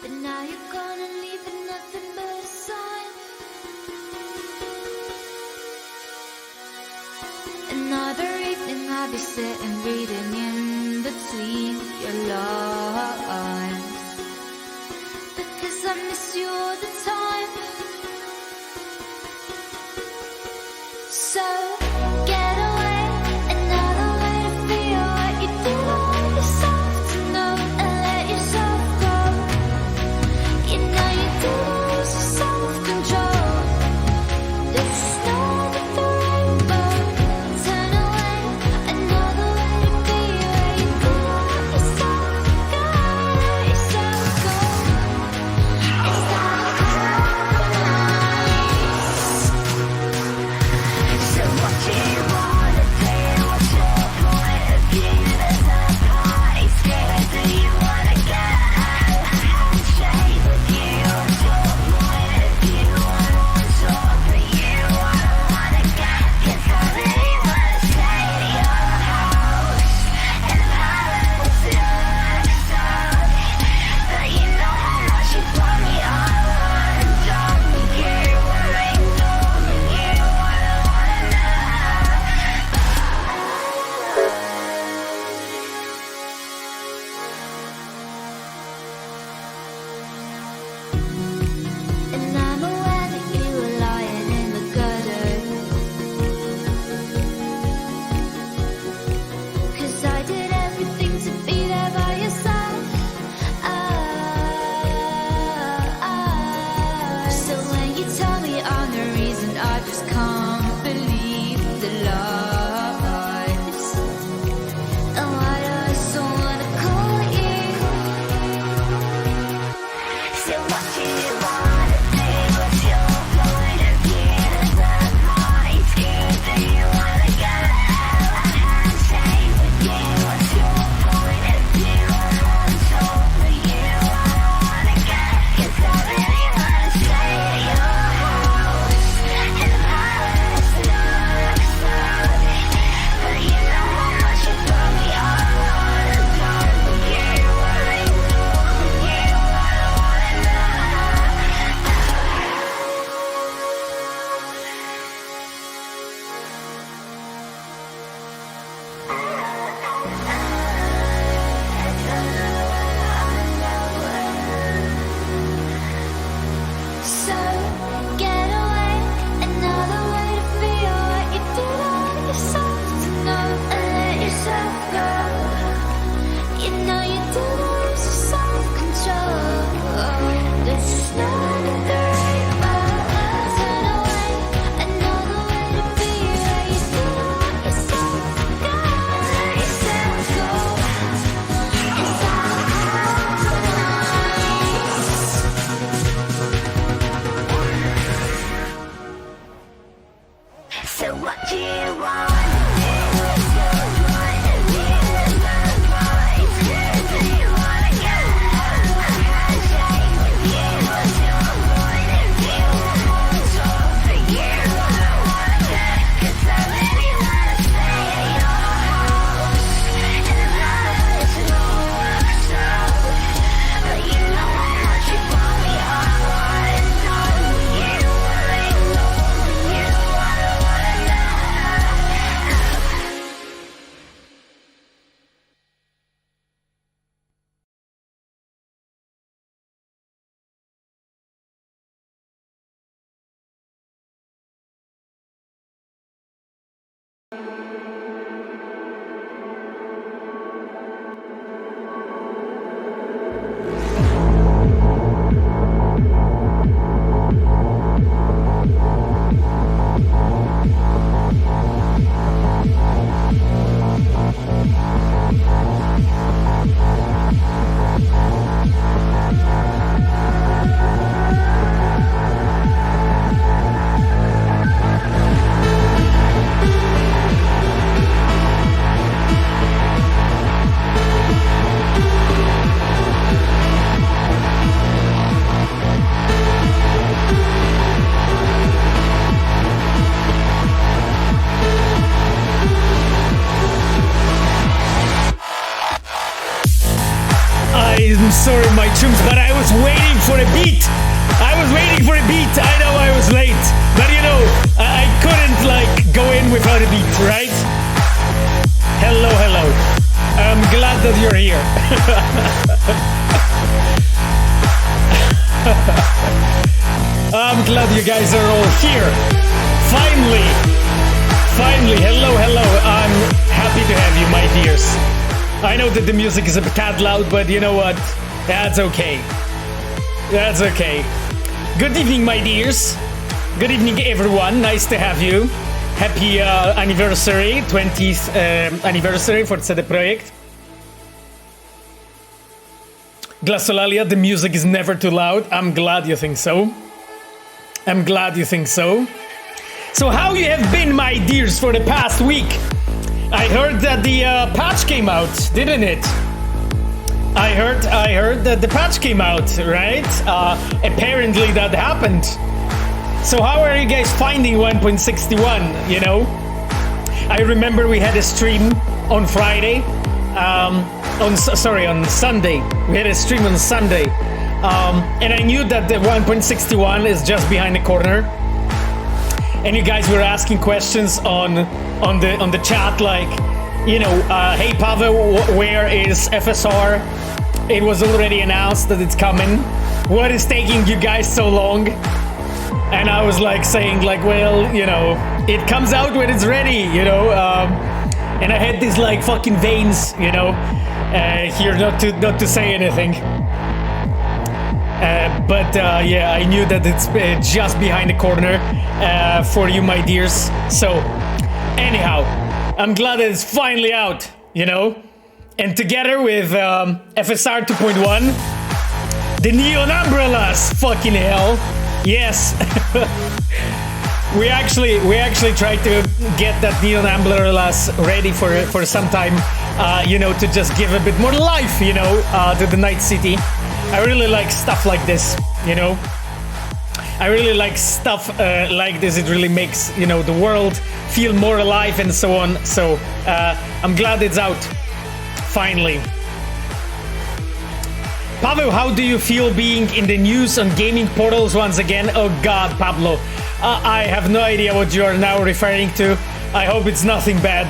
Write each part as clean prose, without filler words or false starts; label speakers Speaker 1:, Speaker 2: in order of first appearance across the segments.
Speaker 1: but now you're gonna leave with nothing but a sign. Another evening I'll be sitting reading in between your lines, because I miss you all the time. So get away, another way to feel what you do. Want yourself to know and let yourself go. You know you do lose your self-control. There's snow with the rainbow. Turn away, another way to be where you do want yourself. Go.
Speaker 2: sorry, my chums, but I was waiting for a beat. I was waiting for a beat. I know I was late, but you know, I couldn't like go in without a beat, right? Hello, hello. I'm glad that you're here. I'm glad you guys are all here. Finally. Hello, hello. I'm happy to have you, my dears. I know that the music is a tad loud, but you know what? That's okay. That's okay. Good evening, my dears. Good evening, everyone. Nice to have you. Happy anniversary, 20th anniversary for CD Projekt. Glasolalia, the music is never too loud. I'm glad you think so. I'm glad you think so. So how you have been, my dears, for the past week? I heard that the patch came out, didn't it? I heard that the patch came out, right? Apparently that happened. So how are you guys finding 1.61, you know? I remember we had a stream on Friday. On Sunday. We had a stream on Sunday. And I knew that the 1.61 is just behind the corner. And you guys were asking questions on the chat, like, you know, hey Pavel, where is FSR? It was already announced that it's coming. What is taking you guys so long? And I was like saying, like, well, you know, it comes out when it's ready, you know. And I had these like fucking veins, you know, here not to say anything. But yeah, I knew that it's just behind the corner for you, my dears. So anyhow, I'm glad that it's finally out, you know. And together with FSR 2.1, the neon umbrellas, fucking hell, yes. we actually tried to get that neon umbrellas ready for some time, you know, to just give a bit more life, you know, to the Night City. I really like stuff like this, you know. I really like stuff like this. It really makes, you know, the world feel more alive and so on. So I'm glad it's out, finally. Pavel, how do you feel being in the news on gaming portals once again? Oh God, Pablo, I have no idea what you are now referring to. I hope it's nothing bad.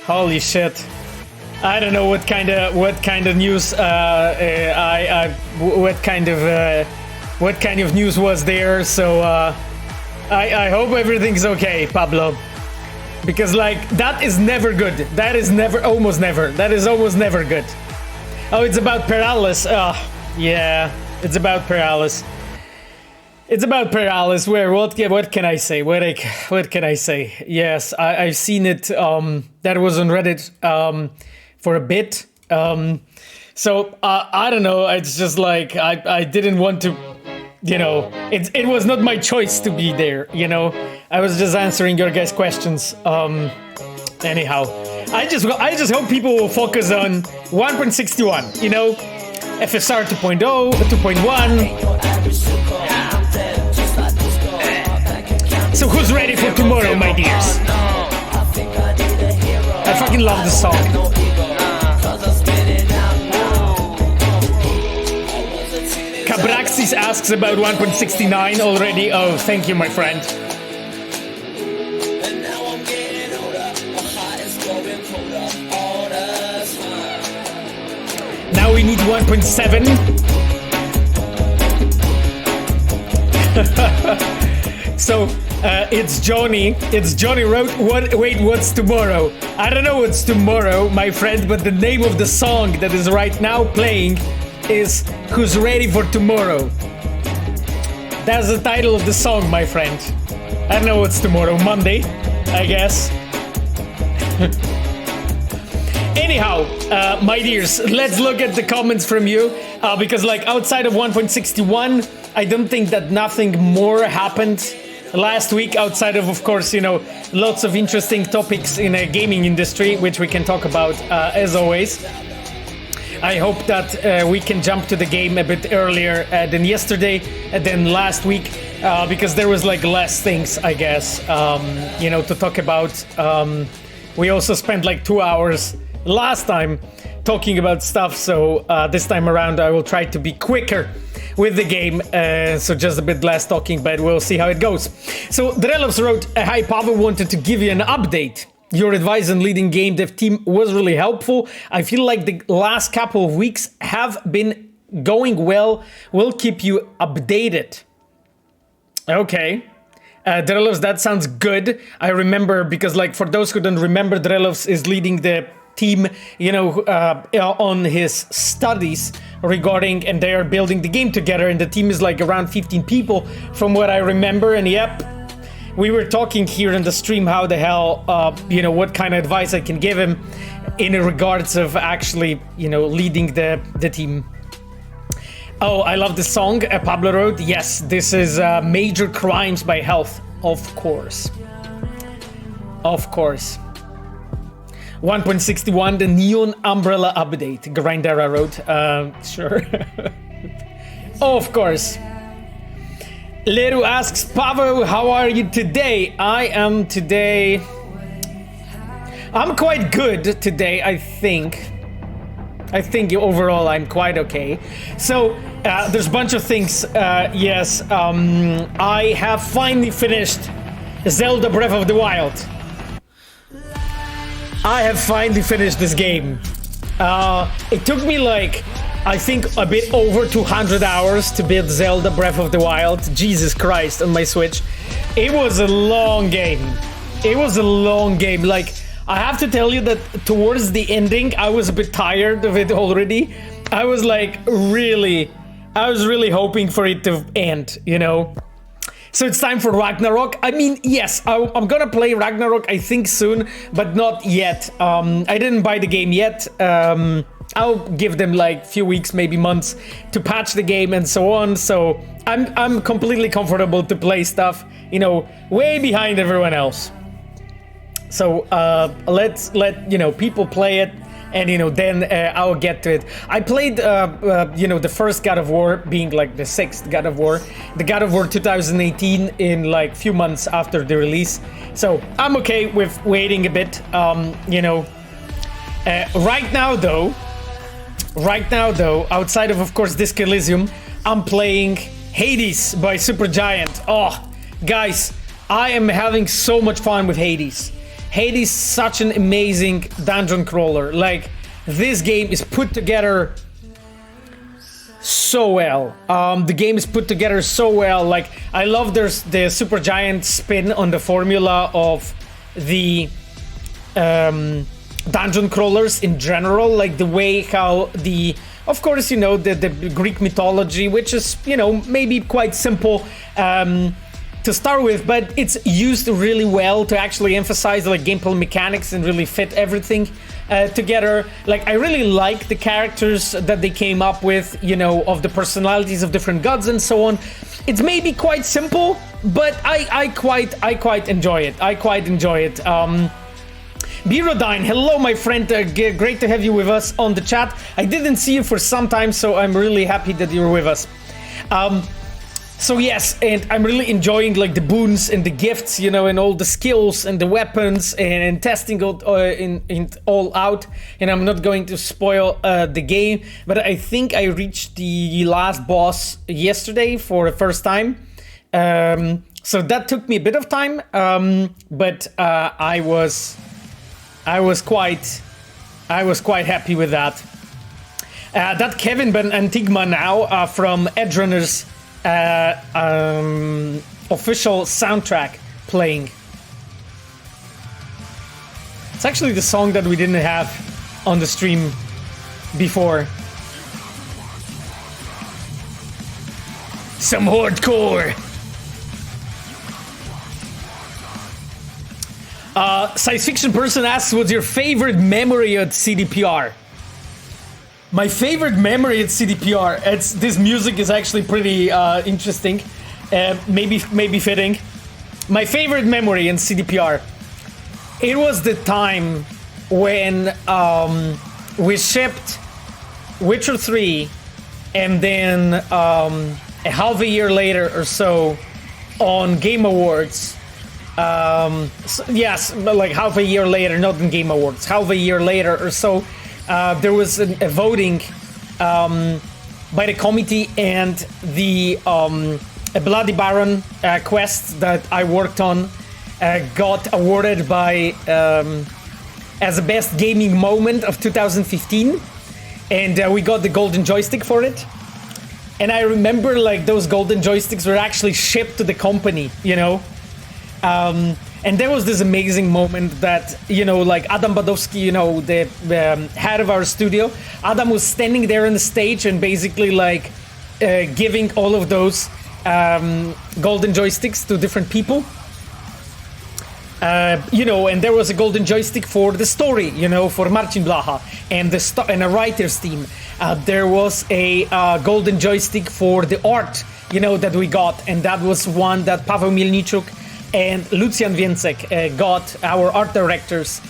Speaker 2: Holy shit. I don't know what kind of news what kind of news was there. So I hope everything's okay, Pablo, because like that is never good. That is almost never good. Oh, it's about Paralysis. Yeah, it's about Paralysis. It's about Paralysis. Where what can I say? What can I say? Yes, I've seen it. That was on Reddit. For a bit. So I don't know, it's just like I didn't want to, you know, it was not my choice to be there, you know. I was just answering your guys' questions. Anyhow, I just hope people will focus on 1.61, you know, FSR 2.0, 2.1. So who's ready for tomorrow, my dears? I fucking love the song. Cabraxis asks about 1.69 already. Oh, thank you, my friend. Now we need 1.7. So it's Johnny. It's Johnny wrote. Wait, what's tomorrow? I don't know what's tomorrow, my friend. But the name of the song that is right now playing is "Who's Ready for Tomorrow." That's the title of the song, my friend. I don't know what's tomorrow. Monday, I guess. Anyhow, my dears, let's look at the comments from you, because like outside of 1.61, I don't think that nothing more happened last week outside of course, you know, lots of interesting topics in a gaming industry, which we can talk about as always. I hope that we can jump to the game a bit earlier than yesterday, than last week, because there was like less things, I guess, to talk about. We also spent like 2 hours last time talking about stuff, so this time around I will try to be quicker with the game, so just a bit less talking, but we'll see how it goes. So Drelovs wrote, "Hi Pavel, wanted to give you an update. Your advice on leading game dev team was really helpful. I feel like the last couple of weeks have been going well. We'll keep you updated." Okay. Drelovs, that sounds good. I remember, because like for those who don't remember, Drelovs is leading the team, on his studies regarding, and they are building the game together, and the team is like around 15 people from what I remember. And yep, we were talking here in the stream how the hell, what kind of advice I can give him in regards of actually, leading the team. Oh, I love the song Pablo wrote. Yes, this is Major Crimes by Health, of course. Of course. 1.61, the Neon Umbrella update, Grindera wrote. Sure. Of course. Leru asks, Pavel, how are you today? I'm quite good today, I think. I think overall I'm quite okay. So, there's a bunch of things. Yes, I have finally finished Zelda Breath of the Wild. I have finally finished this game. It took me I think a bit over 200 hours to beat Zelda Breath of the Wild. Jesus Christ, on my Switch. It was a long game. I have to tell you that towards the ending, I was a bit tired of it already. I was really hoping for it to end, So it's time for Ragnarok. I mean, yes, I'm gonna play Ragnarok, I think soon, but not yet. I didn't buy the game yet. I'll give them few weeks, maybe months to patch the game and so on. So I'm completely comfortable to play stuff, way behind everyone else. So let's let people play it, and then I'll get to it. I played the first God of War, being the sixth God of War, the God of War 2018, in few months after the release. So I'm okay with waiting a bit. Right now though, outside of course Disc Elysium, I'm playing Hades by Supergiant. Oh, guys, I am having so much fun with Hades. Hades is such an amazing dungeon crawler. This game is put together so well. The game is put together so well. I love the Supergiant spin on the formula of the dungeon crawlers in general. The way how of course, the Greek mythology, which is, maybe quite simple to start with, but it's used really well to actually emphasize gameplay mechanics and really fit everything together. I really like the characters that they came up with, of the personalities of different gods and so on. It's maybe quite simple, but I quite enjoy it. Birodine, hello my friend, great to have you with us on the chat. I didn't see you for some time, so I'm really happy that you're with us. So yes, and I'm really enjoying the boons and the gifts, and all the skills and the weapons, and testing it all out. And I'm not going to spoil the game, but I think I reached the last boss yesterday for the first time. So that took me a bit of time, but I was quite happy with that. That Kevin Ben Antigma now from Edrunner's official soundtrack playing. It's actually the song that we didn't have on the stream before. Some hardcore. Science fiction person asks, what's your favorite memory at CDPR? My favorite memory at CDPR, this music is actually pretty interesting, maybe fitting. My favorite memory in CDPR, it was the time when we shipped Witcher 3, and then a half a year later or so on Game Awards. Yes, half a year later, not in Game Awards, half a year later or so, there was a voting by the committee, and the a Bloody Baron quest that I worked on got awarded by as the best gaming moment of 2015, and we got the golden joystick for it. And I remember like those golden joysticks were actually shipped to the company, you know. And there was this amazing moment that, you know, like Adam Badowski, you know, the head of our studio, Adam was standing there on the stage and basically like giving all of those golden joysticks to different people. You know, and there was a golden joystick for the story, you know, for Marcin Blaha and and a writer's team. There was a golden joystick for the art, you know, that we got, and that was one that Paweł Mielniczuk and Lucian Więcek got, our art directors,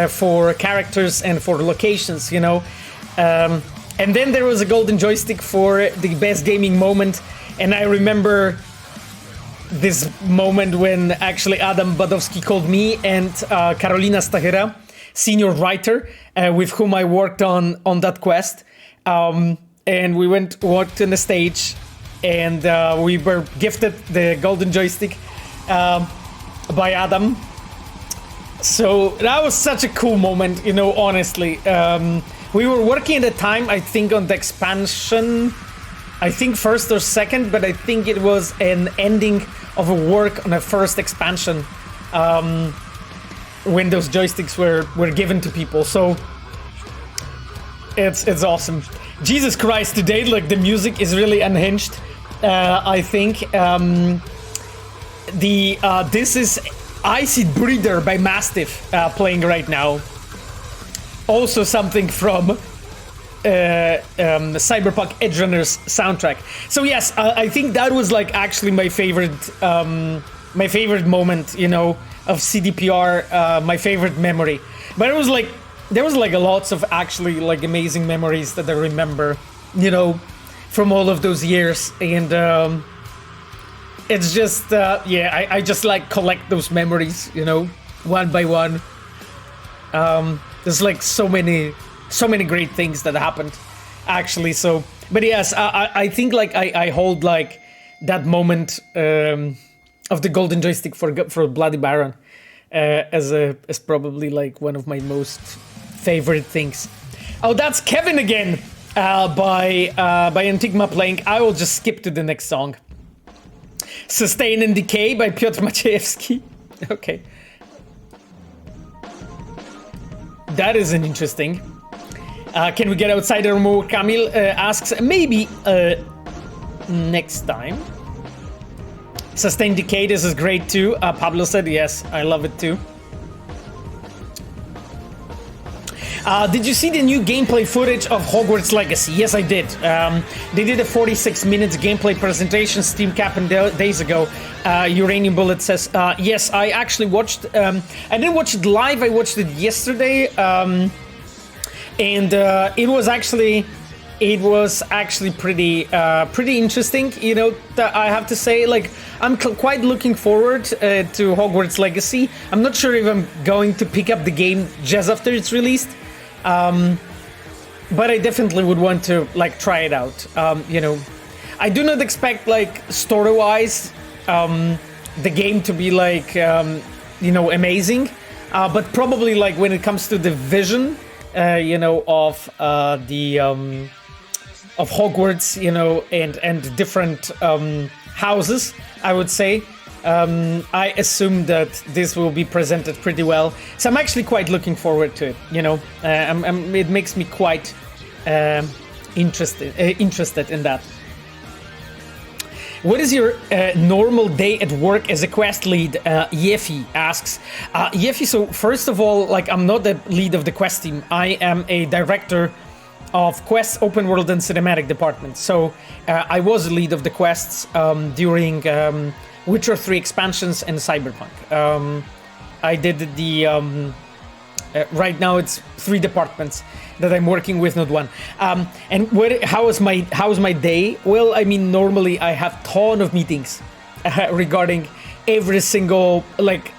Speaker 2: for characters and for locations, you know. And then there was a golden joystick for the best gaming moment, and I remember this moment when actually Adam Badowski called me and Karolina Stachyra, senior writer, with whom I worked on that quest, and we walked on the stage, and we were gifted the golden joystick by Adam. So that was such a cool moment, you know, honestly. We were working at the time, I think, on the expansion, I think first or second, but I think it was an ending of a work on a first expansion when those joysticks were given to people. So it's awesome. Jesus Christ, today, like, the music is really unhinged. I think this is Icy Breeder by Mastiff playing right now. Also something from Cyberpunk Edgerunners soundtrack. So yes, I think that was like actually my favorite moment, you know, of CDPR, my favorite memory. But it was like, there was like lots of actually like amazing memories that I remember, you know, from all of those years. And it's just, yeah, I just like collect those memories, you know, one by one. There's like so many great things that happened, actually. So, but yes, I think like I hold like that moment of the golden joystick for Bloody Baron as probably like one of my most favorite things. Oh, that's Kevin again by Antigma playing. I will just skip to the next song. Sustain and Decay by Piotr Maciejewski. Okay. That is an interesting. Can we get outside or more? Kamil asks, maybe next time. Sustain Decay, this is great too. Pablo said, yes, I love it too. Did you see the new gameplay footage of Hogwarts Legacy? Yes, I did. They did a 46 minutes gameplay presentation, Steam capping days ago. Uranium Bullet says, yes, I actually watched, I didn't watch it live, I watched it yesterday, and it was actually pretty interesting, you know, I have to say. Like, I'm quite looking forward to Hogwarts Legacy. I'm not sure if I'm going to pick up the game just after it's released. But I definitely would want to like try it out. You know, I do not expect like story-wise the game to be like you know, amazing, but probably like when it comes to the vision, you know, of Hogwarts, you know, and different houses, I would say. I assume that this will be presented pretty well, so I'm actually quite looking forward to it. You know, it makes me quite interested in that. What is your normal day at work as a quest lead? Yefi asks. Yefi, so first of all, like, I'm not the lead of the quest team. I am a director of quests, open world, and cinematic department. So I was the lead of the quests during Witcher 3 expansions and Cyberpunk. I did the right now it's 3 departments that I'm working with, not one. And how's my day? Well, I mean, normally I have ton of meetings regarding every single like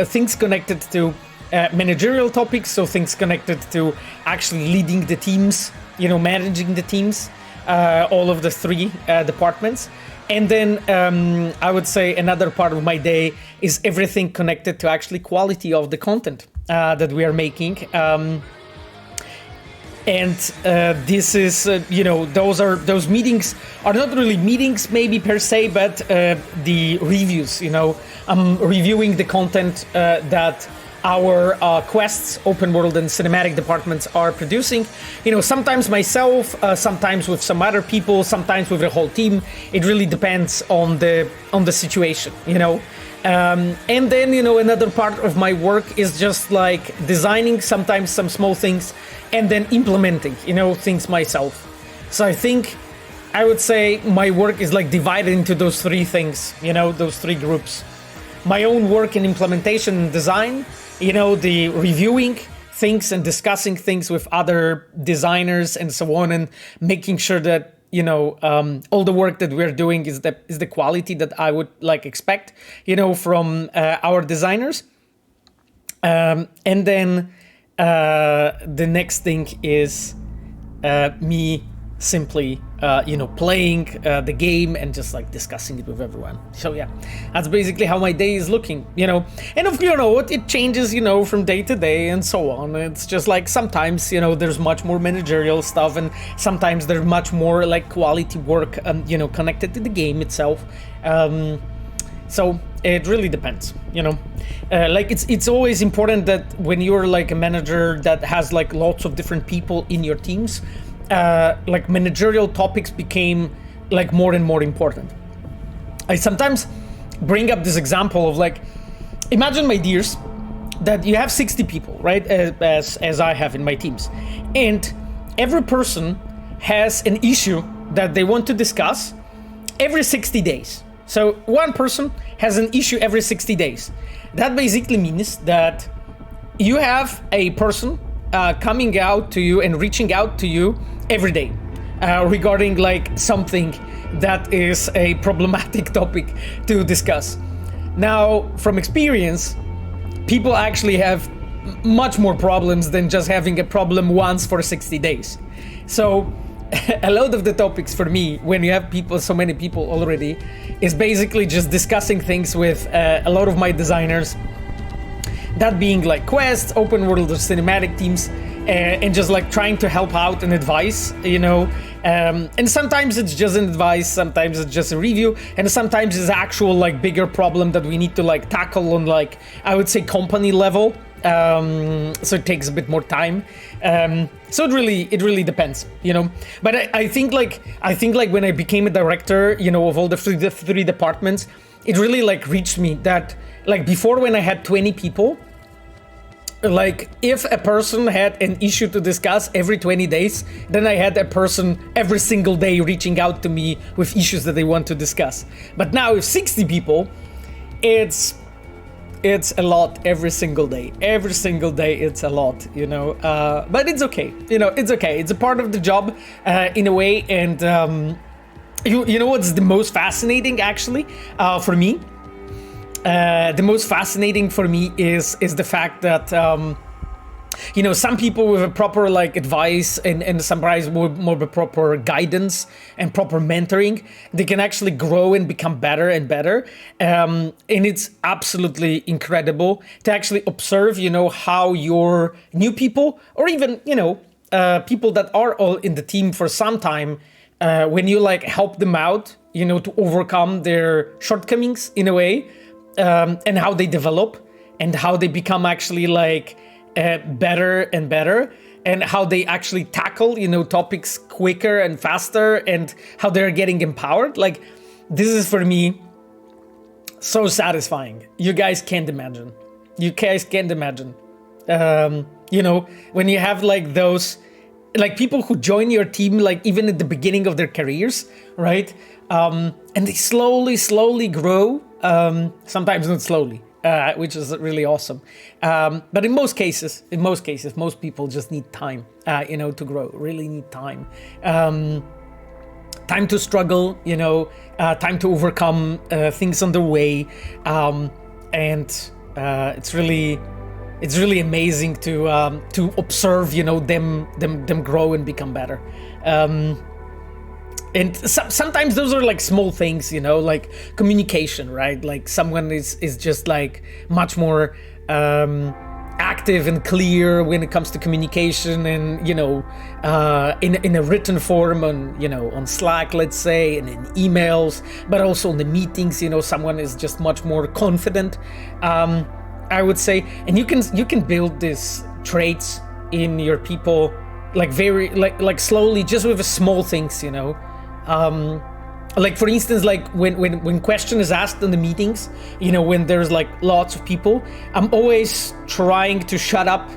Speaker 2: things connected to managerial topics, so things connected to actually leading the teams, managing the teams, all of the three departments. And then I would say another part of my day is everything connected to actually quality of the content that we are making. And this is, those meetings are not really meetings maybe per se, but the reviews, I'm reviewing the content that our quests, open world and cinematic departments are producing. Sometimes myself, sometimes with some other people, sometimes with the whole team. It really depends on the situation, And then, another part of my work is just like designing sometimes some small things and then implementing, things myself. So I would say my work is like divided into those three things, those three groups. My own work in implementation and design, the reviewing things and discussing things with other designers and so on, and making sure that all the work that we're doing is the quality that I would like expect, from our designers. And then the next thing is me simply, playing the game and just like discussing it with everyone. So yeah, that's basically how my day is looking, And of it changes, from day to day and so on. It's just like sometimes, there's much more managerial stuff, and sometimes there's much more like quality work, connected to the game itself. So it really depends, like it's always important that when you're like a manager that has like lots of different people in your teams, like managerial topics became like more and more important. I sometimes bring up this example of like, imagine, my dears, that you have 60 people, right? As I have in my teams, and every person has an issue that they want to discuss every 60 days. So one person has an issue every 60 days. That basically means that you have a person coming out to you and reaching out to you every day regarding like something that is a problematic topic to discuss. Now, from experience, people actually have much more problems than just having a problem once for 60 days. So a lot of the topics for me, when you have so many people already, is basically just discussing things with a lot of my designers, that being like quests, open world or cinematic teams, and just like trying to help out and advise, and sometimes it's just an advice, sometimes it's just a review, and sometimes it's actual like bigger problem that we need to like tackle on like, I would say, company level. So it takes a bit more time. So it really depends, But I think like when I became a director, of all the three departments, it really like reached me that like before, when I had 20 people, like if a person had an issue to discuss every 20 days, then I had a person every single day reaching out to me with issues that they want to discuss. But now with 60 people, it's a lot every single day. Every single day it's a lot, but it's okay. It's okay. It's a part of the job in a way. And you know what's the most fascinating actually for me? The most fascinating for me is the fact that some people with a proper like advice and sometimes more proper guidance and proper mentoring, they can actually grow and become better and better. And it's absolutely incredible to actually observe, how your new people, or even, people that are all in the team for some time, when you like help them out, to overcome their shortcomings in a way, and how they develop and how they become actually like better and better, and how they actually tackle, topics quicker and faster, and how they're getting empowered. Like, this is for me so satisfying. You guys can't imagine. When you have like those, like people who join your team, like even at the beginning of their careers, right? And they slowly grow. Sometimes not slowly, which is really awesome. But in most cases, most people just need time, to grow. Really need time. Time to struggle, time to overcome things on the way, and it's really it's really amazing to observe, you know, them grow and become better. And sometimes those are like small things, you know, like communication, right? Like someone is just like much more active and clear when it comes to communication, and, you know, in a written form on, you know, on Slack, let's say, and in emails, but also in the meetings, you know, someone is just much more confident, I would say. And you can build these traits in your people like very like slowly, just with small things, you know. Like for instance, like when question is asked in the meetings, you know, when there's like lots of people, I'm always trying to shut up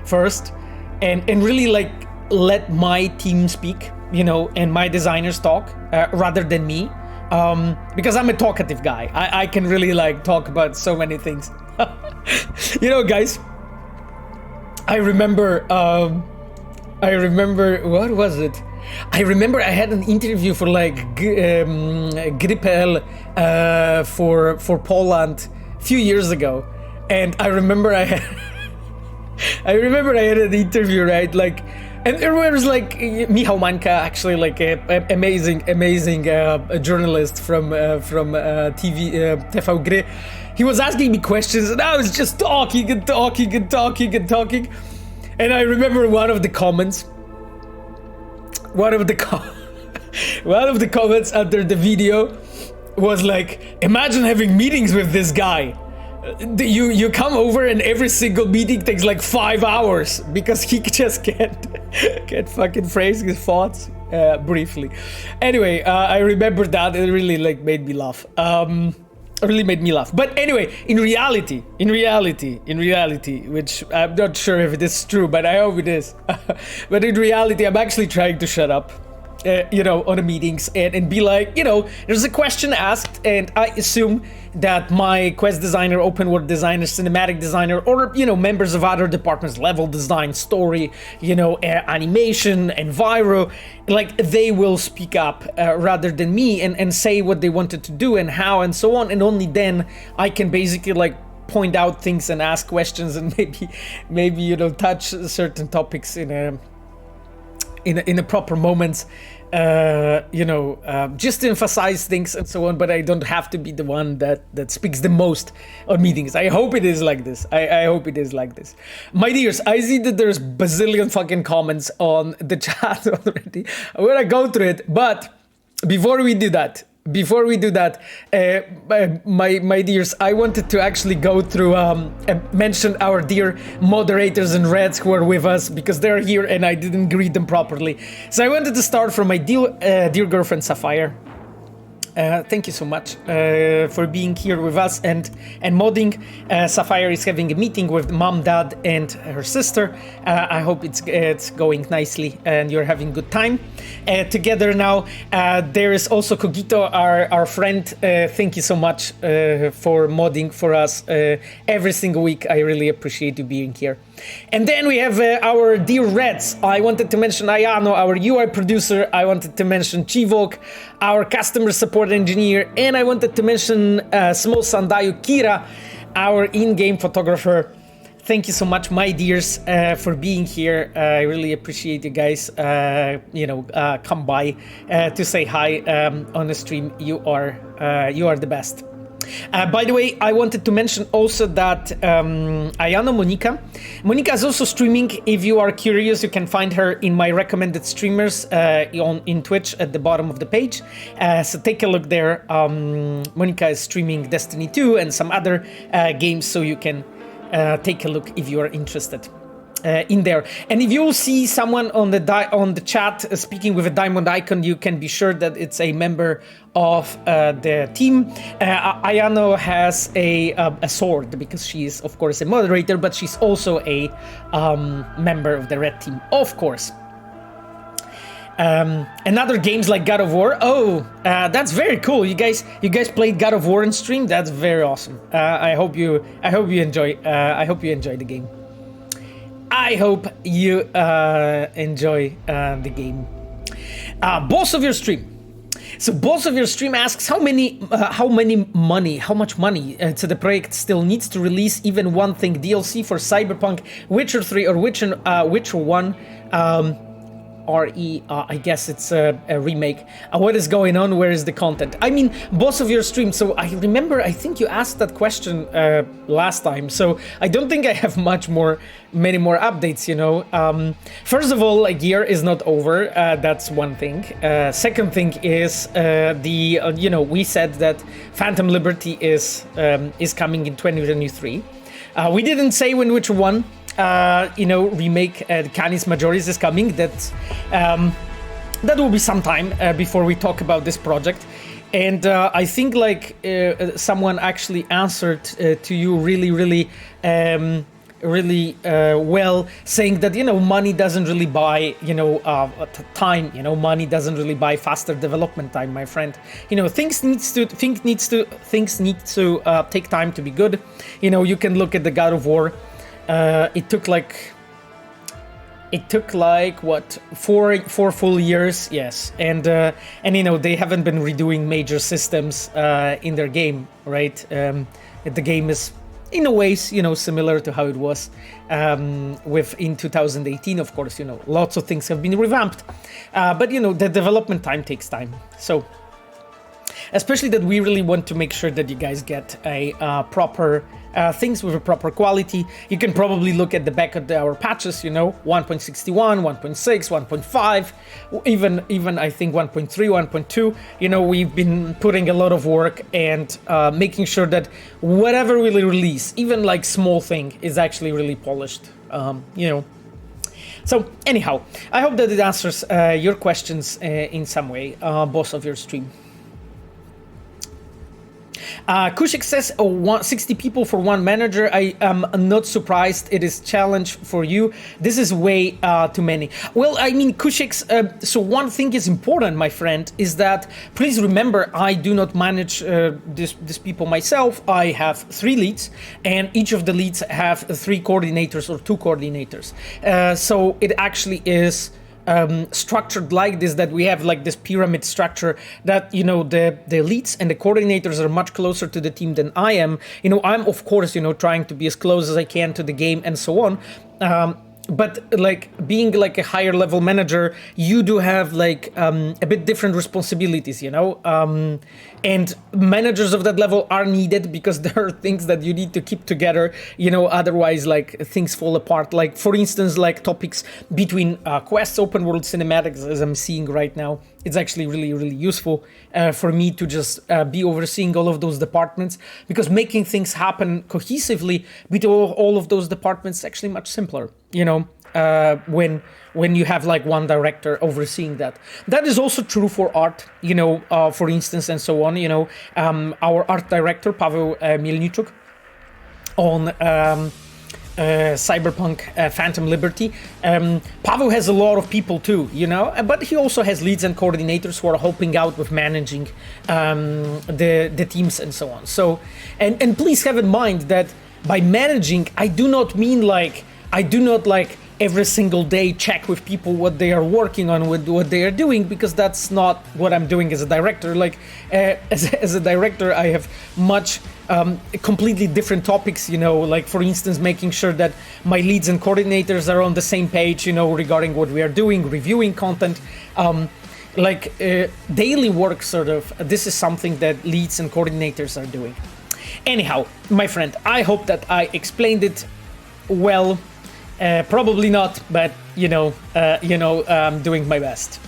Speaker 2: first and really like let my team speak, you know, and my designers talk rather than me, because I'm a talkative guy. I can really like talk about so many things. You know, guys, I remember what was it? I remember I had an interview for like Gripel for Poland a few years ago, and I remember I had an interview, right? Like, and there was like Michał Mańka, actually, like a amazing journalist from TV Gry. He was asking me questions, and I was just talking, and I remember one of the comments under the video was like, imagine having meetings with this guy. You come over and every single meeting takes like 5 hours because he just can't fucking phrase his thoughts briefly. Anyway, I remember that. It really like made me laugh. But anyway, in reality, which I'm not sure if it is true, but I hope it is. But in reality, I'm actually trying to shut up, you know, on the meetings and be like, you know, there's a question asked, and I assume that my quest designer, open world designer, cinematic designer, or, you know, members of other departments, level design, story, you know, animation, enviro, like they will speak up rather than me and say what they wanted to do and how and so on, and only then I can basically like point out things and ask questions and maybe you know, touch certain topics in a proper moments, you know, just to emphasize things and so on, but I don't have to be the one that speaks the most on meetings. I hope it is like this. I hope it is like this. My dears, I see that there's bazillion fucking comments on the chat already. I'm gonna go through it, but before we do that, my dears, I wanted to actually go through and mention our dear moderators and reds who are with us, because they're here and I didn't greet them properly. So I wanted to start from my dear girlfriend Sapphire. Thank you so much for being here with us and modding. Sapphire is having a meeting with mom, dad, and her sister. I hope it's going nicely and you're having a good time together now. There is also Cogito, our friend. Thank you so much for modding for us every single week. I really appreciate you being here. And then we have our dear Reds. I wanted to mention Ayano, our UI producer. I wanted to mention Chivok, our customer support engineer. And I wanted to mention Small Sandayu Kira, our in-game photographer. Thank you so much, my dears, for being here. I really appreciate you guys, you know, come by to say hi on the stream. You are the best. By the way, I wanted to mention also that Ayano Monica is also streaming. If you are curious, you can find her in my recommended streamers in Twitch at the bottom of the page. So take a look there. Monica is streaming Destiny 2 and some other games, so you can take a look if you are interested in there. And if you see someone on the chat speaking with a diamond icon, you can be sure that it's a member of the team. Ayano has a sword because she is, of course, a moderator, but she's also a member of the red team, of course. And other games like God of War. Oh, that's very cool. You guys played God of War in stream. That's very awesome. I hope you enjoy. I hope you enjoy the game. I hope you enjoy the game. Boss of your stream. So boss of your stream asks how much money to the project still needs to release even one thing DLC for Cyberpunk, Witcher 3 or Witcher 1 RE, I guess it's a remake. What is going on? Where is the content? I mean, boss of your stream. So I remember, I think you asked that question last time. So I don't think I have many more updates, you know. First of all, like, year is not over. That's one thing. Second thing is we said that Phantom Liberty is coming in 2023. We didn't say when Witcher 1 remake Canis Majoris is coming. That will be some time before we talk about this project. And I think someone actually answered to you really well, saying that money doesn't really buy time. Money doesn't really buy faster development time, my friend. Things need to take time to be good. You can look at the God of War. It took what, four full years, yes, and they haven't been redoing major systems in their game, right? The game is in a ways similar to how it was in 2018. Of course, lots of things have been revamped, but the development time takes time. So especially that we really want to make sure that you guys get a proper things with a proper quality. You can probably look at the back of our patches, 1.61, 1.6, 1.5, even I think 1.3, 1.2. We've been putting a lot of work and making sure that whatever we release, even like small thing, is actually really polished. So anyhow, I hope that it answers your questions in some way, boss of your stream. Kushik says 60 people for one manager. I am not surprised. It is challenge for you. This is way too many. Well, I mean, Kushik's, so one thing is important, my friend, is that please remember, I do not manage these people myself. I have 3 leads, and each of the leads have 3 coordinators or 2 coordinators. So it actually is structured like this, that we have like this pyramid structure, that the leads and the coordinators are much closer to the team than I am. I'm of course trying to be as close as I can to the game and so on, but like being like a higher level manager, you do have like a bit different responsibilities, and managers of that level are needed because there are things that you need to keep together, otherwise like things fall apart. Like for instance, like topics between quests, open world cinematics, as I'm seeing right now. It's actually really useful for me to just be overseeing all of those departments, because making things happen cohesively between all of those departments is actually much simpler, when you have like one director overseeing that. That is also true for art, for instance, and so on. Our art director, Paweł Mielniczuk, on Cyberpunk Phantom Liberty. Paweł has a lot of people too, but he also has leads and coordinators who are helping out with managing the teams and so on. So, and please have in mind that by managing, I do not every single day check with people what they are working on, with what they are doing, because that's not what I'm doing as a director. Like as a director, I have much completely different topics, like for instance, making sure that my leads and coordinators are on the same page, regarding what we are doing, reviewing content, daily work sort of. This is something that leads and coordinators are doing. Anyhow, my friend, I hope that I explained it well. Probably not, but I'm doing my best.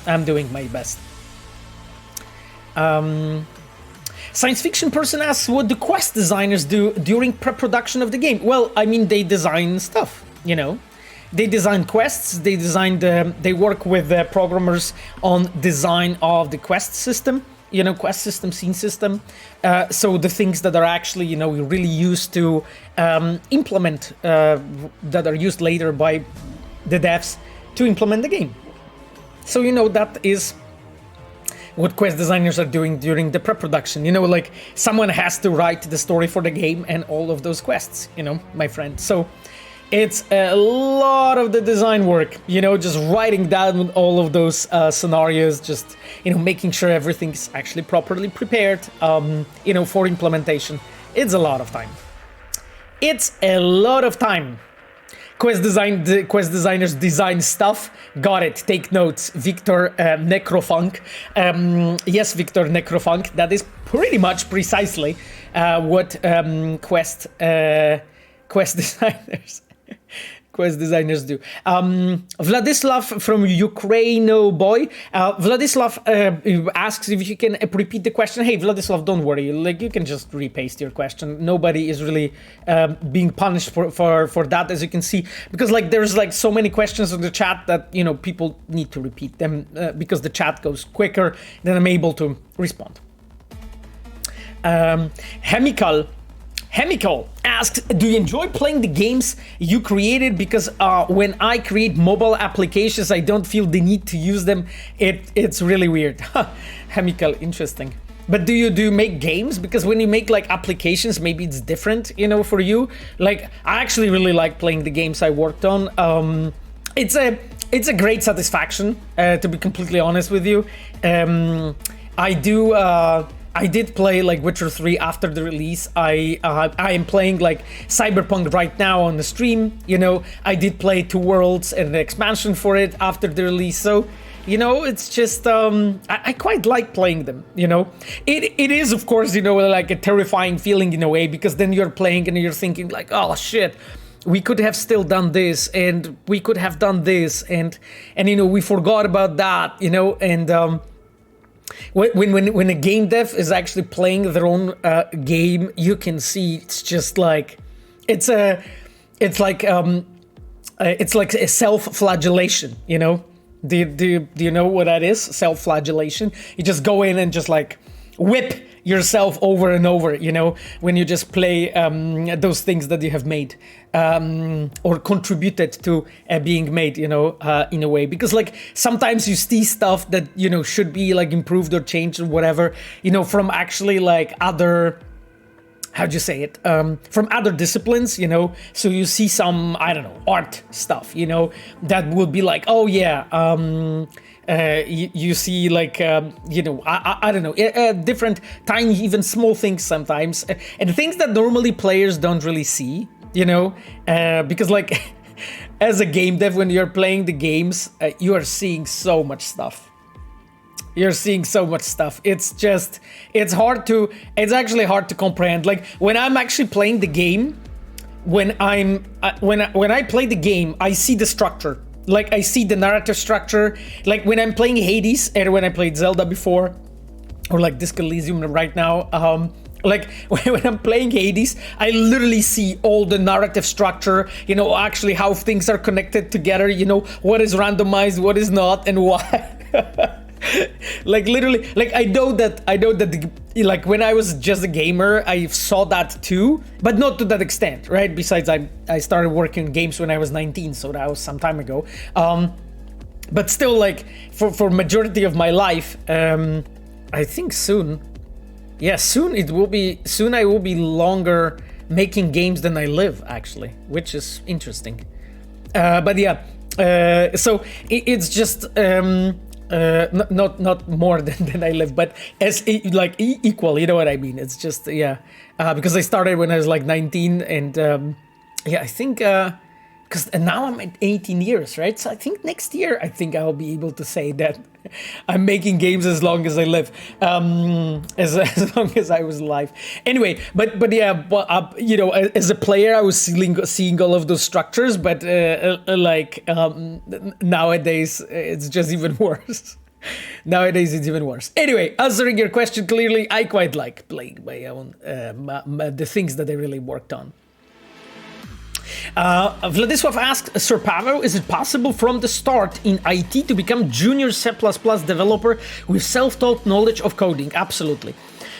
Speaker 2: Science fiction person asks, what do quest designers do during pre-production of the game? Well, I mean, they design stuff, They design quests, they work with programmers on design of the quest system, quest system, scene system. So the things that are actually, really used to implement, that are used later by the devs to implement the game. So, that is what quest designers are doing during the pre-production. Like someone has to write the story for the game and all of those quests, my friend. So It's a lot of the design work, you know, just writing down all of those scenarios, just, you know, making sure everything's actually properly prepared, you know, for implementation. It's a lot of time. It's a lot of time. Quest designers design stuff. Got it. Take notes. Victor Necrofunk. Yes, Victor Necrofunk. That is pretty much precisely what quest designers do. Vladislav from Ukraino boy. Vladislav asks if you can repeat the question. Hey, Vladislav, don't worry. Like, you can just repaste your question. Nobody is really being punished for that, as you can see, because like there's like so many questions in the chat that, you know, people need to repeat them because the chat goes quicker, then I'm able to respond. Hemical asks, do you enjoy playing the games you created? Because when I create mobile applications, I don't feel the need to use them. It's really weird. Hemical, interesting. But do you make games? Because when you make like applications, maybe it's different, you know, for you. Like, I actually really like playing the games I worked on. It's a great satisfaction, to be completely honest with you. I did play like Witcher 3 after the release. I am playing like Cyberpunk right now on the stream. You know, I did play 2 Worlds and the expansion for it after the release. So, you know, it's just I quite like playing them. You know, it is of course, you know, like a terrifying feeling in a way, because then you're playing and you're thinking like, oh shit, we could have still done this, and we could have done this, and you know, we forgot about that. You know, and when a game dev is actually playing their own game, you can see it's just like it's like a self-flagellation, you know. Do you know what that is? Self-flagellation. You just go in and just like whip yourself over and over, you know, when you just play those things that you have made or contributed to being made, you know, in a way. Because like sometimes you see stuff that, you know, should be like improved or changed or whatever, you know, from actually like other, how'd you say it, from other disciplines, you know. So you see some, I don't know, art stuff, you know, that would be like, oh yeah, you see like, you know, I don't know, different tiny, even small things sometimes, and things that normally players don't really see, you know, because like as a game dev, when you're playing the games, you are seeing so much stuff. You're seeing so much stuff. It's just, it's actually hard to comprehend. Like when I'm actually playing the game, when I play the game, I see the structure. Like I see the narrative structure. Like when I'm playing Hades, and when I played Zelda before, or like Disco Elysium right now, like when I'm playing Hades, I literally see all the narrative structure, you know, actually how things are connected together, you know, what is randomized, what is not, and why. Like literally, like I know that like when I was just a gamer, I saw that too, but not to that extent, right? Besides, I started working in games when I was 19, so that was some time ago. But still, like for majority of my life, I think soon I will be longer making games than I live, actually, which is interesting. But yeah, so it's just not more than I live, but as like equal, you know what I mean? It's just, yeah, because I started when I was like 19, and yeah, I think because now I'm at 18 years, right? So I think next year, I think I'll be able to say that I'm making games as long as I live, as long as I was alive. Anyway, but yeah, you know, as a player, I was seeing all of those structures, but like nowadays, it's just even worse. Nowadays, it's even worse. Anyway, answering your question clearly, I quite like playing my own the things that I really worked on. Vladislav asks, Sir Pavel, is it possible from the start in IT to become junior C++ developer with self-taught knowledge of coding? Absolutely.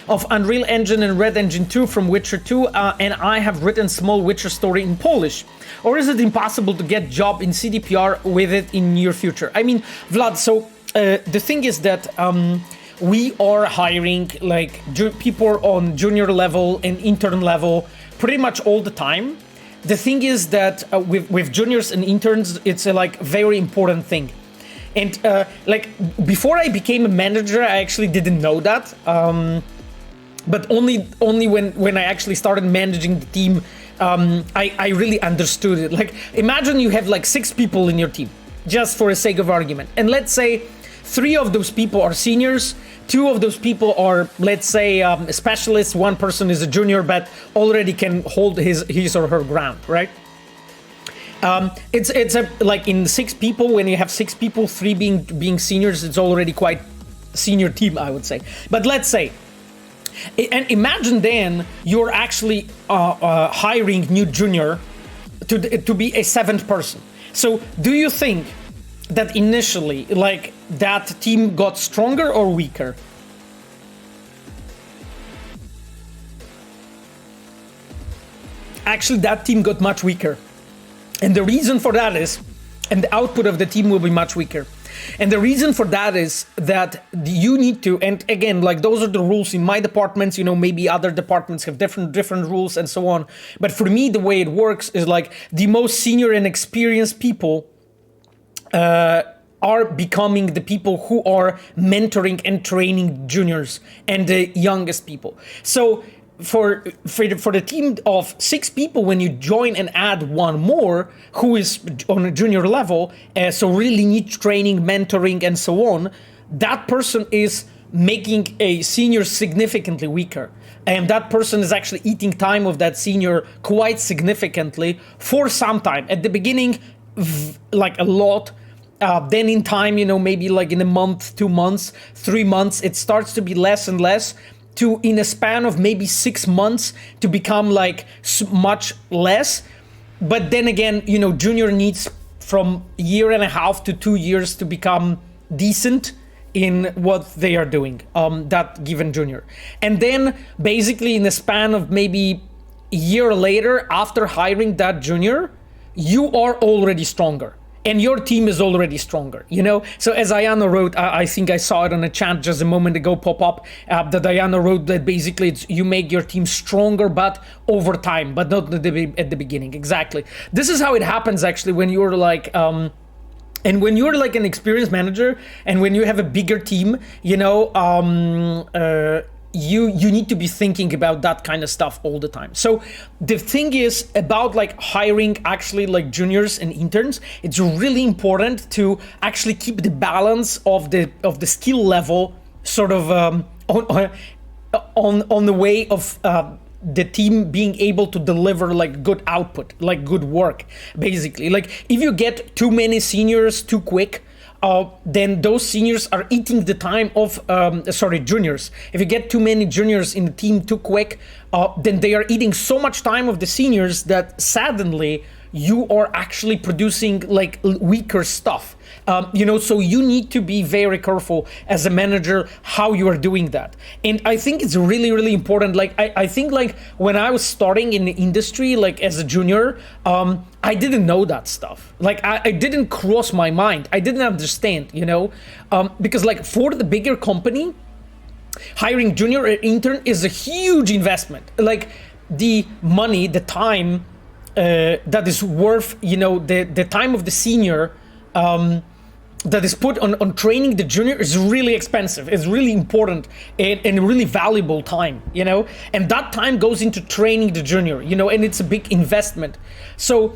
Speaker 2: Of Unreal Engine and Red Engine 2 from Witcher 2, and I have written small Witcher story in Polish. Or is it impossible to get job in CDPR with it in near future? I mean, Vlad, so the thing is that we are hiring like people on junior level and intern level pretty much all the time. the thing is that with juniors and interns, it's a like very important thing. And like before I became a manager, I actually didn't know that. But only when I actually started managing the team, I really understood it. Like imagine you have like 6 people in your team, just for the sake of argument. And let's say 3 of those people are seniors, 2 of those people are, let's say, specialists, 1 person is a junior but already can hold his or her ground, right? It's a, like in 6 people, when you have 6 people, 3 being seniors, it's already quite senior team, I would say. But let's say, and imagine then you're actually hiring new junior to be a 7th person. So do you think that initially, like, that team got stronger or weaker? Actually, that team got much weaker. And the reason for that is, and the output of the team will be much weaker. And the reason for that is that you need to, and again, like those are the rules in my departments, you know, maybe other departments have different rules and so on. But for me, the way it works is like the most senior and experienced people are becoming the people who are mentoring and training juniors and the youngest people. So for the team of 6 people, when you join and add 1 more who is on a junior level, so really needs training, mentoring, and so on, that person is making a senior significantly weaker. And that person is actually eating time of that senior quite significantly for some time. At the beginning, like a lot. Then in time, you know, maybe like in a month, 2 months, 3 months, it starts to be less and less, to in a span of maybe 6 months to become like much less. But then again, you know, junior needs from 1.5 to 2 years to become decent in what they are doing, that given junior. And then basically in a span of maybe a year later, after hiring that junior, you are already stronger. And your team is already stronger, you know? So as Ayana wrote, I think I saw it on a chat just a moment ago pop up, that Ayana wrote that basically it's you make your team stronger, but over time, but not at the beginning. Exactly. This is how it happens actually when you're like, and when you're like an experienced manager and when you have a bigger team, you know, you need to be thinking about that kind of stuff all the time. So the thing is about like hiring actually like juniors and interns, it's really important to actually keep the balance of the skill level sort of on the way of the team being able to deliver like good output, like good work, basically. Like if you get too many seniors too quick, then those seniors are eating the time of, juniors. If you get too many juniors in the team too quick, then they are eating so much time of the seniors that suddenly you are actually producing like weaker stuff. You know, so you need to be very careful as a manager how you are doing that. And I think it's really, really important. Like, I think like when I was starting in the industry, like as a junior, I didn't know that stuff. Like I didn't cross my mind. I didn't understand, you know, because like for the bigger company, hiring junior or intern is a huge investment. Like the money, the time that is worth, you know, the time of the senior, that is put on training the junior is really expensive. It's really important and really valuable time, you know, and that time goes into training the junior, you know, and it's a big investment. So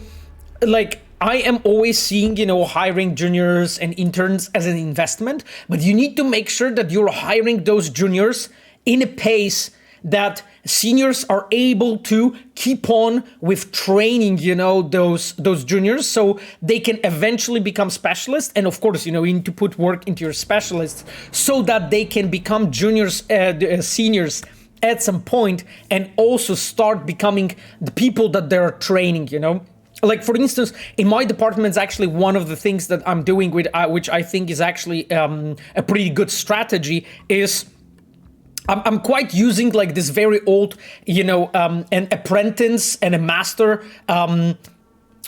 Speaker 2: like I am always seeing, you know, hiring juniors and interns as an investment, but you need to make sure that you're hiring those juniors in a pace that seniors are able to keep on with training, you know, those juniors so they can eventually become specialists. And of course, you know, you need to put work into your specialists so that they can become juniors, seniors at some point and also start becoming the people that they're training, you know. Like, for instance, in my department, it's actually one of the things that I'm doing with, which I think is actually a pretty good strategy is I'm quite using like this very old, you know, an apprentice and a master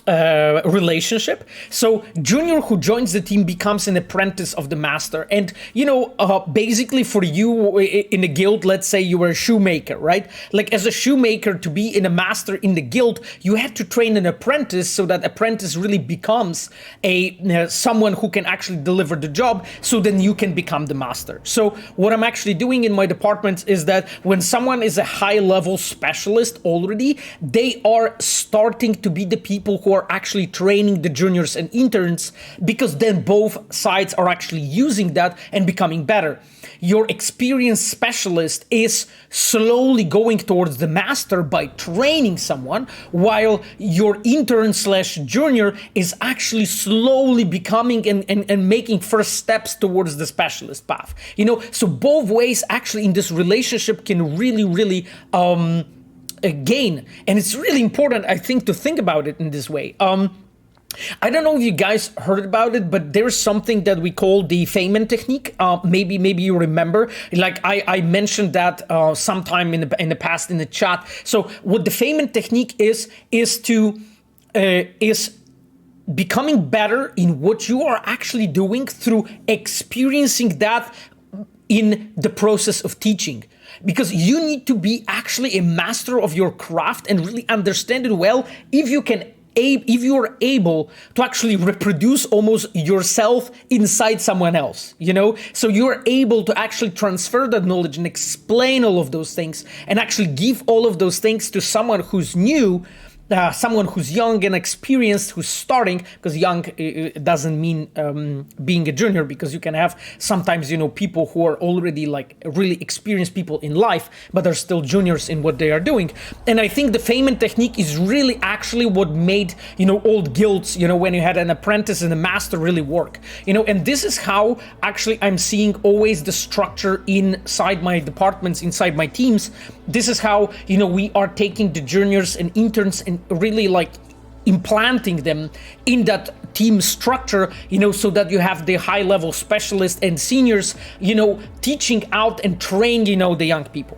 Speaker 2: relationship. So junior who joins the team becomes an apprentice of the master. And, basically for you in the guild, let's say you were a shoemaker, right? Like as a shoemaker, to be in a master in the guild, you had to train an apprentice so that apprentice really becomes someone who can actually deliver the job, so then you can become the master. So what I'm actually doing in my department is that when someone is a high level specialist already, they are starting to be the people who are actually training the juniors and interns, because then both sides are actually using that and becoming better. Your experienced specialist is slowly going towards the master by training someone, while your intern slash junior is actually slowly becoming and making first steps towards the specialist path. So both ways actually in this relationship can really gain. And it's really important, I think, to think about it in this way. I don't know if you guys heard about it, but there's something that we call the Feynman Technique. Maybe you remember. Like I mentioned that sometime in the past in the chat. So what the Feynman Technique is becoming better in what you are actually doing through experiencing that in the process of teaching. Because you need to be actually a master of your craft and really understand it well if you are able to actually reproduce almost yourself inside someone else, So you're able to actually transfer that knowledge and explain all of those things and actually give all of those things to someone who's new, someone who's young and experienced, who's starting, because young doesn't mean being a junior, because you can have sometimes, people who are already like really experienced people in life, but are still juniors in what they are doing. And I think the Feynman Technique is really actually what made, old guilds, when you had an apprentice and a master really work, and this is how actually I'm seeing always the structure inside my departments, inside my teams. This is how, we are taking the juniors and interns and really like implanting them in that team structure, so that you have the high level specialists and seniors, teaching out and train, the young people.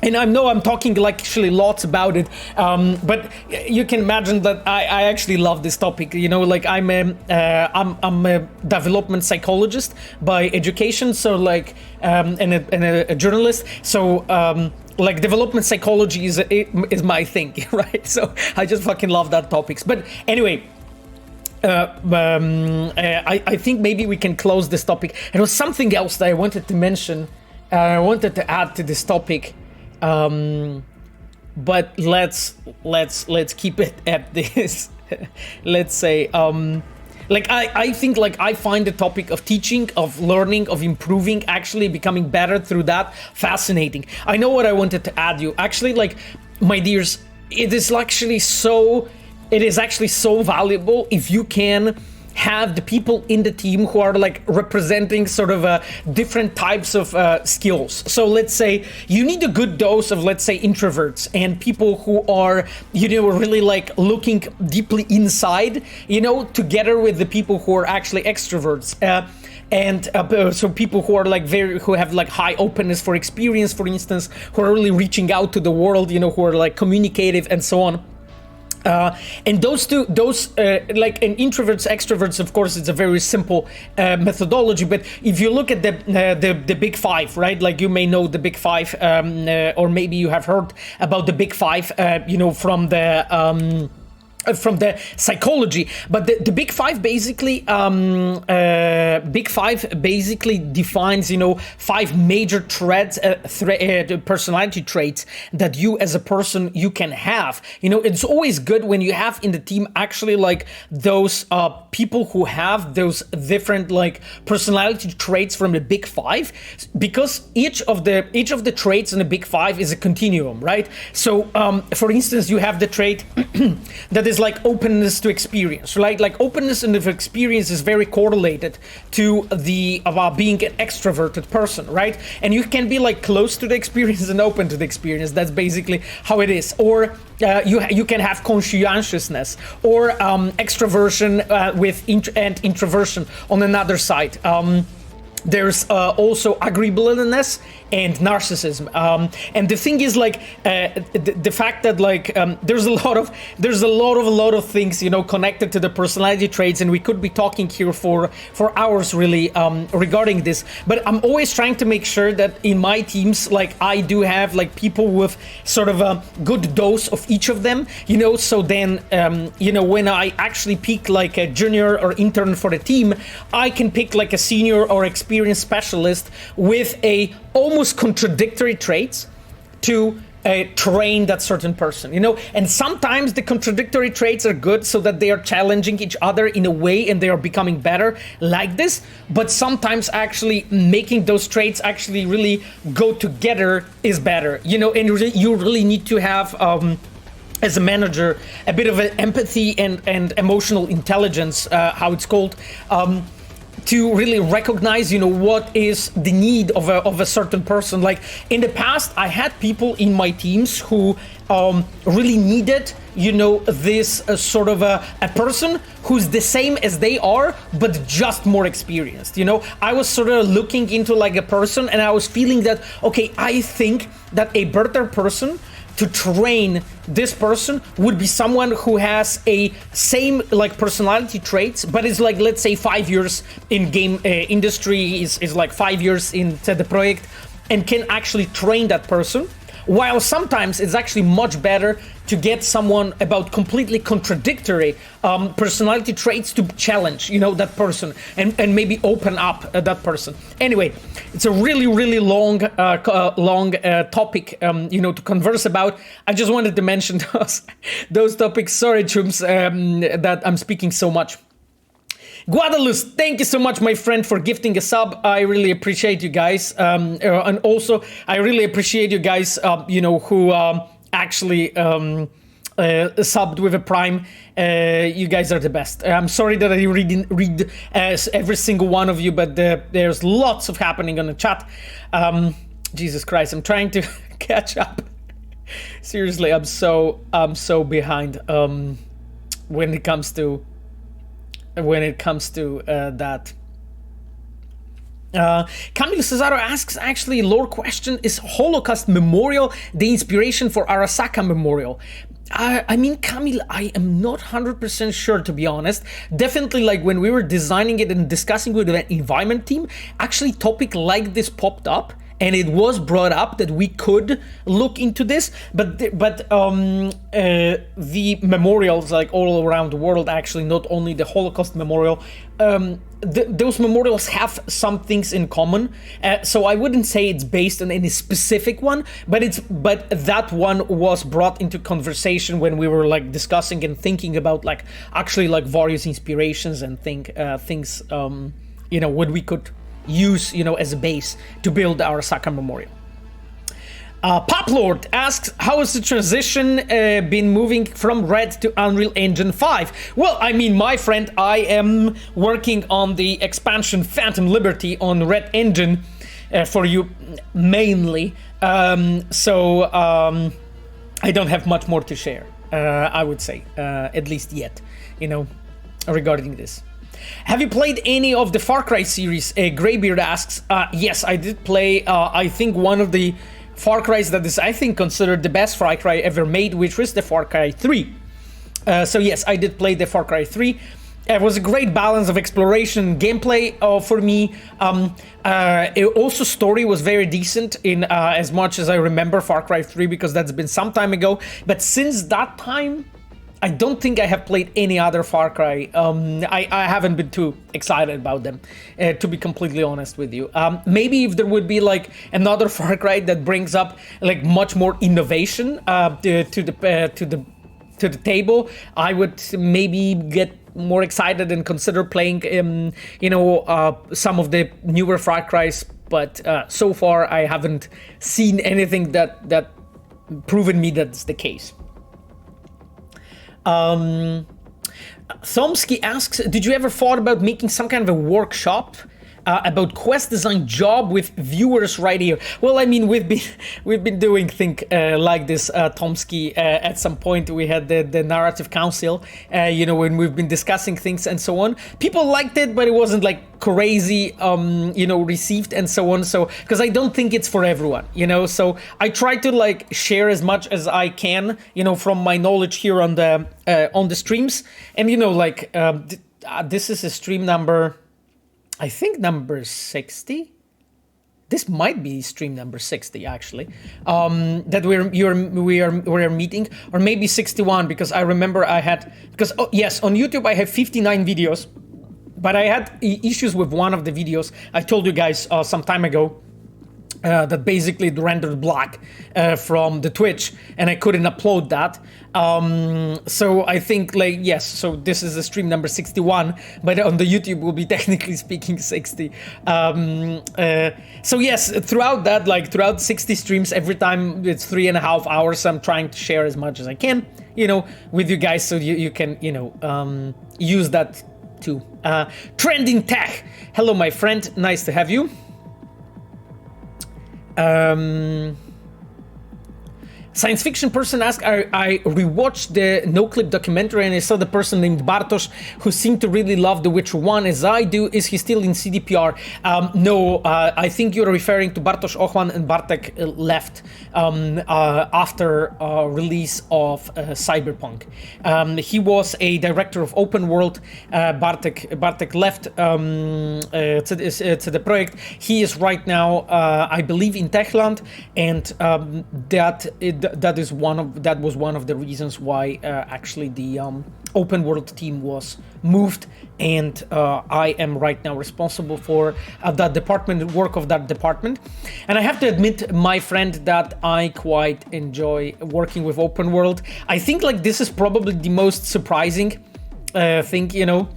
Speaker 2: And I know I'm talking like actually lots about it, but you can imagine that I actually love this topic. Like I'm a development psychologist by education, so like and a journalist. So like development psychology is my thing, right? So I just fucking love that topics. But anyway. I think maybe we can close this topic. There was something else that I wanted to mention. I wanted to add to this topic. But let's keep it at this. Let's say I think like I find the topic of teaching, of learning, of improving, actually becoming better through that fascinating. I know what I wanted to add you. Actually, like, my dears, it is actually so valuable if you can have the people in the team who are like representing sort of different types of skills. So let's say you need a good dose of, let's say, introverts and people who are, really like looking deeply inside, together with the people who are actually extroverts. So people who are like who have like high openness for experience, for instance, who are really reaching out to the world, who are like communicative and so on. And those like in introverts, extroverts, of course, it's a very simple methodology. But if you look at the big five, right? Like you may know the big five, or maybe you have heard about the big five, from the psychology, but the big five basically defines 5 major personality traits that you as a person you can have. It's always good when you have in the team actually like those people who have those different like personality traits from the big five, because each of the traits in the big five is a continuum, right? So for instance, you have the trait that is like openness to experience, right? Like openness and experience is very correlated to the being an extroverted person, right? And you can be like close to the experience and open to the experience. That's basically how it is. Or you can have conscientiousness, or extroversion with introversion on another side. There's also agreeableness and narcissism, and the thing is, like, the fact that, like, there's a lot of things, you know, connected to the personality traits, and we could be talking here for hours, really, regarding this. But I'm always trying to make sure that in my teams, like, I do have, like, people with sort of a good dose of each of them, you know. So then, you know, when I actually pick like a junior or intern for the team, I can pick like a senior or experienced specialist with a almost contradictory traits to train that certain person, you know. And sometimes the contradictory traits are good so that they are challenging each other in a way and they are becoming better like this. But sometimes actually making those traits actually really go together is better, you know. And you really need to have as a manager a bit of an empathy and emotional intelligence, how it's called, to really recognize, you know, what is the need of a certain person. Like in the past, I had people in my teams who really needed, you know, this sort of a person who's the same as they are, but just more experienced. You know, I was sort of looking into like a person, and I was feeling that, okay, I think that a better person to train this person would be someone who has a same like personality traits, but is like, let's say 5 years in game industry, is like 5 years into the project, and can actually train that person. While sometimes it's actually much better to get someone about completely contradictory personality traits to challenge, you know, that person and maybe open up that person. Anyway, it's a really long topic, you know, to converse about. I just wanted to mention those topics. Sorry, Chums, that I'm speaking so much. Guadalupe, thank you so much, my friend, for gifting a sub. I really appreciate you guys. And also, I really appreciate you guys, you know, who actually subbed with a Prime. You guys are the best. I'm sorry that I didn't read every single one of you, but there's lots of happening on the chat. Jesus Christ, I'm trying to catch up. Seriously, I'm so behind when it comes to that. Camilo Cesaro asks, actually, lore question, is Holocaust Memorial the inspiration for Arasaka Memorial? I mean, Camille, I am not 100% sure, to be honest. Definitely, like, when we were designing it and discussing with the environment team, actually topic like this popped up, and it was brought up that we could look into this, but the memorials, like all around the world, actually, not only the Holocaust Memorial, those memorials have some things in common. So I wouldn't say it's based on any specific one, but that one was brought into conversation when we were like discussing and thinking about like actually like various inspirations and things, you know, what we could use, you know, as a base to build our Arasaka Memorial. Poplord asks, how has the transition been moving from Red to Unreal Engine 5? Well, I mean, my friend, I am working on the expansion Phantom Liberty on Red Engine for you mainly. So I don't have much more to share, I would say, at least yet, you know, regarding this. Have you played any of the Far Cry series? Greybeard asks. Yes, I did play, I think, one of the Far Crys that is, I think, considered the best Far Cry ever made, which was the Far Cry 3. So yes, I did play the Far Cry 3. It was a great balance of exploration and gameplay for me. Also, story was very decent in as much as I remember Far Cry 3, because that's been some time ago. But since that time, I don't think I have played any other Far Cry. I haven't been too excited about them, to be completely honest with you. Maybe if there would be like another Far Cry that brings up like much more innovation to the table, I would maybe get more excited and consider playing, you know, some of the newer Far Crys. But so far, I haven't seen anything that proven me that's the case. Thomsky asks, did you ever thought about making some kind of a workshop about quest design job with viewers right here. Well, I mean, we've been doing things like this, Tomsky. At some point, we had the narrative council, you know, when we've been discussing things and so on. People liked it, but it wasn't like crazy, you know, received and so on. So, because I don't think it's for everyone, you know. So I try to like share as much as I can, you know, from my knowledge here on the streams. And you know, like this is a stream number, I think number 60. This might be stream number 60 actually, that we're meeting, or maybe 61, because I remember I had, because oh, yes, on YouTube I have 59 videos, but I had issues with one of the videos. I told you guys some time ago that basically it rendered black from the Twitch, and I couldn't upload that. So I think, like, yes, so this is a stream number 61, but on the YouTube will be technically speaking 60. So yes, throughout that, like throughout 60 streams, every time it's 3.5 hours, I'm trying to share as much as I can, you know, with you guys, so you can, you know, use that too. Trending Tech, hello my friend, nice to have you. Science fiction person asked, I rewatched the no-clip documentary and I saw the person named Bartosz who seemed to really love The Witcher 1 as I do. Is he still in CDPR? No, I think you're referring to Bartosz Ochman, and Bartek left after release of Cyberpunk. He was a director of open world. Bartek left to the project. He is right now, I believe, in Techland, and that was one of the reasons why actually the open world team was moved, and I am right now responsible for that department, work of that department. And I have to admit, my friend, that I quite enjoy working with open world. I think like this is probably the most surprising thing, you know,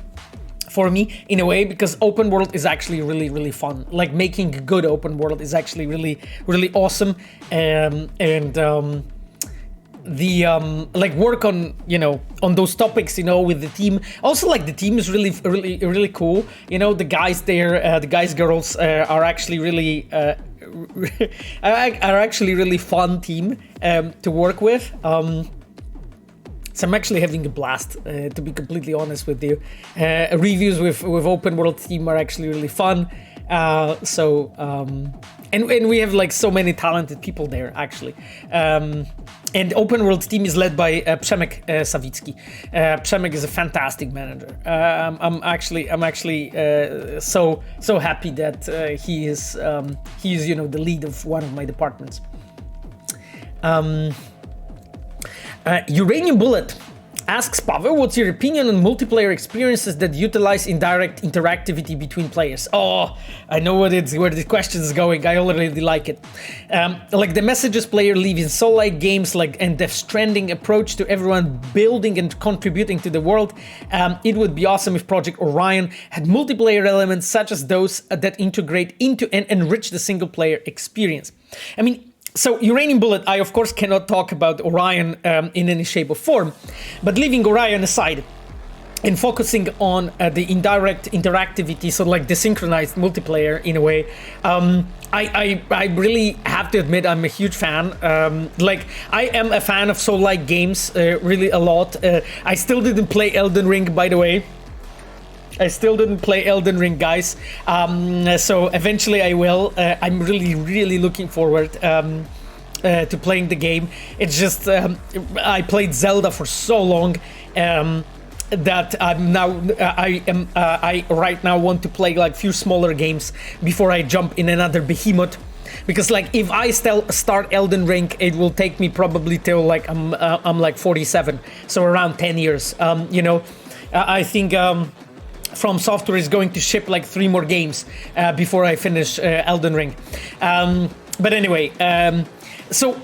Speaker 2: for me in a way, because open world is actually really fun. Like making good open world is actually really awesome, the like work on, you know, on those topics, you know, with the team. Also, like the team is really cool. You know, the guys there, the guys girls are actually really are actually really fun team to work with. So I'm actually having a blast, to be completely honest with you. Reviews with open world team are actually really fun. And we have like so many talented people there actually. And open world team is led by Przemek Sawicki. Przemek is a fantastic manager. I'm actually so happy that he is you know, the lead of one of my departments. Uranium Bullet asks, Pavel, what's your opinion on multiplayer experiences that utilize indirect interactivity between players? Oh, I know where the question is going. I already like it. Like the messages player leave in soul-like games, like, and Death Stranding approach to everyone building and contributing to the world. It would be awesome if Project Orion had multiplayer elements such as those that integrate into and enrich the single-player experience. I mean, so Uranium Bullet, I of course cannot talk about Orion in any shape or form, but leaving Orion aside and focusing on the indirect interactivity, so like the synchronized multiplayer in a way, I really have to admit I'm a huge fan. Like I am a fan of soul-like games really a lot. I still didn't play Elden Ring, by the way. I still didn't play Elden Ring, guys. So eventually I will. I'm really looking forward to playing the game. It's just I played Zelda for so long that I'm now I right now want to play like few smaller games before I jump in another behemoth. Because like if I start Elden Ring, it will take me probably till like I'm like 47, so around 10 years. You know, I think. From Software is going to ship like 3 more games before I finish Elden Ring. But anyway, so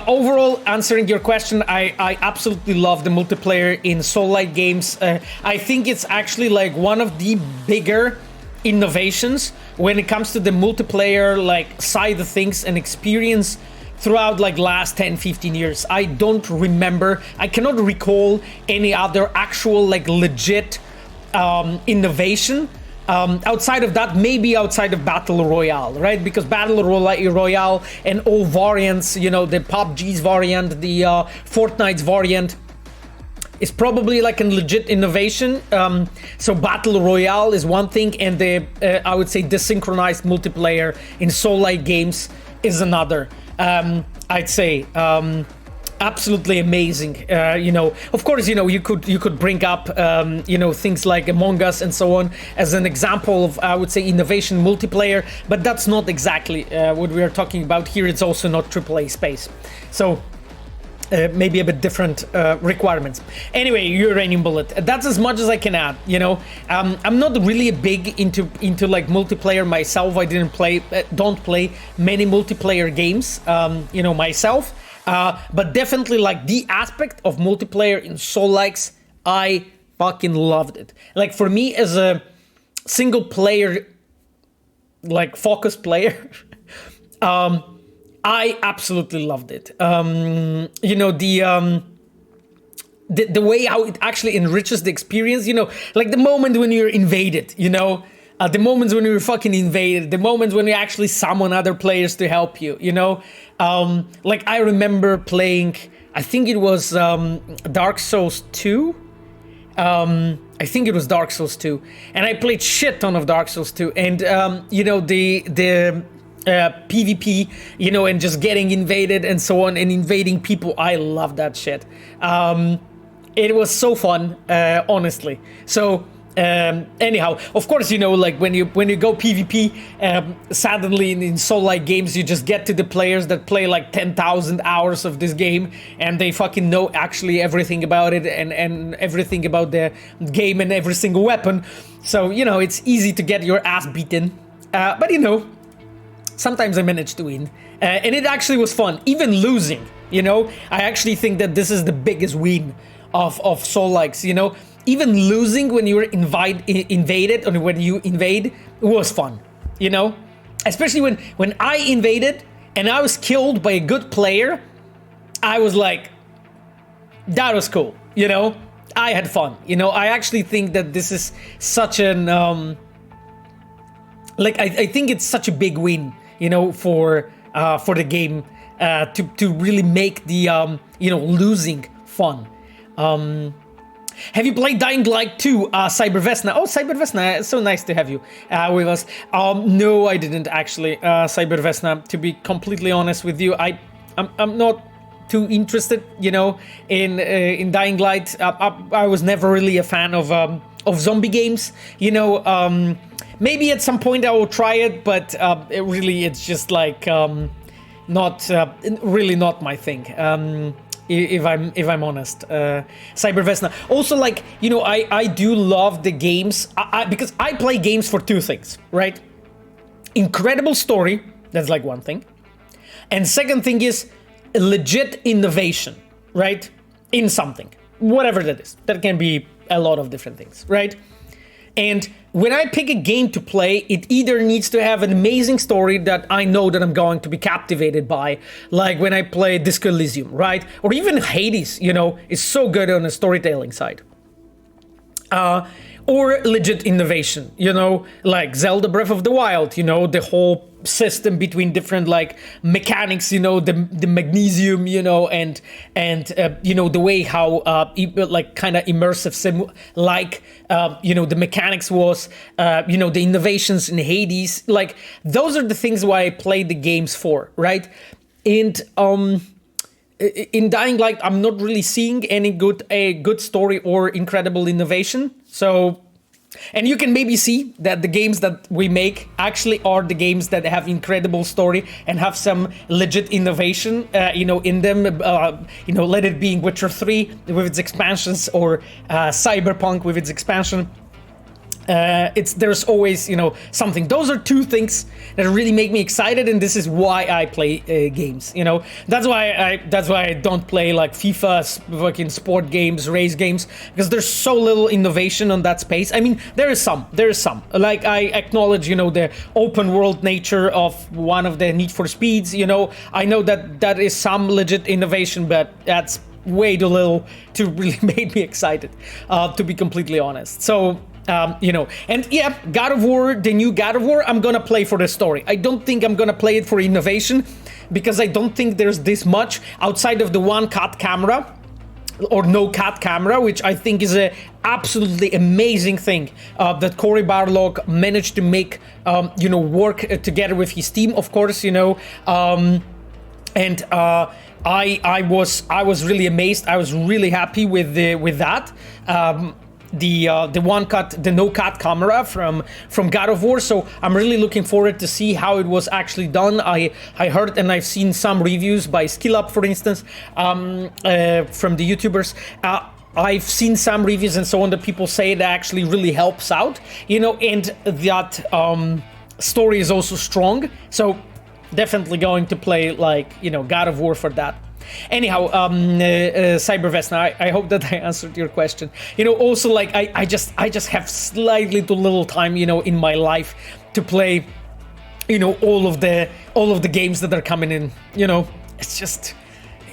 Speaker 2: overall, answering your question, I absolutely love the multiplayer in Soul-like games. I think it's actually like one of the bigger innovations when it comes to the multiplayer like side of things and experience throughout like last 10-15 years. I don't remember, I cannot recall any other actual like legit innovation Outside of that, maybe outside of Battle Royale, right? Because Battle Royale and all variants, you know, the PUBG's variant, the Fortnite's variant, is probably like a legit innovation. So Battle Royale is one thing, and the I would say desynchronized multiplayer in Soul-like games is another. I'd say absolutely amazing. You know, of course, you know, you could bring up you know, things like Among Us and so on as an example of, I would say, innovation multiplayer, but that's not exactly what we are talking about here. It's also not AAA space, so maybe a bit different requirements. Anyway, Uranium Bullet, that's as much as I can add, you know. I'm not really big into like multiplayer myself. I don't play many multiplayer games, you know, myself. But definitely, like, the aspect of multiplayer in Soul-likes, I fucking loved it. Like, for me as a single player, like, focused player, I absolutely loved it. You know, the way how it actually enriches the experience, you know, like the moment when you're invaded, you know, the moments when you're fucking invaded, the moments when you actually summon other players to help you, you know. Like, I remember playing, I think it was Dark Souls 2. I think it was Dark Souls 2. And I played shit ton of Dark Souls 2. And, you know, the PvP, you know, and just getting invaded and so on, and invading people, I love that shit. It was so fun, honestly. So, anyhow, of course, you know, like when you go PvP, suddenly in Soul-like games, you just get to the players that play like 10,000 hours of this game, and they fucking know actually everything about it and everything about the game and every single weapon. So, you know, it's easy to get your ass beaten. But, you know, sometimes I managed to win. And it actually was fun, even losing, you know. I actually think that this is the biggest win of Soul-likes, you know. Even losing when you were invaded, or when you invade, was fun, you know? Especially when I invaded and I was killed by a good player, I was like, that was cool, you know? I had fun, you know? I actually think that this is such an, like, I think it's such a big win, you know, for the game, to really make the, you know, losing fun. Have you played Dying Light 2, Cybervesna? Oh, Cybervesna, it's so nice to have you with us. No, I didn't actually, Cybervesna, to be completely honest with you. I'm not too interested, you know, in Dying Light. I was never really a fan of zombie games, you know. Maybe at some point I will try it, but it's just like not really not my thing. If I'm honest, Cybervesna. Also, like, you know, I do love the games because I play games for two things, right? Incredible story, that's like one thing, and second thing is legit innovation, right? In something, whatever that is. That can be a lot of different things, right? And when I pick a game to play, it either needs to have an amazing story that I know that I'm going to be captivated by, like when I play Disco Elysium, right? Or even Hades, you know, is so good on the storytelling side. Or legit innovation, you know, like Zelda Breath of the Wild, you know, the whole system between different, like, mechanics, you know, the magnesium, you know, and you know, the way how like kind of immersive you know, the mechanics was, you know, the innovations in Hades, like, those are the things why I play the games for, right? And in Dying Light, I'm not really seeing any good story or incredible innovation. So, and you can maybe see that the games that we make actually are the games that have incredible story and have some legit innovation, you know, in them. You know, let it be Witcher 3 with its expansions, or Cyberpunk with its expansion. There's always, you know, something. Those are two things that really make me excited, and this is why I play games. You know, that's why I don't play like FIFA, fucking sport games, race games, because there's so little innovation on that space. I mean, there is some. Like, I acknowledge, you know, the open world nature of one of the Need for Speeds. You know, I know that is some legit innovation, but that's way too little to really make me excited, to be completely honest. So, You know, and yeah, God of War, the new God of War, I'm gonna play for the story. I don't think I'm gonna play it for innovation, because I don't think there's this much outside of the one cut camera or no cut camera, which I think is a absolutely amazing thing that Cory Barlog managed to make, you know, work together with his team, of course, you know, and I was really amazed. I was really happy with that. The one cut, the no cut camera from God of War. So I'm really looking forward to see how it was actually done. I heard and I've seen some reviews by SkillUp, for instance, from the YouTubers. I've seen some reviews and so on that people say it actually really helps out, you know, and that story is also strong. So definitely going to play, like, you know, God of War for that. Anyhow, Cybervest, I hope that I answered your question. You know, also, like, I just have slightly too little time, you know, in my life to play, you know, all of the games that are coming in. You know, it's just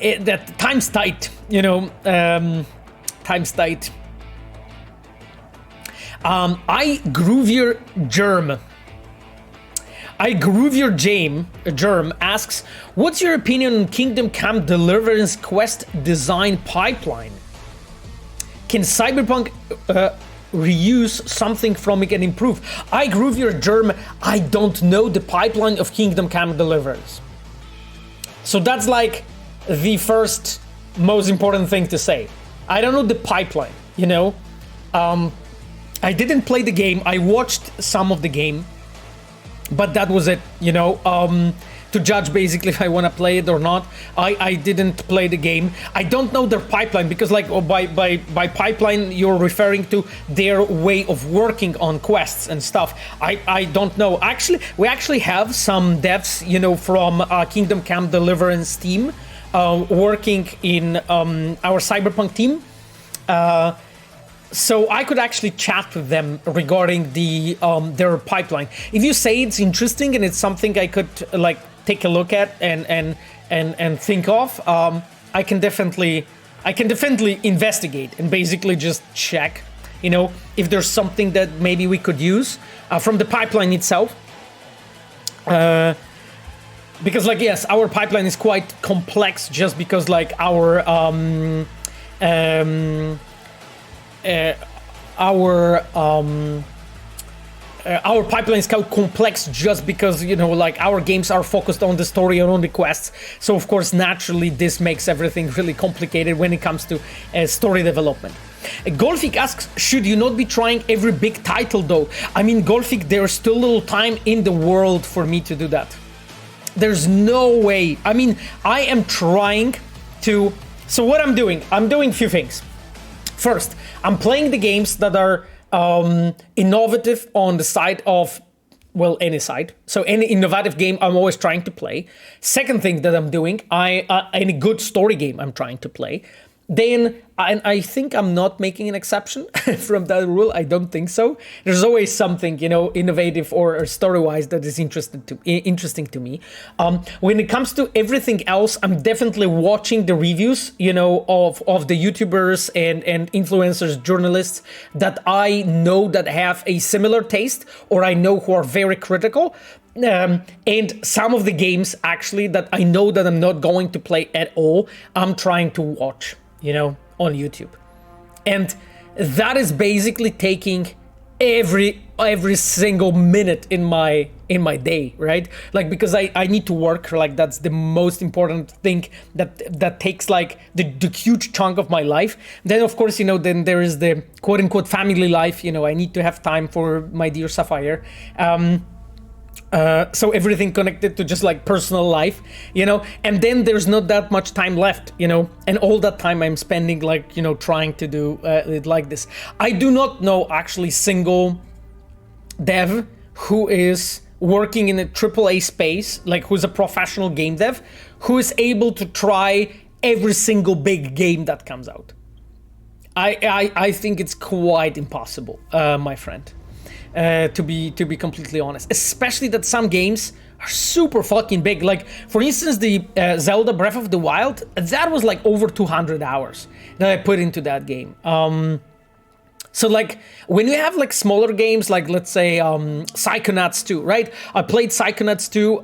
Speaker 2: that time's tight. You know, time's tight. I Groovier Germ. Germ asks, what's your opinion on Kingdom Come Deliverance quest design pipeline? Can Cyberpunk reuse something from it and improve? I Groovier Germ, I don't know the pipeline of Kingdom Come Deliverance. So that's like the first most important thing to say. I don't know the pipeline, you know? I didn't play the game, I watched some of the game, but that was it, you know, to judge basically if I want to play it or not. I didn't play the game. I don't know their pipeline, because like by pipeline you're referring to their way of working on quests and stuff. I don't know. Actually, we actually have some devs, you know, from Kingdom Come Deliverance team working in our Cyberpunk team. So I could actually chat with them regarding the their pipeline. If you say it's interesting and it's something I could like take a look at and think of, I can definitely investigate and basically just check, you know, if there's something that maybe we could use from the pipeline itself. Because like, yes, our pipeline is quite complex, just because like our pipeline is quite complex, just because, you know, like our games are focused on the story and on the quests. So of course, naturally, this makes everything really complicated when it comes to story development. Golfik asks, should you not be trying every big title though? I mean, Golfik, there's still little time in the world for me to do that. There's no way. I mean, I am trying to... So what I'm doing a few things. First, I'm playing the games that are innovative on the side of, well, any side. So any innovative game I'm always trying to play. Second thing that I'm doing, any good story game I'm trying to play. Then, and I think I'm not making an exception from that rule. I don't think so. There's always something, you know, innovative or story-wise that is interesting to me. When it comes to everything else, I'm definitely watching the reviews, you know, of the YouTubers and influencers, journalists that I know that have a similar taste, or I know who are very critical. And some of the games actually that I know that I'm not going to play at all, I'm trying to watch, you know, on YouTube. And that is basically taking every single minute in my day, right? Like, because I need to work, like that's the most important thing that takes like the huge chunk of my life. Then of course, you know, then there is the quote unquote family life, you know, I need to have time for my dear Sapphire. So everything connected to just like personal life, you know, and then there's not that much time left, you know, and all that time I'm spending like, you know, trying to do it like this. I do not know actually single dev who is working in a AAA space, like who's a professional game dev, who is able to try every single big game that comes out. I think it's quite impossible, my friend. To be completely honest, especially that some games are super fucking big. Like for instance, the Zelda Breath of the Wild, that was like over 200 hours that I put into that game. So like when you have like smaller games, like let's say Psychonauts 2, right? I played Psychonauts 2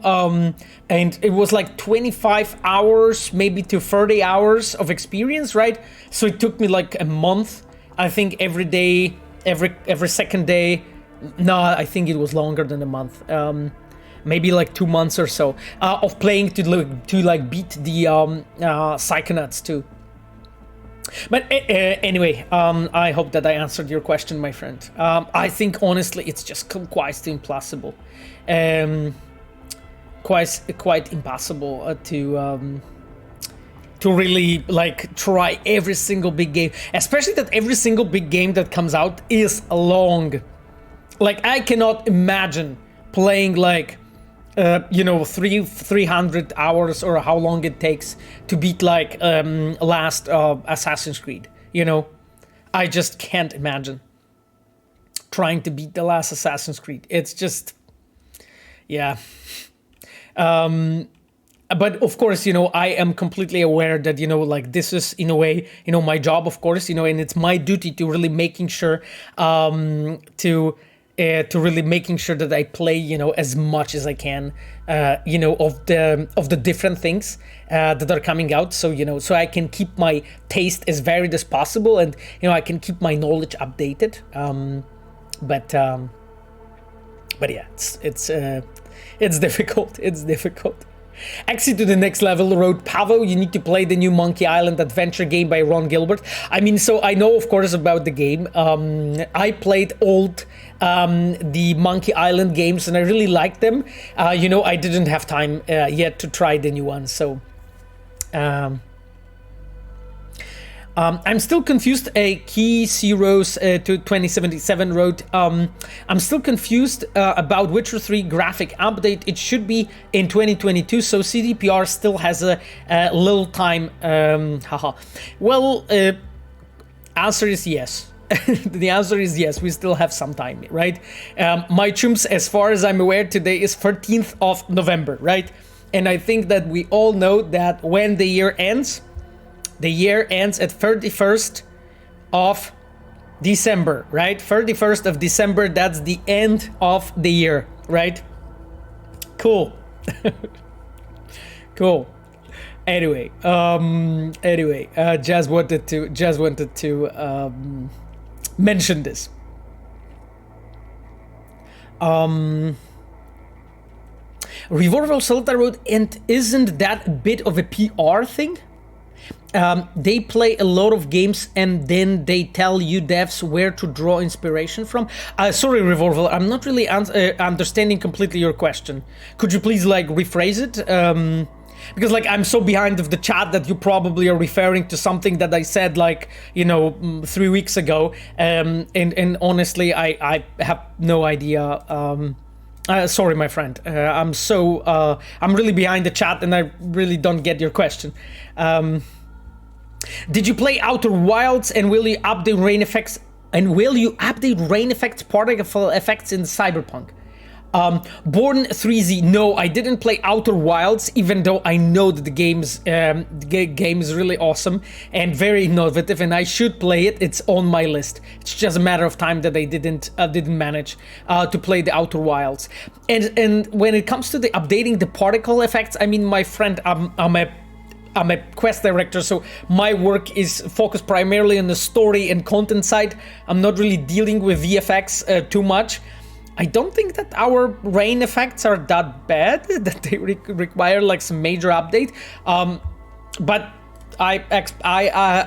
Speaker 2: and it was like 25 hours, maybe to 30 hours of experience, right? So it took me like a month, I think, every day, every second day. No, I think it was longer than a month. Maybe like 2 months or so of playing to beat the Psychonauts 2. But anyway, I hope that I answered your question, my friend. I think honestly, it's just quite impossible, quite impossible to really like try every single big game, especially that every single big game that comes out is long. Like I cannot imagine playing like 300 hours or how long it takes to beat like last Assassin's Creed, I just can't imagine trying to beat the last Assassin's Creed. It's just, yeah. But of course, I am completely aware that, like this is in a way, my job, of course, and it's my duty to really making sure to really making sure that I play, as much as I can, of the different things that are coming out. So, so I can keep my taste as varied as possible, and I can keep my knowledge updated. But yeah, it's difficult. It's difficult. Exit to the next level wrote, Pavo, you need to play the new Monkey Island adventure game by Ron Gilbert. I mean, so I know, of course, about the game. I played the Monkey Island games, and I really liked them. I didn't have time yet to try the new one, so... I'm still confused. Key Zeros to 2077 wrote, I'm still confused about Witcher 3 graphic update. It should be in 2022, so CDPR still has a little time. Well, answer is yes. The answer is yes, we still have some time, right? My chumps, as far as I'm aware, today is 13th of November, right? And I think that we all know that when the year ends at 31st of December, right? 31st of December, that's the end of the year, right? Cool. Cool. Anyway, just wanted to mention this. Revolver Celta wrote, and isn't that a bit of a PR thing? They play a lot of games and then they tell you devs where to draw inspiration from. Sorry, Revolver, I'm not really understanding completely your question. Could you please like rephrase it? Because like I'm so behind of the chat that you probably are referring to something that I said like 3 weeks ago, and honestly I have no idea. Sorry, my friend. I'm really behind the chat and I really don't get your question. Did you play Outer Wilds, and will you update rain effects? And will you update rain effects, particle effects in Cyberpunk? Born 3Z, no, I didn't play Outer Wilds, even though I know that the game is really awesome and very innovative, and I should play it. It's on my list. It's just a matter of time that I didn't manage to play the Outer Wilds. And when it comes to the updating the particle effects, I mean, my friend, I'm a quest director, so my work is focused primarily on the story and content side. I'm not really dealing with VFX too much. I don't think that our rain effects are that bad, that they require like some major update. But I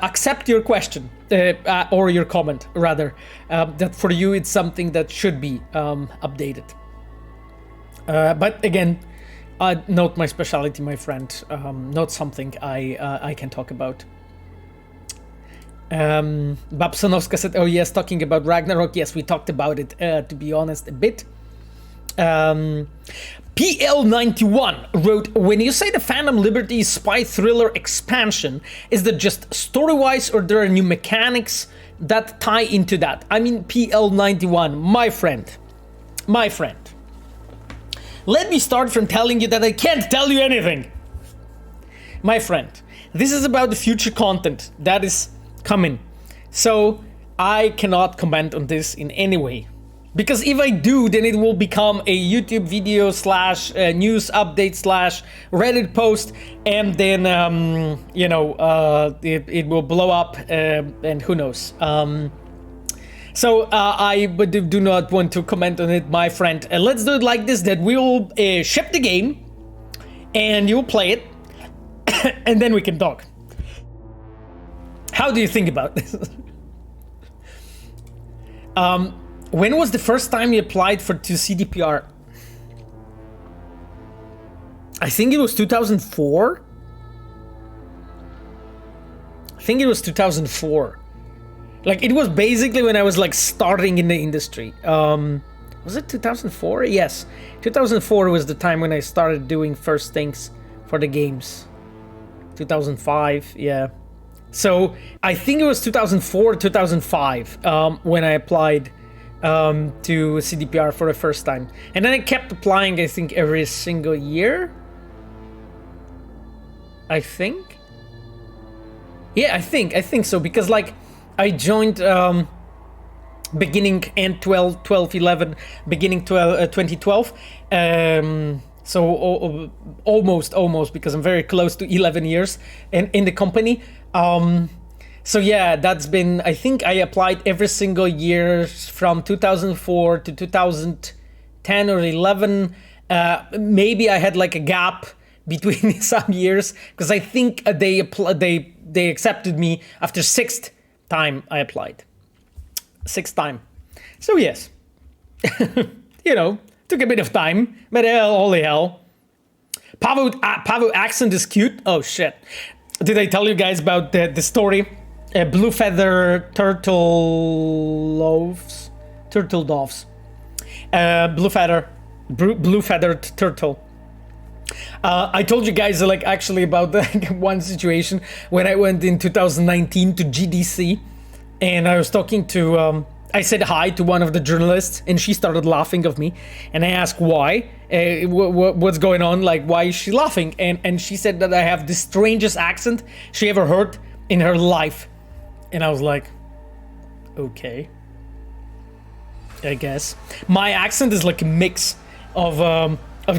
Speaker 2: accept your question, or your comment rather, that for you it's something that should be updated. But again, not my specialty, my friend. Not something I can talk about. Babsonovska said, oh yes, talking about Ragnarok. Yes, we talked about it, to be honest, a bit. PL91 wrote, when you say the Phantom Liberty spy thriller expansion, is that just story-wise, or there are new mechanics that tie into that? I mean, PL91, my friend, let me start from telling you that I can't tell you anything. My friend, this is about the future content that is coming. So I cannot comment on this in any way. Because if I do, then it will become a YouTube video slash news update slash Reddit post, and then, it will blow up, and who knows. So I do not want to comment on it, my friend. Let's do it like this, that we'll ship the game, and you'll play it, and then we can talk. How do you think about this? When was the first time you applied to CDPR? I think it was 2004. I think it was 2004. Like, it was basically when I was like starting in the industry. Was it 2004? Yes. 2004 was the time when I started doing first things for the games. 2005, yeah. So I think it was 2004, 2005 when I applied to CDPR for the first time. And then I kept applying, I think, every single year. I think. Yeah, I think so, because like I joined beginning and 11, beginning 2012. So almost, because I'm very close to 11 years in the company. So yeah, that's been, I think I applied every single year from 2004 to 2010 or 11. Maybe I had like a gap between some years, because I think they accepted me after 6th time I applied. 6th time. So yes, took a bit of time, but holy hell. Pavo accent is cute. Oh shit. Did I tell you guys about the story? Blue feather turtle doves. Blue feathered turtle. I told you guys like actually about one situation when I went in 2019 to GDC, and I was talking to I said hi to one of the journalists, and she started laughing of me, and I asked why, what's going on, like why is she laughing, and she said that I have the strangest accent she ever heard in her life. And I was like, okay, I guess. My accent is like a mix of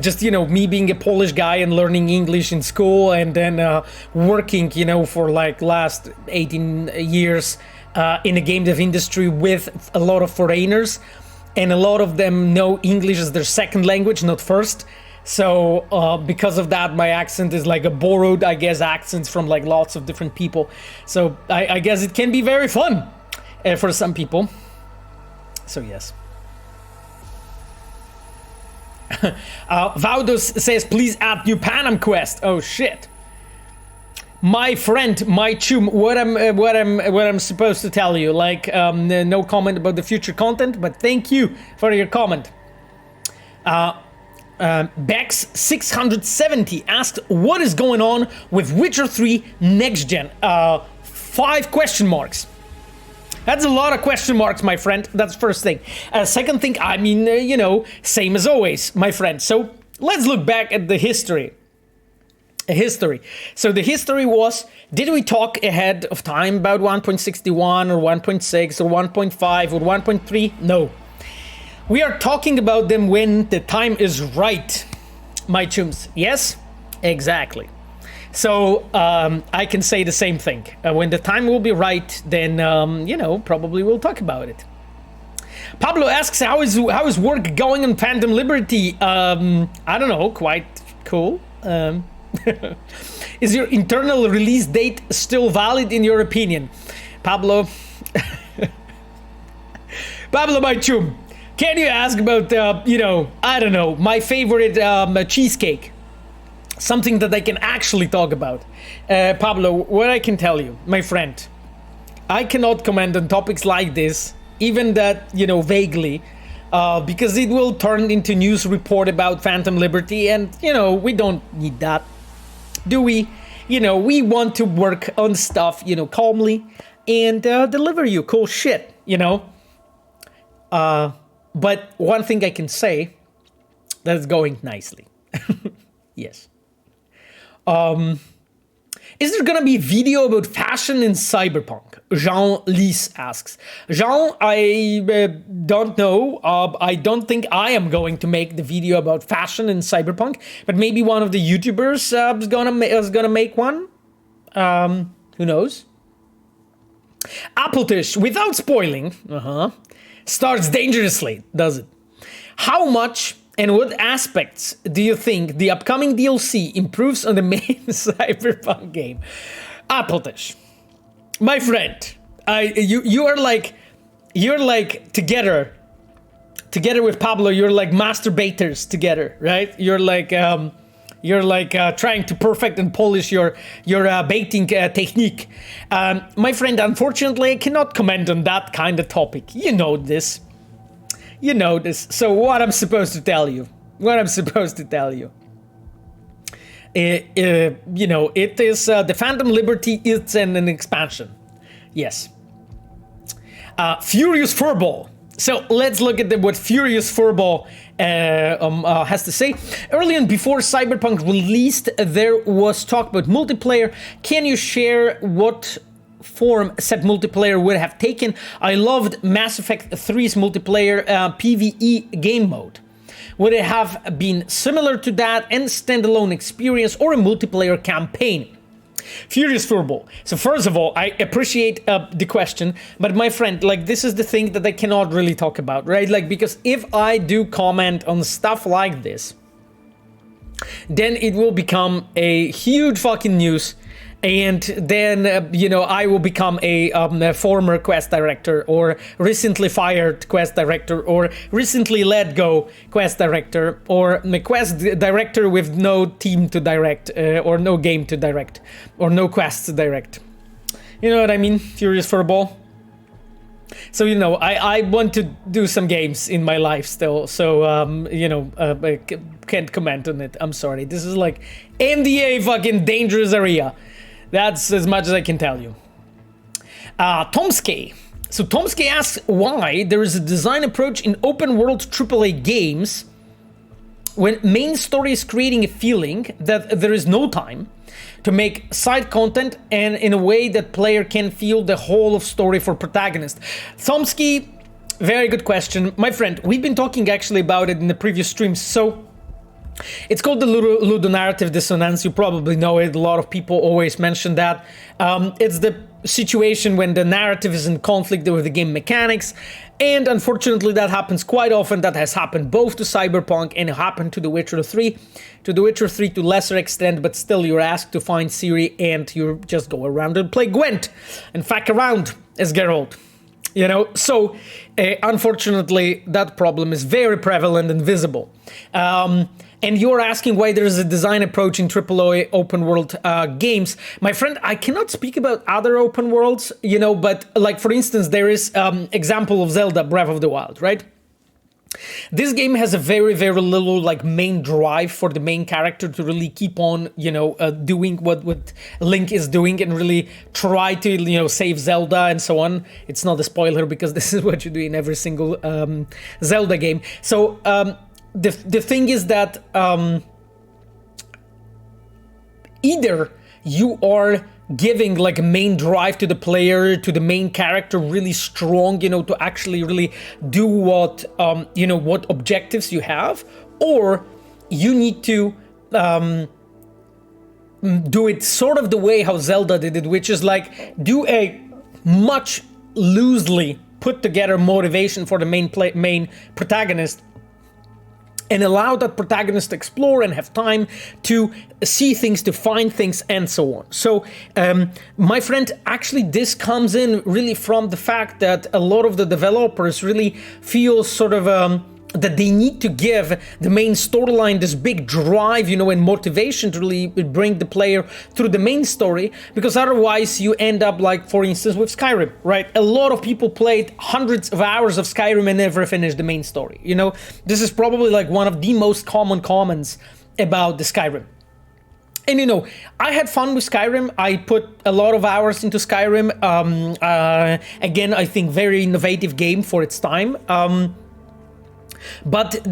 Speaker 2: just, me being a Polish guy and learning English in school, and then working, for like last 18 years in the game dev industry with a lot of foreigners, and a lot of them know English as their second language, not first. So because of that, my accent is like a borrowed, I guess, accents from like lots of different people. So I guess it can be very fun for some people. So yes. Vaudos says, please add new Panam quest. Oh shit. My friend, my chum, what I'm supposed to tell you, like no comment about the future content, but thank you for your comment. Bex 670 asked, what is going on with Witcher 3 next gen? 5 question marks. That's a lot of question marks, my friend. That's first thing. Second thing, I mean, same as always, my friend. So let's look back at the history. So the history was, did we talk ahead of time about 1.61 or 1.6 or 1.5 or 1.3? No. We are talking about them when the time is right, my chums. Yes, exactly. So I can say the same thing. When the time will be right, then probably we'll talk about it. Pablo asks, how is work going on Phantom Liberty? I don't know, quite cool. Is your internal release date still valid in your opinion, Pablo? Pablo, my chum. Can you ask about, I don't know, my favorite cheesecake? Something that I can actually talk about. Pablo, what I can tell you, my friend, I cannot comment on topics like this, even that, vaguely, because it will turn into news report about Phantom Liberty, and, we don't need that, do we? We want to work on stuff, calmly, and deliver you cool shit, But one thing I can say, that it's going nicely. Yes. Is there gonna be a video about fashion in Cyberpunk? Jean Lys asks. Jean, I don't know. I don't think I am going to make the video about fashion in Cyberpunk, but maybe one of the YouTubers is gonna make one. Who knows? Apprentice, without spoiling, starts dangerously, does it? How much and what aspects do you think the upcoming DLC improves on the main Cyberpunk game? Apprentice, my friend, you're like together with Pablo. You're like masturbators together, right? You're like trying to perfect and polish your baiting technique. My friend, unfortunately, I cannot comment on that kind of topic. You know this. So what I'm supposed to tell you? It is the Phantom Liberty. It's an expansion. Yes. Furious Furball. So let's look at what Furious Furball has to say. Early on, before Cyberpunk released, there was talk about multiplayer. Can you share what form said multiplayer would have taken? I loved Mass Effect 3's multiplayer PvE game mode. Would it have been similar to that and standalone experience or a multiplayer campaign? Furious Furball. So first of all, I appreciate the question, but my friend, like, this is the thing that I cannot really talk about, right? Like, because if I do comment on stuff like this, then it will become a huge fucking news. And then, I will become a former quest director or recently fired quest director or recently let go quest director or a quest director with no team to direct or no game to direct or no quests to direct. You know what I mean? Furious Furball. So, I want to do some games in my life still. So, I can't comment on it. I'm sorry. This is like NDA fucking dangerous area. That's as much as I can tell you. Tomsky. So Tomsky asks why there is a design approach in open world AAA games when main story is creating a feeling that there is no time to make side content and in a way that player can feel the whole of story for protagonist. Tomsky, very good question. My friend, we've been talking actually about it in the previous streams. So it's called the Ludonarrative dissonance. You probably know it. A lot of people always mention that. It's the situation when the narrative is in conflict with the game mechanics. And unfortunately, that happens quite often. That has happened both to Cyberpunk and it happened to The Witcher 3. To The Witcher 3 to lesser extent, but still you're asked to find Ciri and you just go around and play Gwent and fuck around as Geralt. So unfortunately, that problem is very prevalent and visible. And you're asking why there is a design approach in AAA open world games. My friend, I cannot speak about other open worlds, but like, for instance, there is example of Zelda Breath of the Wild, right? This game has a very, very little like main drive for the main character to really keep on, doing what Link is doing and really try to, save Zelda and so on. It's not a spoiler because this is what you do in every single Zelda game. So the thing is that either you are giving like a main drive to the player, to the main character really strong, to actually really do what, what objectives you have, or you need to do it sort of the way how Zelda did it, which is like do a much loosely put together motivation for the main protagonist and allow that protagonist to explore and have time to see things, to find things, and so on. So, my friend, actually this comes in really from the fact that a lot of the developers really feel sort of that they need to give the main storyline this big drive, and motivation to really bring the player through the main story, because otherwise you end up like, for instance, with Skyrim, right? A lot of people played hundreds of hours of Skyrim and never finished the main story, This is probably like one of the most common comments about the Skyrim. And I had fun with Skyrim. I put a lot of hours into Skyrim. Again, I think very innovative game for its time. But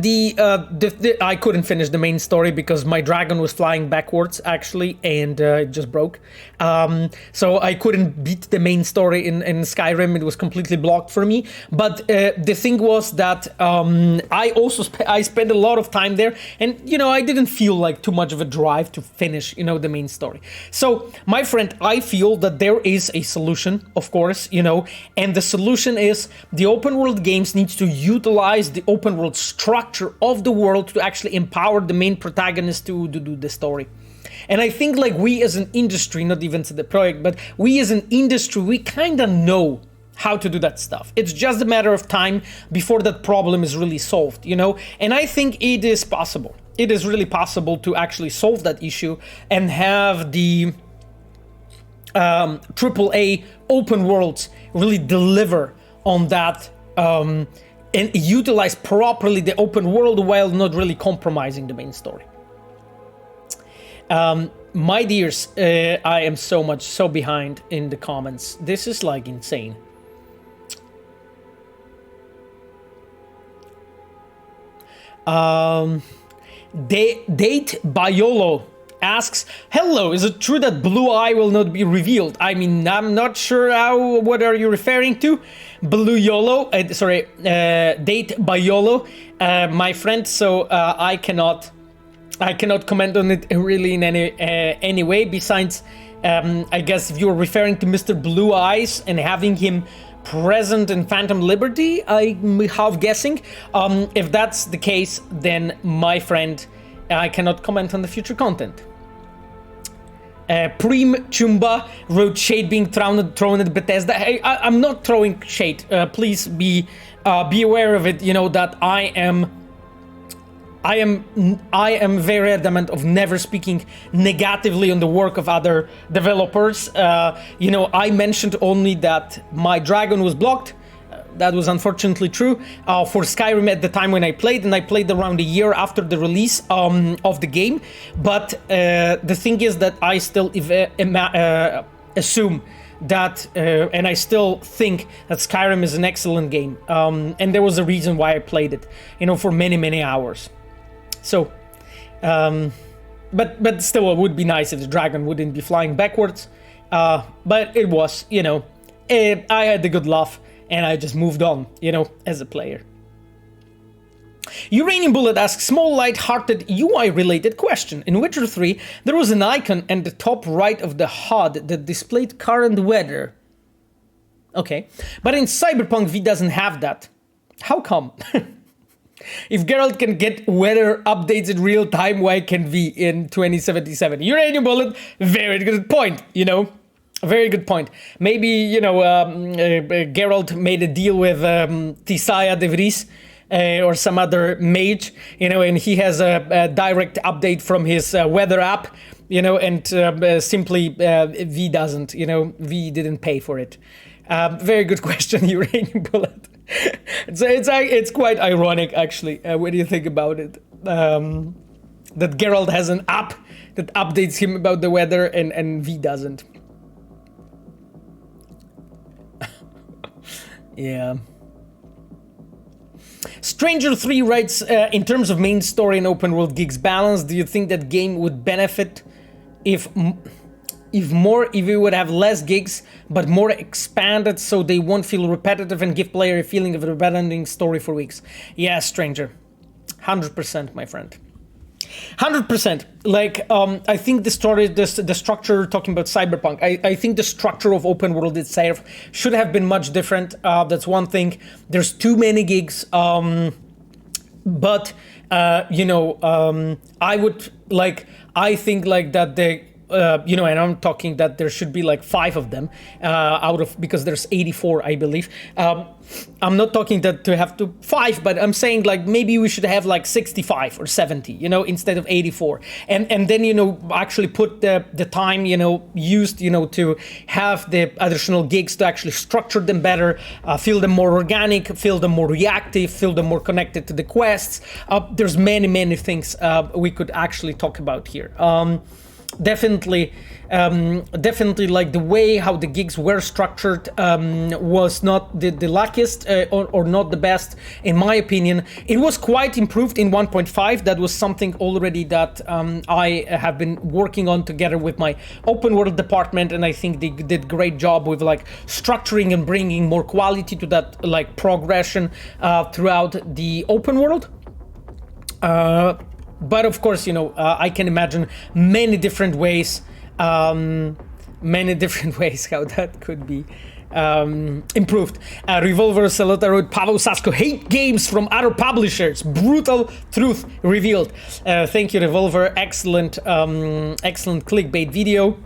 Speaker 2: I couldn't finish the main story because my dragon was flying backwards, actually, and it just broke. So I couldn't beat the main story in Skyrim. It was completely blocked for me. But the thing was that I spent a lot of time there, and, I didn't feel like too much of a drive to finish, the main story. So, my friend, I feel that there is a solution, of course, and the solution is the open world games needs to utilize the open world structure of the world to actually empower the main protagonist to do the story. And I think like we as an industry, not even to the project, but we as an industry, we kind of know how to do that stuff. It's just a matter of time before that problem is really solved, And I think it is possible. It is really possible to actually solve that issue and have the AAA open worlds really deliver on that and utilize properly the open world while not really compromising the main story. My dears, I am so behind in the comments. This is like insane. Date Biolo asks, hello, is it true that Blue Eye will not be revealed? I mean, I'm not sure what are you referring to? Blue YOLO, Date Biolo, my friend, so I cannot comment on it really in any way, besides, I guess if you're referring to Mr. Blue Eyes and having him present in Phantom Liberty, I'm half guessing. If that's the case, then my friend, I cannot comment on the future content. Preem Chumba wrote shade being thrown at Bethesda. I'm not throwing shade. Please be aware of it. That I am very adamant of never speaking negatively on the work of other developers. I mentioned only that my dragon was blocked. That was unfortunately true for Skyrim at the time when I played, and I played around a year after the release of the game. But the thing is that I still assume that, and I still think that Skyrim is an excellent game. And there was a reason why I played it, for many, many hours. So, but still, it would be nice if the dragon wouldn't be flying backwards. But it was, I had the good laugh, and I just moved on, as a player. Uranium Bullet asks, small light-hearted UI-related question. In Witcher 3, there was an icon in the top right of the HUD that displayed current weather. Okay, but in Cyberpunk, V doesn't have that. How come? If Geralt can get weather updates in real time, why can V in 2077? Uranium Bullet, very good point, Very good point. Maybe, Geralt made a deal with Tisaya de Vries or some other mage, and he has a direct update from his weather app, and simply V doesn't, V didn't pay for it. Very good question, Uranium Bullet. It's quite ironic, actually, when you think about it, that Geralt has an app that updates him about the weather and V doesn't. Yeah. Stranger 3 writes, in terms of main story and open world gigs balance, do you think that game would benefit if we would have less gigs but more expanded so they won't feel repetitive and give player a feeling of a never-ending story for weeks? Yeah, Stranger. 100%, my friend. 100%. Like, I think the story, the structure, talking about Cyberpunk, I think the structure of open world itself should have been much different. That's one thing. There's too many gigs. But I think like that they, and I'm talking that there should be like 5 of them because there's 84, I believe. I'm not talking that to have 5, but I'm saying like maybe we should have like 65 or 70, instead of 84. And then, actually put the time, used, to have the additional gigs to actually structure them better, feel them more organic, feel them more reactive, feel them more connected to the quests. There's many, many things we could actually talk about here. Definitely, Definitely like the way how the gigs were structured was not the luckiest or not the best in my opinion. It was quite improved in 1.5. That was something already that I have been working on together with my open world department, and I think they did great job with like structuring and bringing more quality to that like progression throughout the open world. But of course, you know, I can imagine many different ways how that could be improved. Revolver Salutaroid Pavel Sasko, hate games from other publishers, brutal truth revealed. Thank you, Revolver. Excellent clickbait video.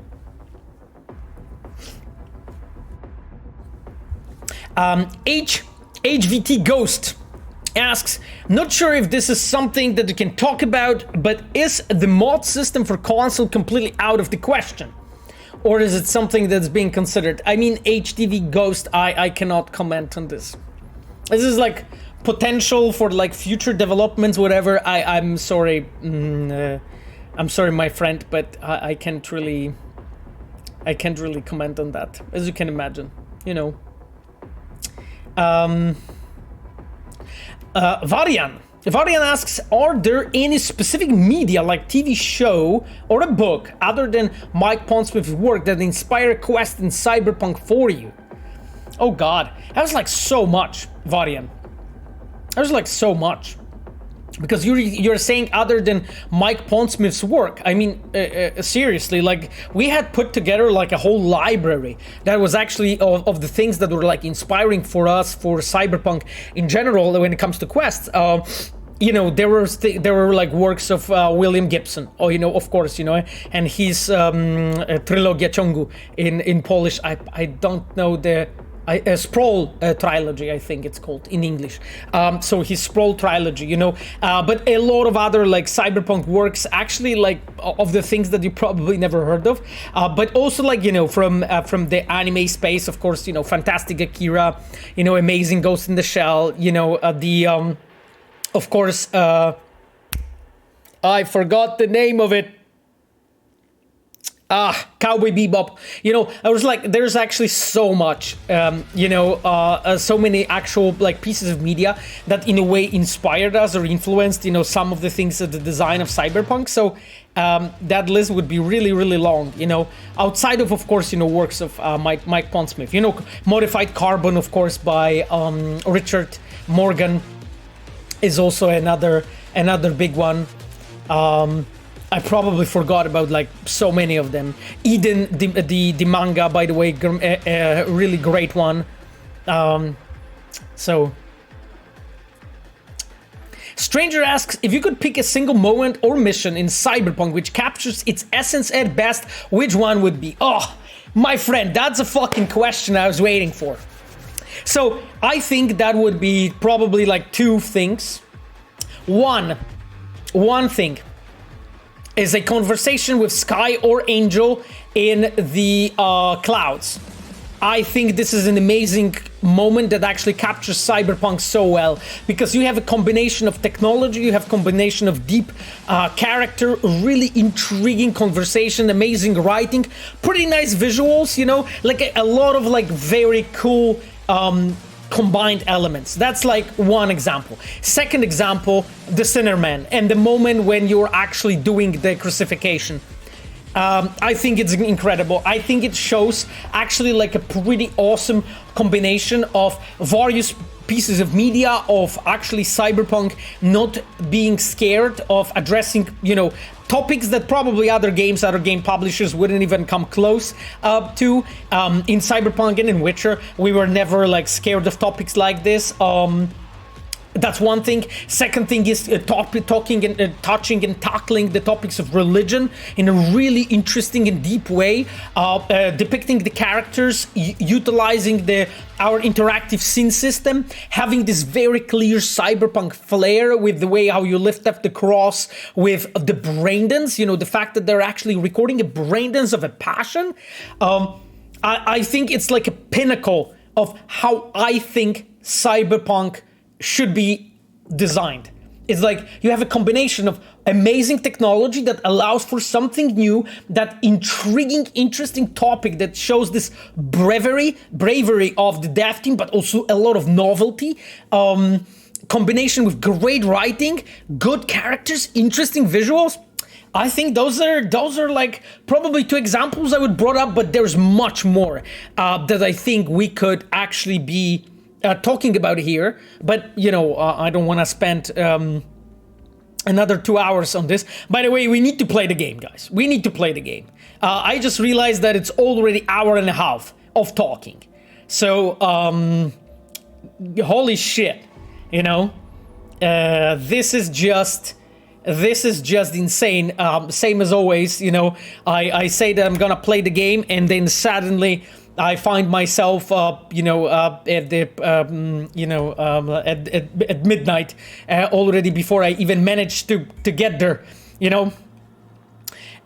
Speaker 2: HVT Ghost asks, not sure if this is something that you can talk about, but is the mod system for console completely out of the question? Or is it something that's being considered? I mean, HTV Ghost, I cannot comment on this. This is like potential for like future developments, whatever. I'm sorry. I'm sorry, my friend, but I can't really comment on that, as you can imagine, you know. Varian asks, are there any specific media like TV show or a book other than Mike Pondsmith's work that inspire a quest in Cyberpunk for you? Oh god, that was like so much, Varian. That was like so much. Because you're saying other than Mike Pondsmith's work. I mean, seriously, like we had put together like a whole library that was actually of the things that were like inspiring for us for Cyberpunk in general when it comes to quests. You know, there were like works of William Gibson, or you know, of course, you know, and his Trilogia Ciągu in Polish. I don't know the. Sprawl trilogy, I think it's called in English. So his Sprawl trilogy, you know, but a lot of other like Cyberpunk works, actually like of the things that you probably never heard of, but also like, you know, from the anime space, of course, you know, Fantastic Akira, you know, Amazing Ghost in the Shell, you know, of course, I forgot the name of it. Cowboy Bebop. You know, I was like, there's actually so much, you know, so many actual like pieces of media that in a way inspired us or influenced, you know, some of the things of the design of Cyberpunk. So that list would be really, really long, you know, outside of course, you know, works of Mike Pondsmith, you know, Modified Carbon, of course, by Richard Morgan is also another big one. I probably forgot about like so many of them. Eden, the manga, by the way, a really great one. So, Stranger asks, if you could pick a single moment or mission in Cyberpunk which captures its essence at best, which one would be? Oh, my friend, that's a fucking question I was waiting for. So, I think that would be probably like two things. One thing is a conversation with Sky or Angel in the clouds. I think this is an amazing moment that actually captures Cyberpunk so well, because you have a combination of technology, you have a combination of deep character, really intriguing conversation, amazing writing, pretty nice visuals, you know, like a lot of like very cool combined elements. That's like one example. Second example, the Sinner Man and the moment when you're actually doing the crucifixion. I think it's incredible. I think it shows actually like a pretty awesome combination of various pieces of media, of actually Cyberpunk not being scared of addressing, you know, topics that probably other game publishers wouldn't even come close to. In Cyberpunk and in Witcher, we were never like scared of topics like this. That's one thing. Second thing is talking and touching and tackling the topics of religion in a really interesting and deep way, depicting the characters, utilizing our interactive scene system, having this very clear cyberpunk flair with the way how you lift up the cross with the braindance, you know, the fact that they're actually recording a braindance of a passion. I think it's like a pinnacle of how I think Cyberpunk should be designed. It's like you have a combination of amazing technology that allows for something new, that intriguing, interesting topic that shows this bravery of the dev team, but also a lot of novelty. Combination with great writing, good characters, interesting visuals. I think those are like probably 2 examples I would brought up, but there's much more that I think we could actually be talking about here. But I don't want to spend another 2 hours on this. By the way, we need to play the game, guys. We need to play the game. I just realized that it's already hour and a half of talking. So holy shit, this is just insane. Same as always, I say that I'm gonna play the game, and then suddenly I find myself, at midnight, already before I even managed to get there,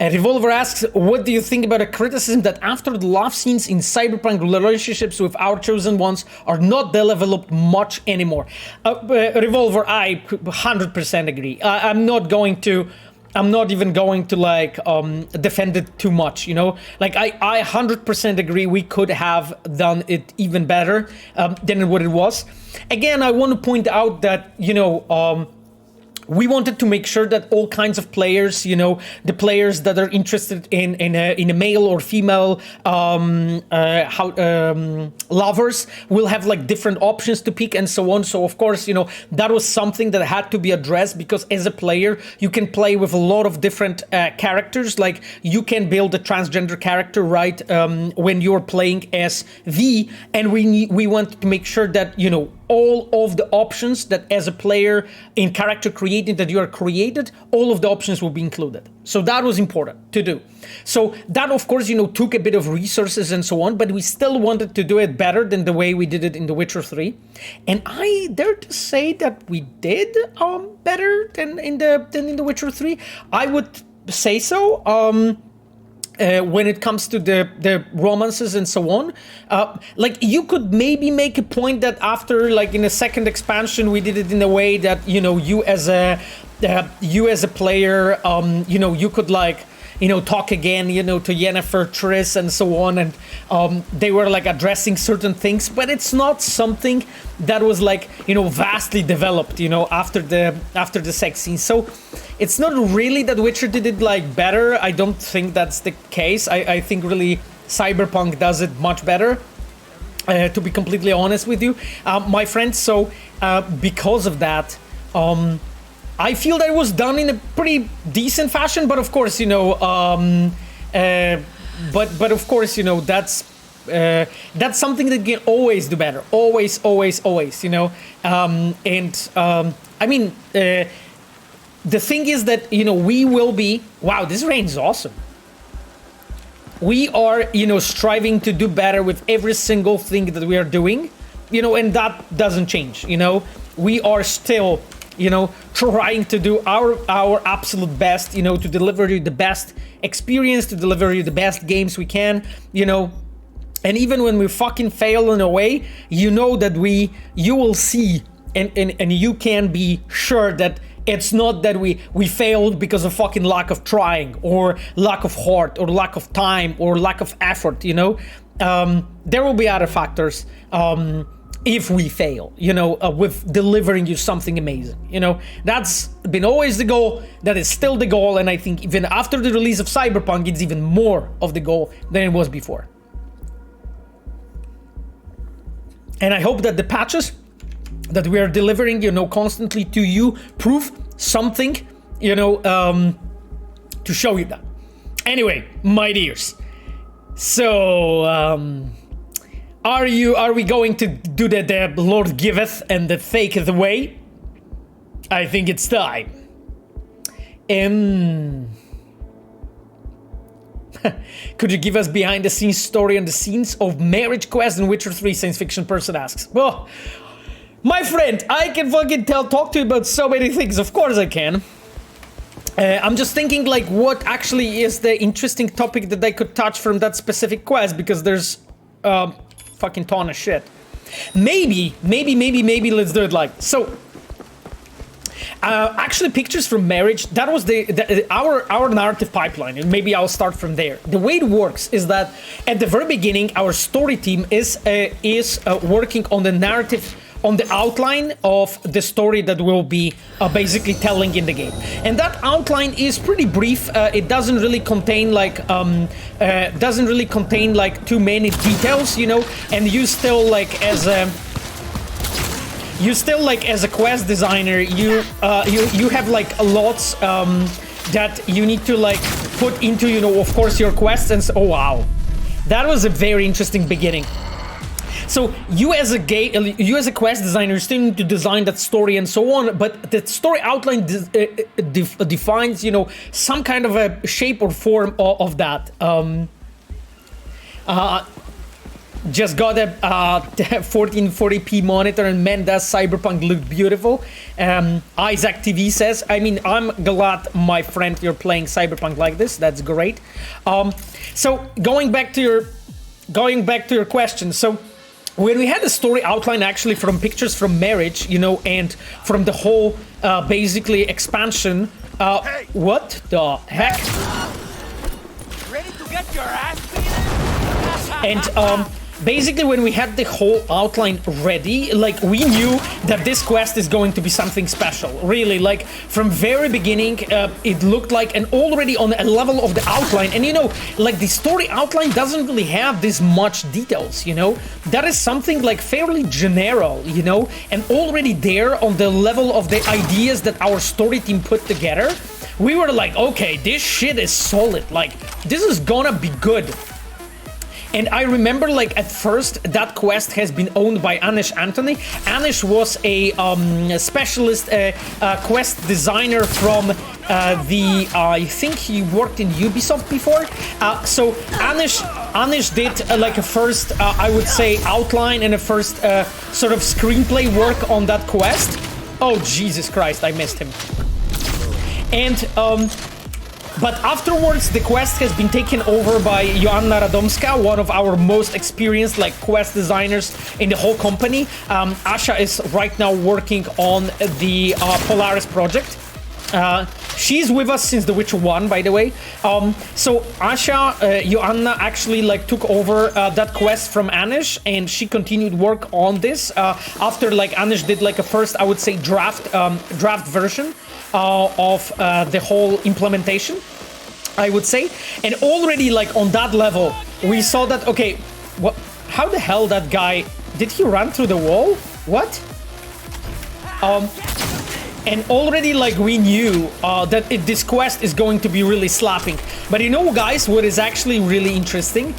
Speaker 2: Revolver asks, what do you think about a criticism that after the love scenes in Cyberpunk, relationships with our chosen ones are not developed much anymore? Revolver, I 100% agree. I'm not even going to defend it too much, Like I 100% agree we could have done it even better than what it was. Again, I want to point out that, we wanted to make sure that all kinds of players, the players that are interested in a male or female lovers will have different options to pick and so on. So of course, that was something that had to be addressed, because as a player, you can play with a lot of different characters. Like you can build a transgender character, right? When you're playing as V, and we wanted to make sure that, all of the options that as a player in character creating that you are created, all of the options will be included. So that was important to do. So that of course, took a bit of resources and so on, but we still wanted to do it better than the way we did it in The Witcher 3. And I dare to say that we did better than in The Witcher 3. I would say so. When it comes to the romances and so on, you could maybe make a point that after, in a second expansion, we did it in a way that you as a player, you could talk again, to Yennefer, Triss, and so on, and they were addressing certain things, but it's not something that was vastly developed, after the sex scene. So it's not really that Witcher did it better. I don't think that's the case. I think really Cyberpunk does it much better, to be completely honest with you, my friends. So because of that, I feel that it was done in a pretty decent fashion, but of course, but of course, that's something that you can always do better. Always, I mean, the thing is that, we will be, wow, this rain is awesome. We are, striving to do better with every single thing that we are doing, and that doesn't change, we are still, trying to do our absolute best, to deliver you the best experience, to deliver you the best games we can, and even when we fucking fail in a way, that you will see and you can be sure that it's not that we failed because of fucking lack of trying or lack of heart or lack of time or lack of effort, there will be other factors, if we fail, with delivering you something amazing, that's been always the goal. That is still the goal. And I think even after the release of Cyberpunk, it's even more of the goal than it was before. And I hope that the patches that we are delivering, constantly to you prove something, to show you that. Anyway, my dears. So, are we going to do the Lord giveth and the taketh away? I think it's time. Could you give us behind the scenes story on the scenes of Marriage Quest and Witcher 3? Science fiction person asks. Well, my friend, I can fucking talk to you about so many things. Of course I can. I'm just thinking what actually is the interesting topic that I could touch from that specific quest, because there's fucking ton of shit. Maybe let's do it so. Actually, Pictures from Marriage, that was our narrative pipeline, and maybe I'll start from there. The way it works is that at the very beginning, our story team is working on the narrative, on the outline of the story that we'll be basically telling in the game. And that outline is pretty brief. It doesn't really contain like too many details, you know, and you still like as a quest designer, you have like lots that you need to like put into, you know, of course, your quests. And oh wow, that was a very interesting beginning. So you as a quest designer still need to design that story and so on, but the story outline defines, you know, some kind of a shape or form of that. Just got a 1440p monitor, and man, does Cyberpunk look beautiful. Isaac TV says, I mean, I'm glad, my friend, you're playing Cyberpunk like this. That's great. So going back to your question, so when we had the story outline actually from Pictures from Marriage, you know, and from the whole basically expansion,
Speaker 3: Hey!
Speaker 2: What the heck?
Speaker 3: Ready to get your ass beaten?
Speaker 2: And basically when we had the whole outline ready, like we knew that this quest is going to be something special. Really, like from very beginning, it looked like, and already on a level of the outline, and you know, like the story outline doesn't really have this much details, you know, that is something like fairly general, you know, and already there on the level of the ideas that our story team put together, we were like, okay, this shit is solid, like this is gonna be good. And I remember, like, at first, that quest has been owned by Anish Anthony. Anish was a specialist quest designer from I think he worked in Ubisoft before. So Anish did like a first, I would say, outline and a first sort of screenplay work on that quest. Oh, Jesus Christ, I missed him. And but afterwards, the quest has been taken over by Joanna Radomska, one of our most experienced like quest designers in the whole company. Asha is right now working on the Polaris project. She's with us since The Witcher 1, by the way. So Asha, Joanna actually like took over that quest from Anish, and she continued work on this after like Anish did like a first, I would say, draft version of the whole implementation, I would say. And already like on that level, we saw that, okay, what? How the hell that guy, did he run through the wall? What? And already like we knew that this quest is going to be really slapping. But you know, guys, what is actually really interesting?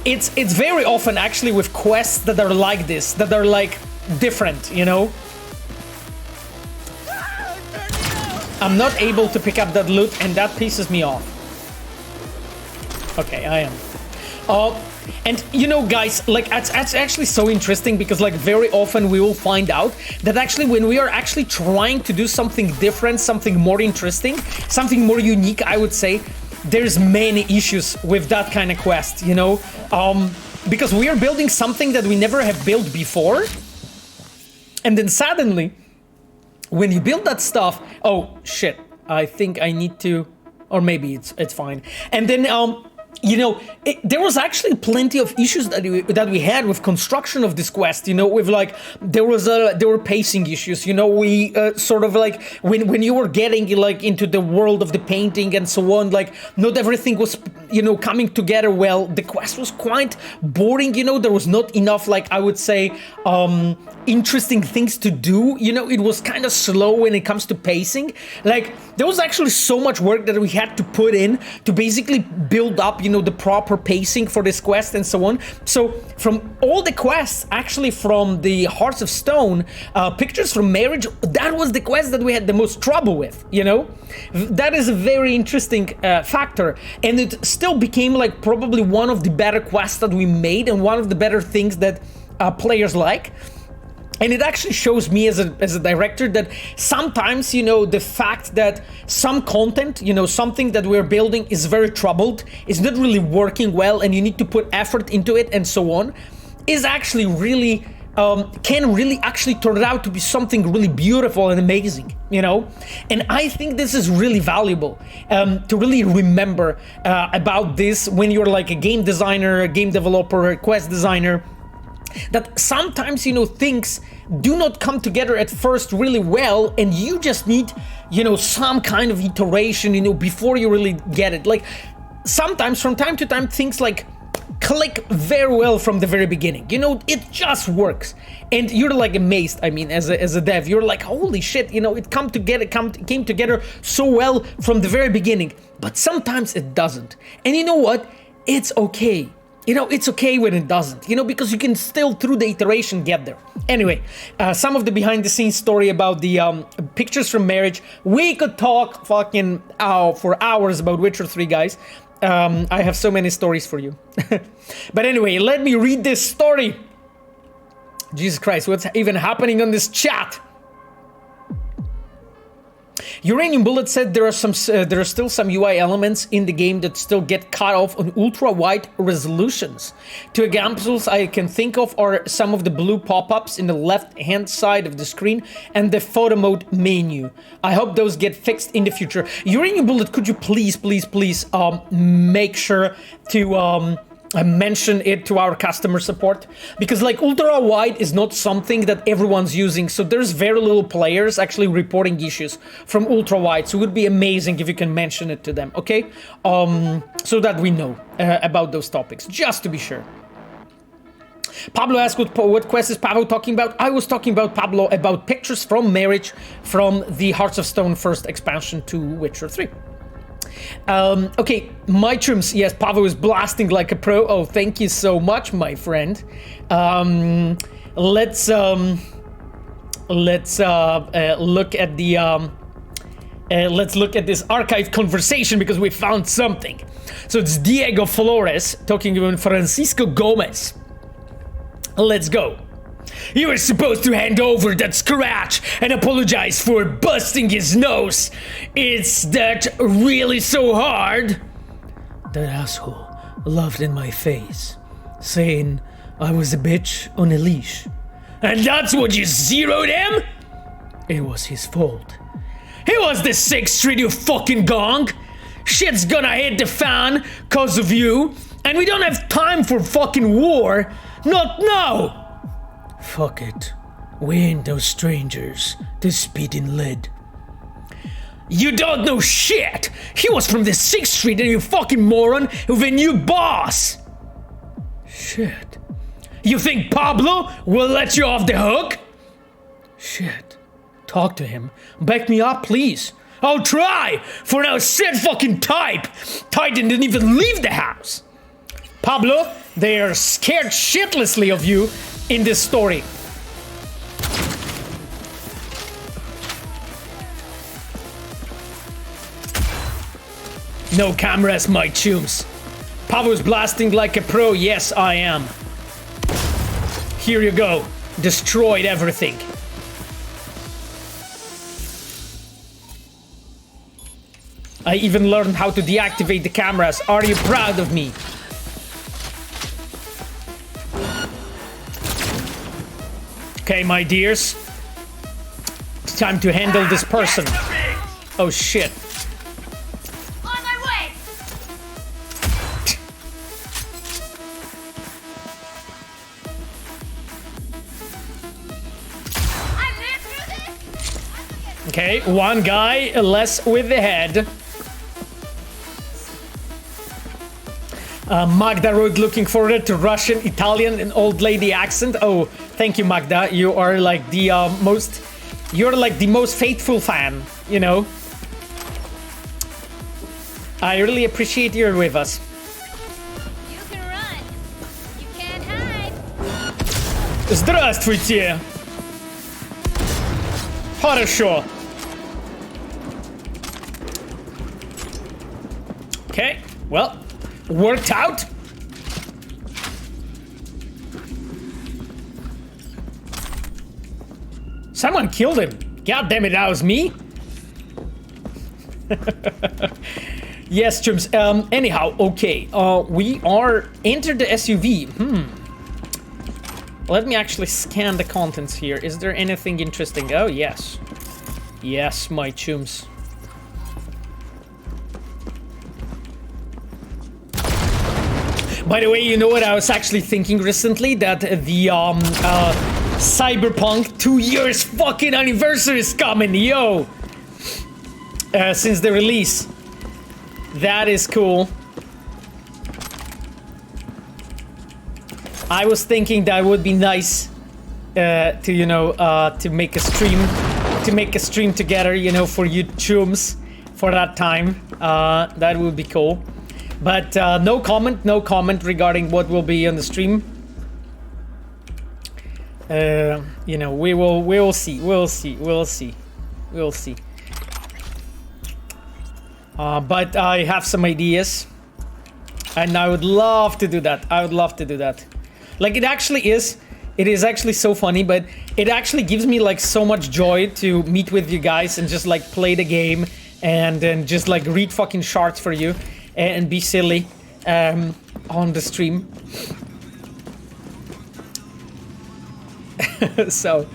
Speaker 2: It's very often actually with quests that are like this, that are like different, you know? I'm not able to pick up that loot, and that pisses me off. Okay, I am. And you know, guys, like that's actually so interesting, because like very often we will find out that actually when we are actually trying to do something different, something more interesting, something more unique, I would say, there's many issues with that kind of quest, you know, because we are building something that we never have built before, and then suddenly when you build that stuff, oh shit, I think I need to, or maybe it's fine. And then you know, there was actually plenty of issues that we had with construction of this quest, you know, with like, there were pacing issues, you know, we sort of like, when you were getting like into the world of the painting and so on, like not everything was, you know, coming together well. The quest was quite boring, you know, there was not enough, like, I would say, interesting things to do, you know, it was kind of slow when it comes to pacing. Like, there was actually so much work that we had to put in to basically build up, you know, the proper pacing for this quest and so on. So from all the quests, actually from the Hearts of Stone, Pictures from Marriage, that was the quest that we had the most trouble with, you know? That is a very interesting factor, and it still became like probably one of the better quests that we made, and one of the better things that players like. And it actually shows me as a director that sometimes, you know, the fact that some content, you know, something that we're building is very troubled, is not really working well, and you need to put effort into it and so on, is actually really can really actually turn out to be something really beautiful and amazing, you know? And I think this is really valuable to really remember about this when you're like a game designer, a game developer, a quest designer, that sometimes, you know, things do not come together at first really well, and you just need, you know, some kind of iteration, you know, before you really get it. Like, sometimes from time to time things like click very well from the very beginning, you know, it just works, and you're like amazed. I mean, as a dev, you're like, holy shit, you know, it came together so well from the very beginning. But sometimes it doesn't, and you know what, it's okay. You know, it's okay when it doesn't, you know, because you can still, through the iteration, get there. Anyway, some of the behind-the-scenes story about the pictures from marriage. We could talk fucking for hours about Witcher 3, guys. I have so many stories for you. But anyway, let me read this story. Jesus Christ, what's even happening on this chat? Uranium Bullet said there are still some UI elements in the game that still get cut off on ultra-wide resolutions. Two examples I can think of are some of the blue pop-ups in the left-hand side of the screen and the photo mode menu. I hope those get fixed in the future. Uranium Bullet, could you please make sure to mention it to our customer support, because like ultra wide is not something that everyone's using, so there's very little players actually reporting issues from ultra wide, so it would be amazing if you can mention it to them, okay? So that we know about those topics, just to be sure. Pablo asked what quest is Pablo talking about. I was talking about, Pablo, about pictures from marriage from the Hearts of Stone first expansion to Witcher 3. Okay, my trims. Yes, Pavel is blasting like a pro. Oh, thank you so much, my friend. Let's look at the let's look at this archive conversation, because we found something. So it's Diego Flores talking about Francisco Gomez. Let's go. You were supposed to hand over that scratch and apologize for busting his nose. Is that really so hard? That asshole laughed in my face, saying I was a bitch on a leash. And that's what you zeroed him? It was his fault. It was the 6th Street, you fucking gong. Shit's gonna hit the fan cause of you, and we don't have time for fucking war. Not now. Fuck it. We ain't no strangers to speeding lead. You don't know shit! He was from the 6th Street, and you fucking moron with a new boss! Shit. You think Pablo will let you off the hook? Shit. Talk to him. Back me up, please. I'll try! For now, sit fucking tight! Titan didn't even leave the house! Pablo, they are scared shitlessly of you in this story. No cameras, my chums. Pablo's blasting like a pro. Yes, I am. Here you go. Destroyed everything. I even learned how to deactivate the cameras. Are you proud of me? Okay, my dears. It's time to handle this person. Oh shit.
Speaker 1: On my way. I lived through this.
Speaker 2: Okay, one guy less with the head. Magda wrote, looking forward to Russian, Italian, and old lady accent. Oh, thank you, Magda. You are like the you're like the most faithful fan, you know. I really appreciate you're with us.
Speaker 1: You can run. You can't hide.
Speaker 2: Здравствуйте. Хорошо. Okay, well, worked out. Someone killed him. God damn it, that was me. Yes, Trims. Anyhow, okay. We are entered the SUV. Let me actually scan the contents here. Is there anything interesting? Oh, yes. Yes, my chums. By the way, you know what I was actually thinking recently? That the Cyberpunk 2 years fucking anniversary is coming, yo! Since the release. That is cool. I was thinking that would be nice to, you know, to make a stream together, you know, for you chums for that time. That would be cool. But no comment regarding what will be on the stream. You know, we'll see. But I have some ideas, and I would love to do that. Like, it is actually so funny, but it actually gives me like so much joy to meet with you guys and just like play the game and then just like read fucking charts for you and be silly on the stream. So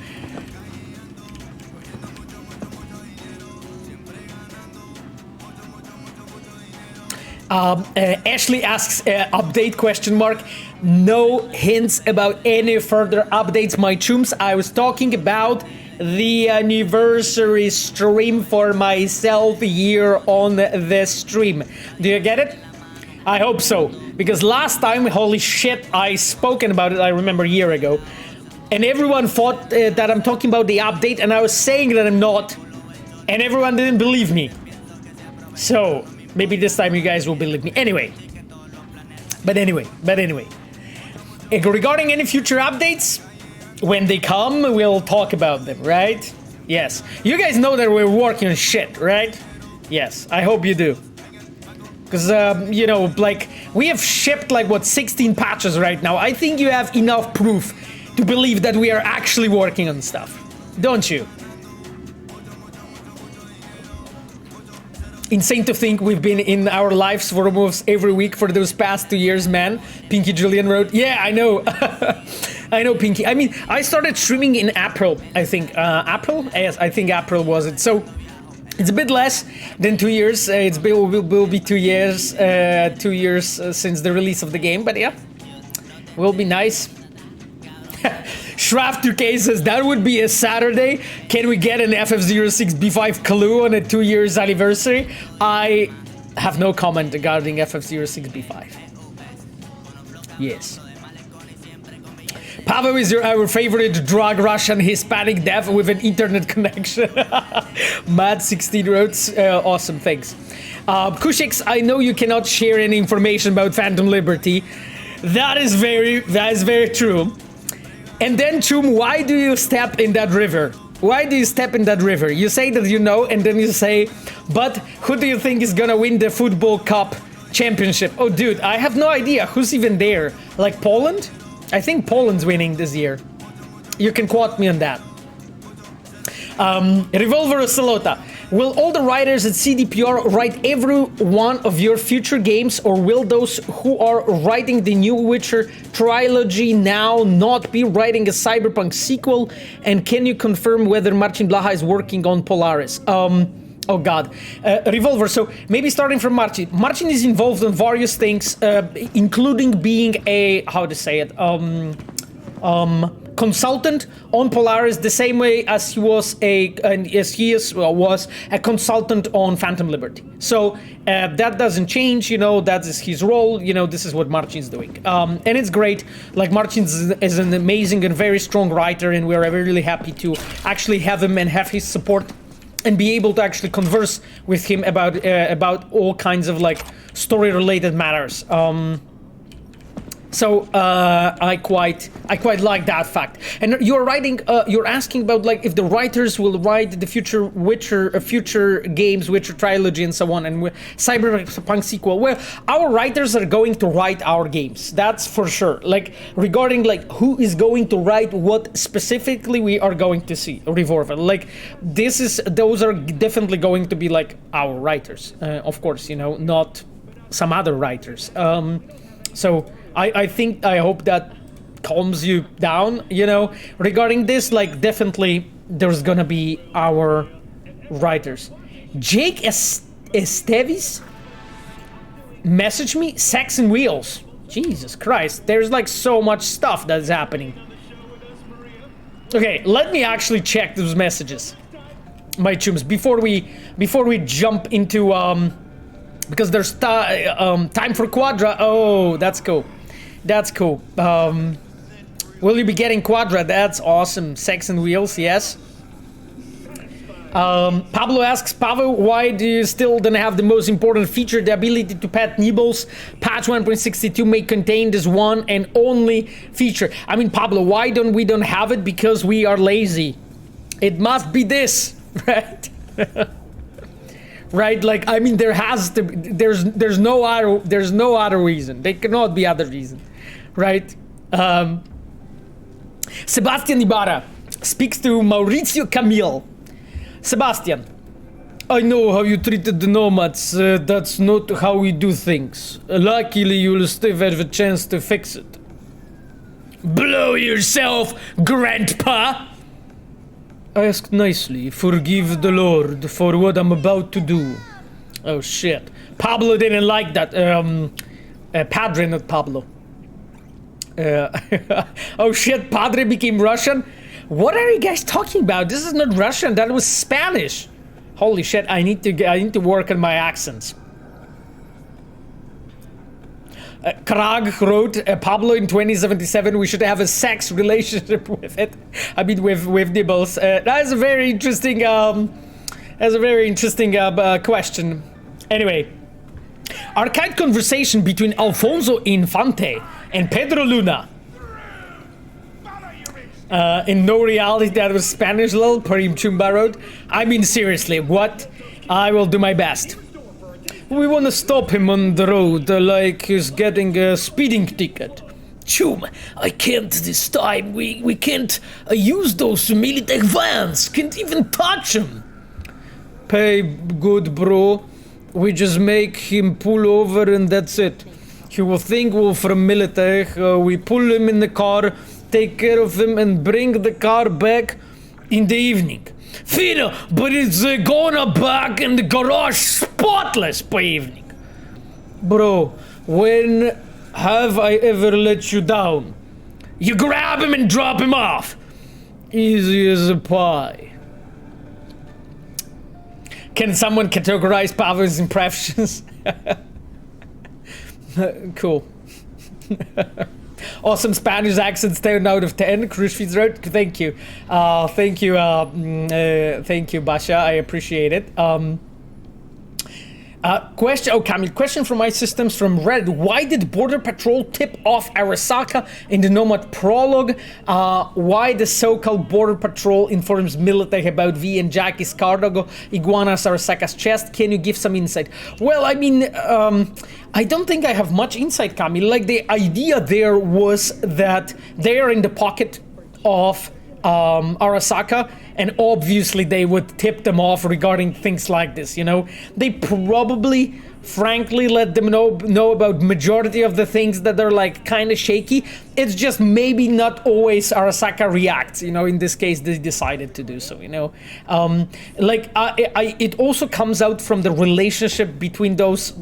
Speaker 2: Ashley asks update question mark. No hints about any further updates, my chums. I was talking about the anniversary stream for myself here on the stream. Do you get it? I hope so, because last time, holy shit, I spoken about it, I remember a year ago, and everyone thought that I'm talking about the update, and I was saying that I'm not, and everyone didn't believe me. So maybe this time you guys will believe me. Anyway. Regarding any future updates, when they come, we'll talk about them, right? Yes. You guys know that we're working on shit, right? Yes, I hope you do. Because, you know, like, we have shipped, like, what, 16 patches right now. I think you have enough proof to believe that we are actually working on stuff. Don't you? Insane to think we've been in our lives for almost every week for those past 2 years, man. Pinky Julian wrote, yeah, I know. I know, Pinky. I mean, I started streaming in April, I think. April? Yes, I think April was it. So it's a bit less than 2 years. Will be 2 years, 2 years since the release of the game. But yeah, will be nice. Shraft 2K says, that would be a Saturday. Can we get an FF06B5 clue on a 2 years anniversary? I have no comment regarding FF06B5. Yes. Pavel is our favorite drug Russian Hispanic dev with an internet connection. Mad16 wrote, awesome, thanks. Kushix, I know you cannot share any information about Phantom Liberty. That is very true. And then, Chum, why do you step in that river? Why do you step in that river? You say that you know, and then you say, but who do you think is gonna win the Football Cup championship? Oh, dude, I have no idea. Who's even there? Like Poland? I think Poland's winning this year. You can quote me on that. Revolver Salota. Will all the writers at CDPR write every one of your future games, or will those who are writing the new Witcher trilogy now not be writing a Cyberpunk sequel? And can you confirm whether Marcin Blaha is working on Polaris? Oh god. Revolver, so maybe starting from Marcin. Marcin is involved in various things, including being a, how to say it, consultant on Polaris, the same way as he was was a consultant on Phantom Liberty. So that doesn't change, you know, that is his role, you know, this is what Marcin's doing. And it's great, like Marcin is an amazing and very strong writer, and we're really happy to actually have him and have his support and be able to actually converse with him about all kinds of like story related matters. So I quite like that fact. And you're writing, you're asking about like if the writers will write the future Witcher, future games, Witcher trilogy, and so on, and Cyberpunk sequel. Well, our writers are going to write our games. That's for sure. Like regarding like who is going to write what specifically, we are going to see Revolver. Like those are definitely going to be like our writers, of course. You know, not some other writers. So. I hope that calms you down, you know, regarding this. Like, definitely there's gonna be our writers. Jake Esteves message me, Sex and Wheels. Jesus Christ, there's like so much stuff that's happening. Okay, let me actually check those messages, my chums, before we jump into because there's time for Quadra. Oh, that's cool. That's cool. Will you be getting Quadra? That's awesome. Sex and Wheels, yes. Pablo asks, Pavel, why do you still don't have the most important feature, the ability to pet nibbles? Patch 1.62 may contain this one and only feature. I mean, Pablo, why don't we have it? Because we are lazy. It must be this, right? Right? Like, I mean, there has to be, there's no other reason. There cannot be other reason, right? Sebastian Ibarra speaks to Maurizio Camille. Sebastian, I know how you treated the nomads. That's not how we do things. Luckily, you'll still have a chance to fix it. Blow yourself, Grandpa! Ask nicely. Forgive the Lord for what I'm about to do. Oh shit. Pablo didn't like that. Padre, not Pablo. Oh shit, Padre became Russian? What are you guys talking about? This is not Russian, that was Spanish. Holy shit, I need to work on my accents. Krag wrote, Pablo in 2077, we should have a sex relationship with it. I mean, with nibbles. That's a very interesting, question. Anyway, arcade conversation between Alfonso Infante and Pedro Luna. In no reality, that was Spanish, lol, Parim Chumba wrote. I mean, seriously, what? I will do my best. We want to stop him on the road, like he's getting a speeding ticket. Chum, I can't this time. We can't use those Militech vans. Can't even touch him. Pay good, bro. We just make him pull over and that's it. He will think we're from Militech. We pull him in the car, take care of him, and bring the car back in the evening. Fina, but it's gonna back in the garage spotless by evening. Bro, when have I ever let you down? You grab him and drop him off. Easy as a pie. Can someone categorize Pavel's impressions? Cool. Awesome Spanish accents, 10 out of 10. Crushfeeds wrote, thank you. Thank you, Basha. I appreciate it. Question from my systems from Reddit. Why did Border Patrol tip off Arasaka in the Nomad prologue? Why the so-called Border Patrol informs Militech about V and Jackie's cargo, Iguana's Arasaka's chest? Can you give some insight? Well, I mean, I don't think I have much insight, Camille. Like, the idea there was that they are in the pocket of Arasaka, and obviously they would tip them off regarding things like this, you know? They probably, frankly, let them know about majority of the things that are, like, kind of shaky. It's just maybe not always Arasaka reacts, you know? In this case, they decided to do so, you know? It also comes out from the relationship between those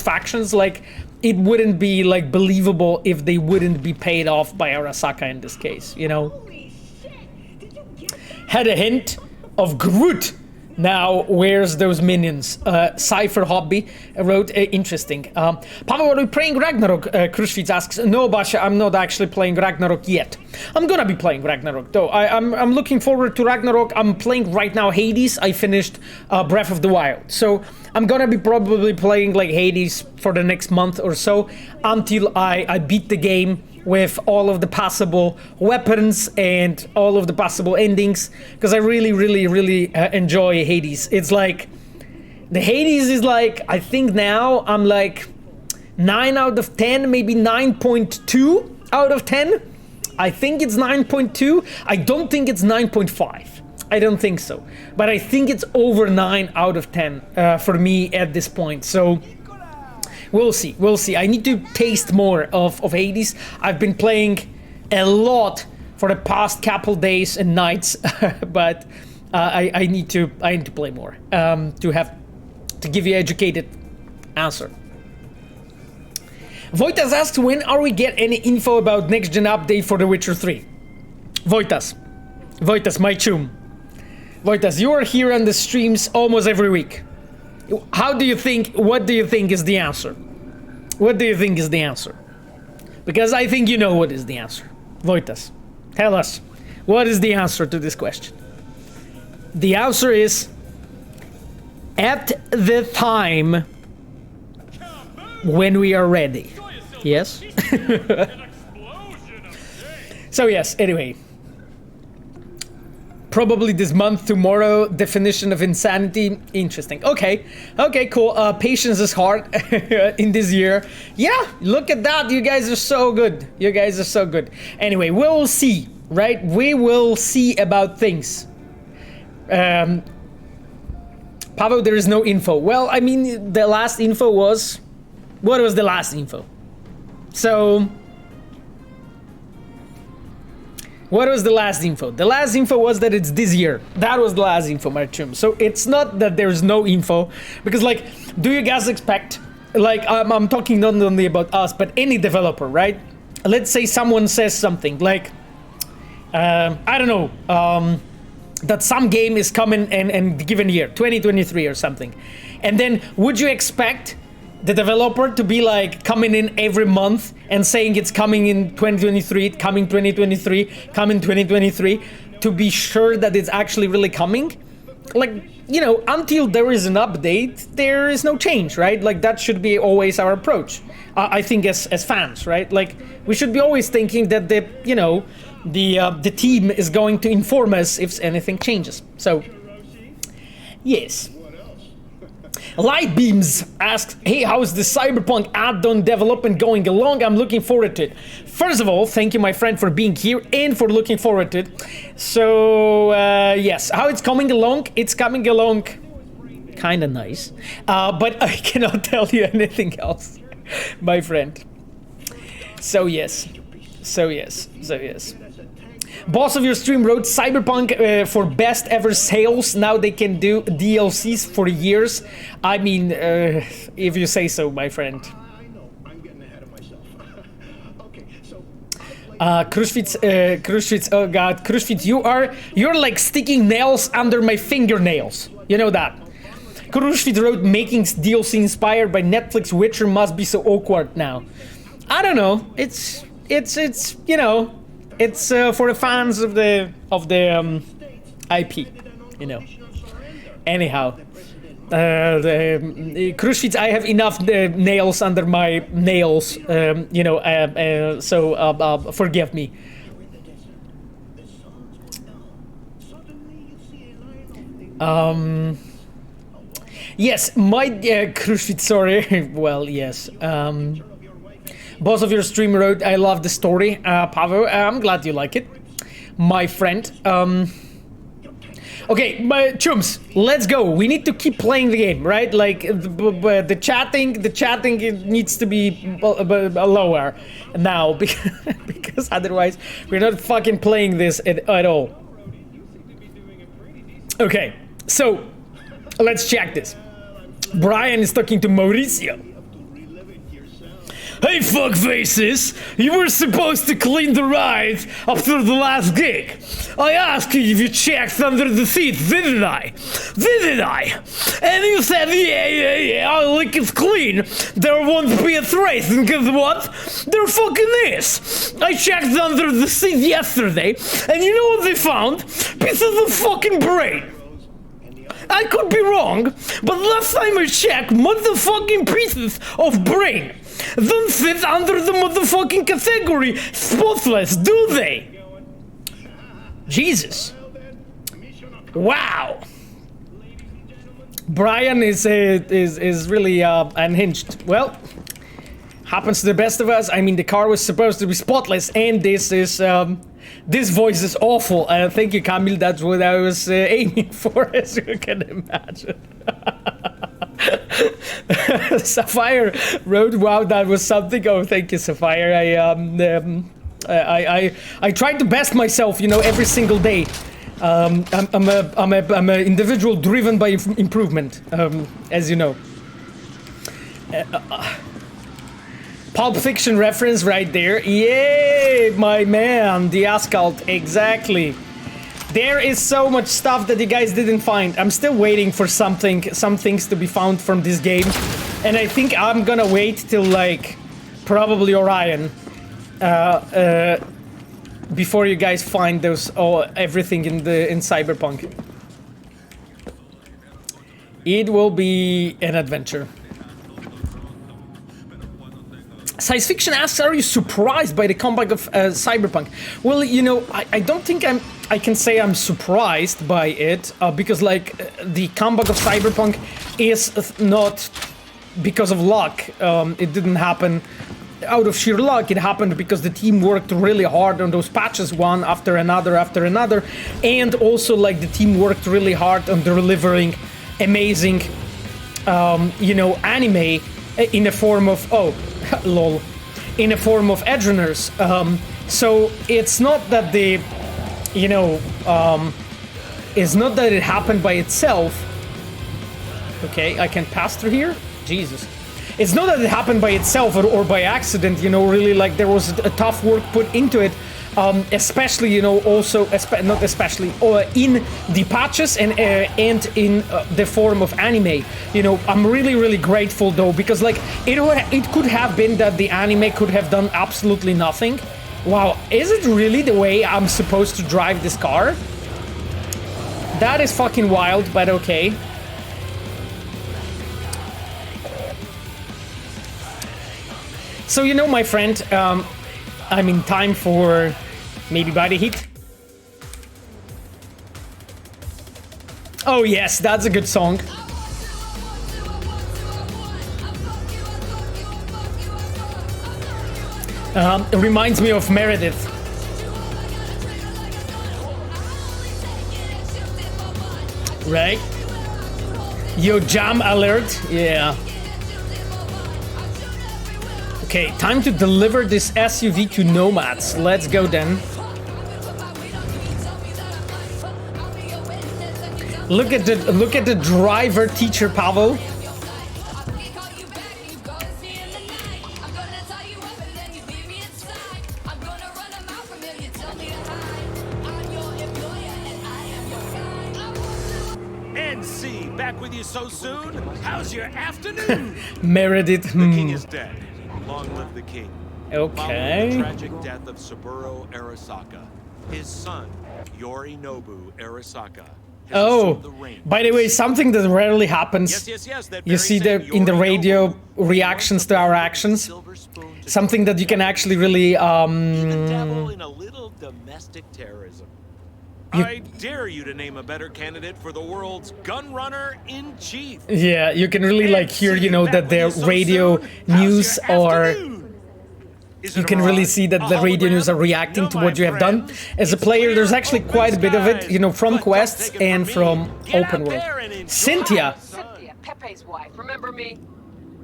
Speaker 2: factions. Like, it wouldn't be, like, believable if they wouldn't be paid off by Arasaka in this case, you know? Had a hint of Groot. Now, where's those minions? Cypher Hobby wrote, interesting. Pavel, are we playing Ragnarok? Krushvitz asks, no, Basha, I'm not actually playing Ragnarok yet. I'm gonna be playing Ragnarok, though. I'm looking forward to Ragnarok. I'm playing right now Hades. I finished Breath of the Wild. So, I'm gonna be probably playing, like, Hades for the next month or so until I beat the game with all of the possible weapons and all of the possible endings, because I really, really, really enjoy Hades. It's like, the Hades is like, I think now I'm like 9 out of 10, maybe 9.2 out of 10. I think it's 9.2. I don't think it's 9.5. I don't think so. But I think it's over 9 out of 10 for me at this point. So we'll see. I need to taste more of Hades. I've been playing a lot for the past couple days and nights, but I need to play more to give you educated answer. Voitas asks, when are we get any info about next gen update for The Witcher 3? Voitas, my chum. Voitas, you are here on the streams almost every week. What do you think is the answer? What do you think is the answer? Because I think you know what is the answer. Voitas, tell us, what is the answer to this question? The answer is, at the time when we are ready. Yes? So yes, anyway. Probably this month, tomorrow, definition of insanity. Interesting. Okay, cool. Patience is hard in this year. Yeah, look at that. You guys are so good. Anyway, we'll see, right? We will see about things. Pavel, there is no info. Well, I mean, the last info was... What was the last info? So... What was the last info? The last info was that it's this year. That was the last info, Marchum. So it's not that there's no info. Because, like, do you guys expect... Like, I'm talking not only about us, but any developer, right? Let's say someone says something, like... I don't know, that some game is coming in given year, 2023 or something. And then, would you expect the developer to be like coming in every month and saying it's coming in 2023, coming 2023, coming 2023, to be sure that it's actually really coming? Like, you know, until there is an update, there is no change, right? Like, that should be always our approach. I think as fans, right? Like, we should be always thinking that the team is going to inform us if anything changes. So, yes. Lightbeams asks, hey, how's the Cyberpunk add-on development going along? I'm looking forward to it. First of all, thank you, my friend, for being here and for looking forward to it. So, yes, how it's coming along? It's coming along kind of nice. But I cannot tell you anything else, my friend. So, yes. Boss of your stream wrote Cyberpunk for best ever sales. Now they can do DLCs for years. I mean, if you say so, my friend. Krushvitz, oh god, Krushvitz, you're like sticking nails under my fingernails. You know that. Krushvitz wrote, making DLC inspired by Netflix Witcher must be so awkward now. I don't know. It's you know. It's for the fans of the IP, you know. Anyhow, Krushvitz, I have enough nails under my nails, you know. So forgive me. Yes, my Krushvitz. Sorry. Well, yes. Boss of your stream wrote, I love the story. Pavel, I'm glad you like it, my friend. Okay, my chums, let's go. We need to keep playing the game, right? Like, the chatting needs to be lower now, because otherwise we're not fucking playing this at all. Okay, so let's check this. Brian is talking to Mauricio. Hey fuckfaces, you were supposed to clean the ride after the last gig. I asked you if you checked under the seat, didn't I? And you said, yeah, I'll lick it clean. There won't be a trace, and guess what? There fucking is. I checked under the seat yesterday, and you know what they found? Pieces of fucking brain. I could be wrong, but last time I checked, motherfucking pieces of brain don't fit under the motherfucking category spotless, do they? Jesus. Wow. Brian is really unhinged. Well, happens to the best of us. I mean, the car was supposed to be spotless, and this voice is awful. Thank you, Camille. That's what I was aiming for, as you can imagine. Sapphire wrote, wow, that was something. Oh, thank you, Sapphire. I try to best myself, you know, every single day. I'm a individual driven by improvement, as you know. Pulp Fiction reference right there. Yeah, my man, the Ascalt, exactly. There is so much stuff that you guys didn't find. I'm still waiting for some things to be found from this game, and I think I'm gonna wait till like probably Orion before you guys find those everything in Cyberpunk. It will be an adventure. Science Fiction asks, are you surprised by the comeback of Cyberpunk? Well, you know, I don't think I can say I'm surprised by it, because like the comeback of Cyberpunk is not because of luck. It didn't happen out of sheer luck. It happened because the team worked really hard on those patches, one after another, and also like the team worked really hard on delivering amazing, you know, anime in the form of lol, in a form of edge runners. So it's not that the, you know, it's not that it happened by itself. Okay, I can pass through here? Jesus. It's not that it happened by itself or by accident, you know, really, like, there was a tough work put into it, especially, you know, also, not especially, in the patches and in the form of anime. You know, I'm really, really grateful, though, because, like, it could have been that the anime could have done absolutely nothing. Wow, is it really the way I'm supposed to drive this car? That is fucking wild, but okay. So, you know, my friend, I'm in time for maybe Body Heat. Oh yes, that's a good song. It reminds me of Meredith. Right? Yo, jam alert. Yeah. Okay, time to deliver this SUV to nomads. Let's go then. Look at the driver teacher Pavel.
Speaker 3: NC, back with you so soon? How's your afternoon?
Speaker 2: Meredith.
Speaker 3: The king is dead. Long live the king.
Speaker 2: Okay.
Speaker 3: Following the tragic death of Saburo Arasaka, his son, Yorinobu Arasaka, has assumed the reins.
Speaker 2: By the way, something that rarely happens.
Speaker 3: Yes, that
Speaker 2: You
Speaker 3: very
Speaker 2: see
Speaker 3: same
Speaker 2: in the radio
Speaker 3: Yorinobu
Speaker 2: reactions to our actions.
Speaker 3: silver spoon to
Speaker 2: Something that you can actually really
Speaker 3: even dabble in a little domestic terrorism. I dare you to name a better candidate for the world's gun runner in chief.
Speaker 2: yeah, you can really like hear, you know, that the radio news are. You can really see that the radio news are reacting to what you have done. As a player, there's actually quite a bit of it, you know, from quests and from open world. Cynthia.
Speaker 4: Cynthia, Pepe's wife. Remember me?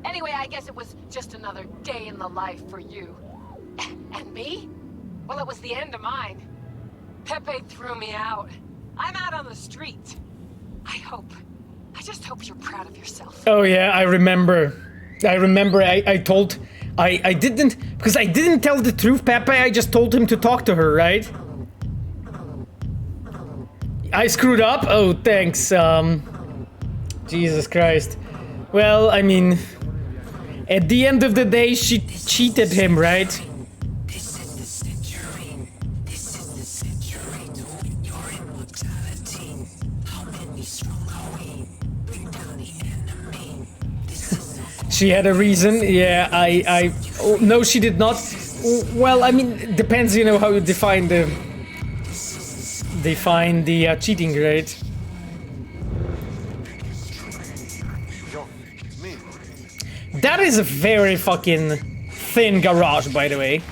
Speaker 4: Anyway, I guess it was just another day in the life for you. And me? Well, it was the end of mine. Pepe threw me out. I'm out on the street. I just hope you're proud of yourself.
Speaker 2: Oh yeah, I remember. I told. I didn't, because I didn't tell the truth, Pepe. I just told him to talk to her, right? I screwed up? Oh, thanks. Jesus Christ. Well, I mean, at the end of the day, she cheated him, right? She had a reason. Yeah, oh, no, she did not. Well, I mean, it depends, you know, how you define the cheating, right? That is a very fucking thin garage, by the way.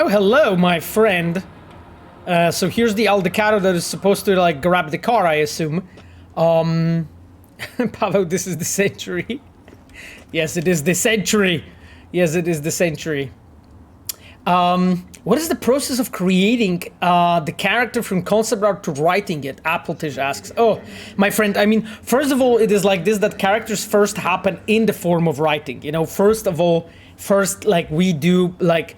Speaker 2: Oh, hello, my friend. So here's the Aldecado that is supposed to like grab the car, I assume. Pavel, this is the century. Yes, it is the century. Yes, it is the century. What is the process of creating the character from concept art to writing it? Appletish asks. Oh, my friend, I mean, first of all, it is like this, that characters first happen in the form of writing. You know, first of all, like we do like,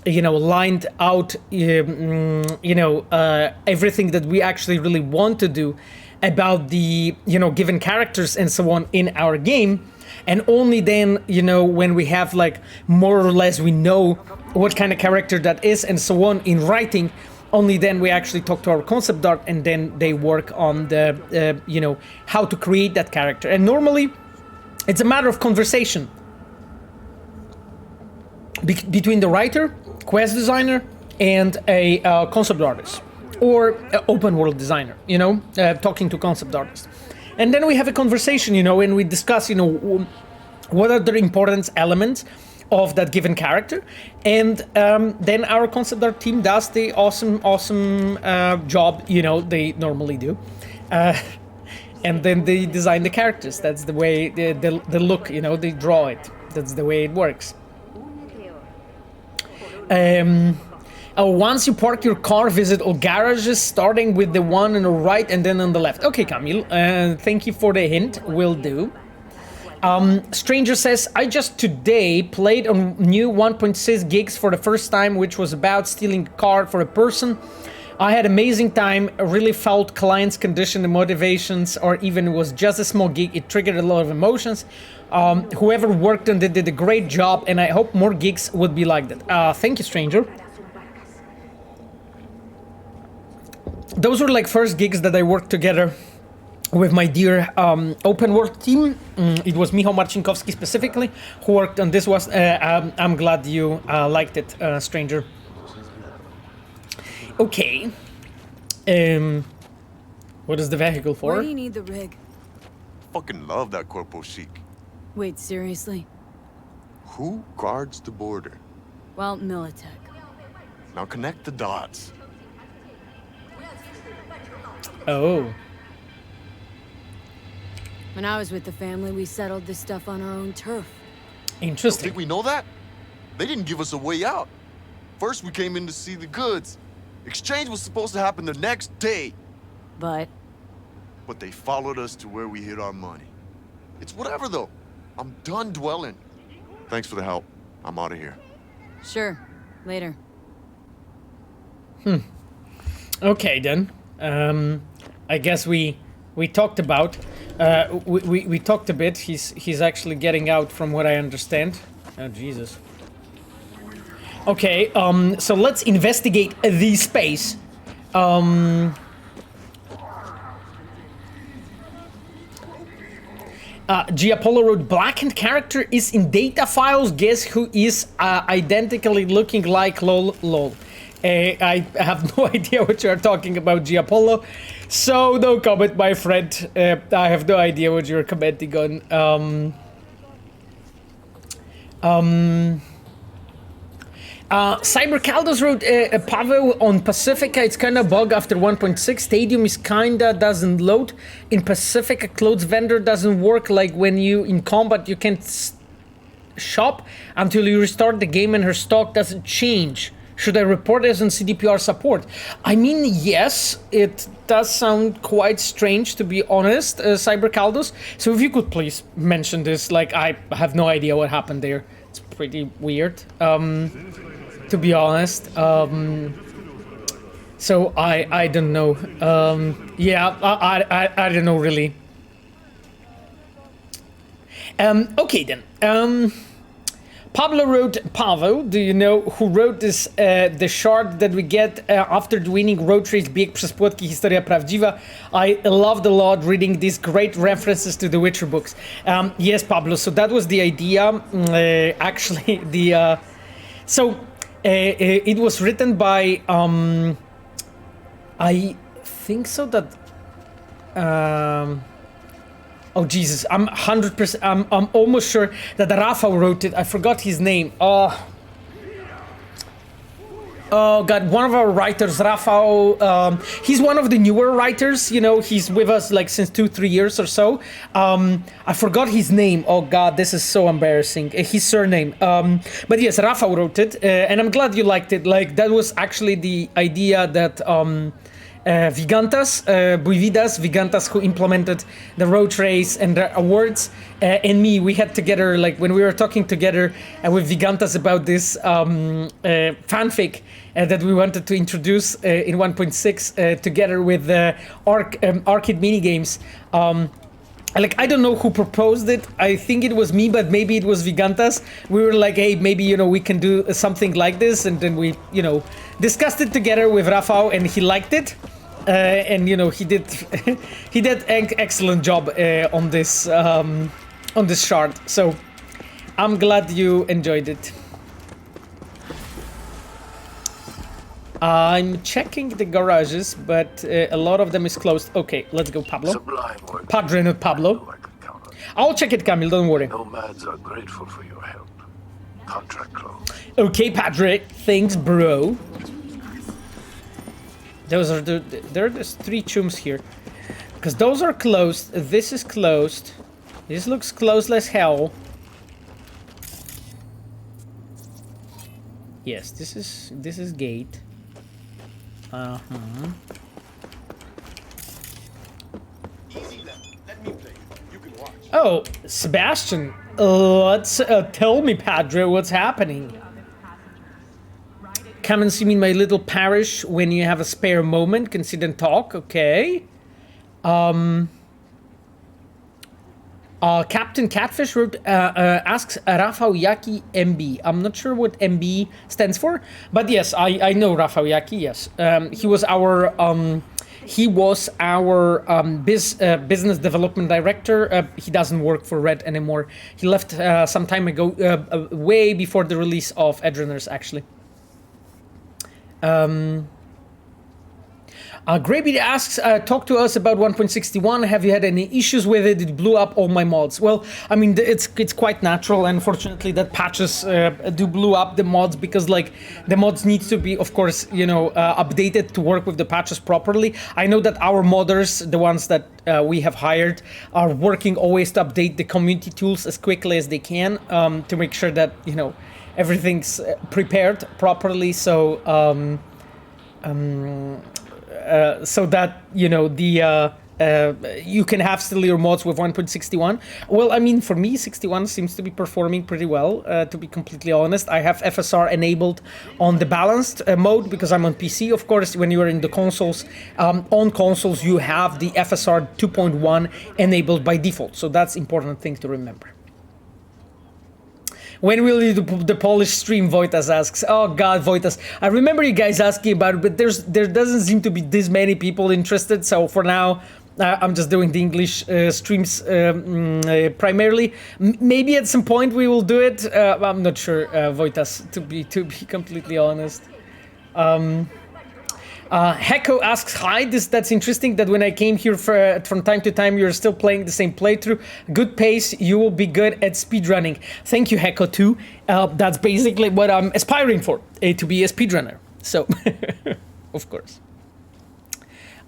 Speaker 2: you know, lined out, everything that we actually really want to do about the, you know, given characters and so on in our game. And only then, you know, when we have like more or less we know what kind of character that is and so on in writing, only then we actually talk to our concept art and then they work on the, you know, how to create that character. And normally it's a matter of conversation between the writer, quest designer, and a concept artist or open world designer, you know, talking to concept artists. And then we have a conversation, you know, and we discuss, you know, what are the important elements of that given character. And then our concept art team does the awesome job, you know, they normally do. And then they design the characters. That's the way the look, you know, they draw it. That's the way it works. Once you park your car, visit all garages, starting with the one on the right and then on the left. Okay, Camille, thank you for the hint. Will do. Stranger says, I just today played on new 1.6 gigs for the first time, which was about stealing a car for a person. I had amazing time, really felt client's condition and motivations, or even it was just a small gig. It triggered a lot of emotions. Whoever worked on it did a great job, and I hope more gigs would be like that. Thank you, Stranger. Those were like first gigs that I worked together with my dear open world team. It was Michał Marcinkowski specifically who worked on this. I'm glad you liked it, Stranger. Okay. What is the vehicle for?
Speaker 5: Why do you need the rig?
Speaker 6: Fucking love that Corpo Chic.
Speaker 5: Wait, seriously?
Speaker 6: Who guards the border?
Speaker 5: Well, Militech.
Speaker 6: Now connect the dots.
Speaker 2: Oh.
Speaker 5: When I was with the family, we settled this stuff on our own turf.
Speaker 2: Interesting.
Speaker 6: Think we know that? They didn't give us a way out. First, we came in to see the goods. Exchange was supposed to happen the next day.
Speaker 5: But
Speaker 6: But they followed us to where we hid our money. It's whatever, though. I'm done dwelling. Thanks for the help. I'm out of here.
Speaker 5: sure, later.
Speaker 2: Okay then. I guess we talked about we talked a bit. He's actually getting out from what I understand. Oh Jesus. Okay, so let's investigate the space. G Apollo wrote, blackened character is in data files. Guess who is identically looking like lol. I have no idea what you are talking about, G Apollo. So no comment, my friend. I have no idea what you're commenting on. Cybercaldos wrote, Pavel, on Pacifica, it's kinda bug after 1.6. Stadium is kinda doesn't load. In Pacifica, clothes vendor doesn't work, like when you in combat you can't shop until you restart the game and her stock doesn't change. Should I report this on CDPR support? I mean, yes, it does sound quite strange, to be honest, Cybercaldos. So if you could please mention this, like, I have no idea what happened there. It's pretty weird, to be honest. So I don't know. Yeah, I don't know, really. Okay then. Pablo wrote, Pavel, do you know who wrote this, the shard that we get after winning Roach Race bieg przez płotki Historia Prawdziwa? I loved a lot reading these great references to the Witcher books. Yes, Pablo, so that was the idea. Actually, it was written by, I think so that, oh Jesus, I'm 100%, I'm almost sure that Rafa wrote it. I forgot his name. Oh god, one of our writers, Rafał, he's one of the newer writers, you know, he's with us like since 2-3 years or so. I forgot his name. Oh god, this is so embarrassing. His surname. But yes, Rafał wrote it, and I'm glad you liked it. Like, that was actually the idea that Vigantas, Buividas, Vigantas, who implemented the Roach Race and the awards, and me, we had together, like when we were talking together with Vigantas about this fanfic that we wanted to introduce in 1.6 together with the arcade minigames. Like, I don't know who proposed it. I think it was me, but maybe it was Vigantas. We were like, hey, maybe, you know, we can do something like this. And then we, you know, discussed it together with Rafał, and he liked it. And, you know, he did he did an excellent job on this shard. So I'm glad you enjoyed it. I'm checking the garages, but a lot of them is closed. Okay, let's go, Pablo.
Speaker 7: Sublime work.
Speaker 2: Padre, not Pablo. I'll check it, Camille, don't worry.
Speaker 7: Nomads are grateful for your help. Contract closed.
Speaker 2: Okay, Padre, thanks, bro. Those are there's 3 chums here. Because those are closed, this is closed. This looks closed as hell. Yes, this is gate. Oh, Sebastian, let's tell me, Padre, what's happening? Come and see me in my little parish when you have a spare moment. Can sit and talk, okay? Captain Catfish wrote, asks Rafał Jaki MB. I'm not sure what MB stands for, but yes, I know Rafał Jaki, yes. He was our business development director. He doesn't work for Red anymore. He left some time ago, way before the release of Edrunners, actually. Graybeard asks, talk to us about 1.61. Have you had any issues with it? It blew up all my mods. Well, I mean, it's quite natural. Unfortunately, that patches do blew up the mods because, like, the mods need to be, of course, you know, updated to work with the patches properly. I know that our modders, the ones that we have hired, are working always to update the community tools as quickly as they can to make sure that, you know, everything's prepared properly. So, so that, you know, the you can have still your mods with 1.61. Well, I mean, for me, 61 seems to be performing pretty well, to be completely honest. I have FSR enabled on the balanced mode because I'm on PC, of course. When you're in the consoles, on consoles, you have the FSR 2.1 enabled by default. So that's important thing to remember. When will you do the Polish stream? Voitas asks. Oh god, Voitas. I remember you guys asking about it, but there doesn't seem to be this many people interested. So for now, I'm just doing the English streams primarily. Maybe at some point we will do it. I'm not sure, Voitas, to be completely honest. Heko asks, hi, that's interesting that when I came here from time to time, you're still playing the same playthrough. Good pace, you will be good at speedrunning. Thank you, Heko, too. That's basically what I'm aspiring for, to be a speedrunner. So, of course.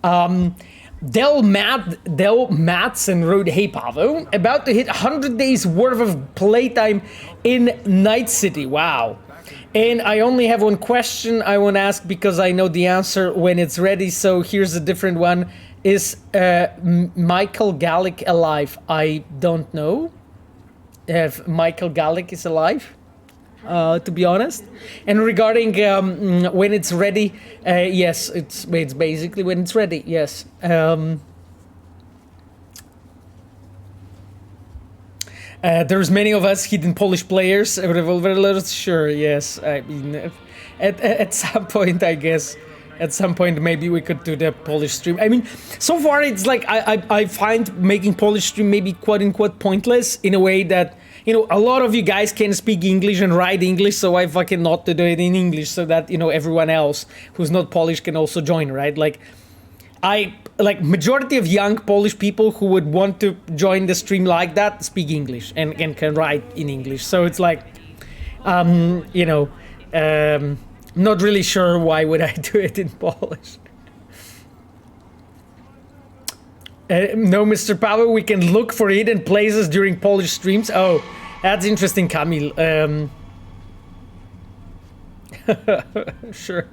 Speaker 2: Del Matson wrote, hey, Pavo, about to hit 100 days worth of playtime in Night City. Wow. And I only have one question I want to ask because I know the answer when it's ready. So here's a different one. Is Michael Gallic alive? I don't know if Michael Gallic is alive, to be honest. And regarding when it's ready, yes, it's basically when it's ready, yes. There's many of us hidden Polish players, revolverers, sure, yes. I mean, at some point, I guess, at some point maybe we could do the Polish stream. I mean, so far it's like I find making Polish stream maybe quote-unquote pointless in a way that, you know, a lot of you guys can speak English and write English, so I fucking not to do it in English so that, you know, everyone else who's not Polish can also join, right? Like majority of young Polish people who would want to join the stream like that speak English and can write in English. So it's like, you know, Not really sure why would I do it in Polish. No, Mr. Paweł, we can look for hidden places during Polish streams. Oh, that's interesting, Kamil. Sure.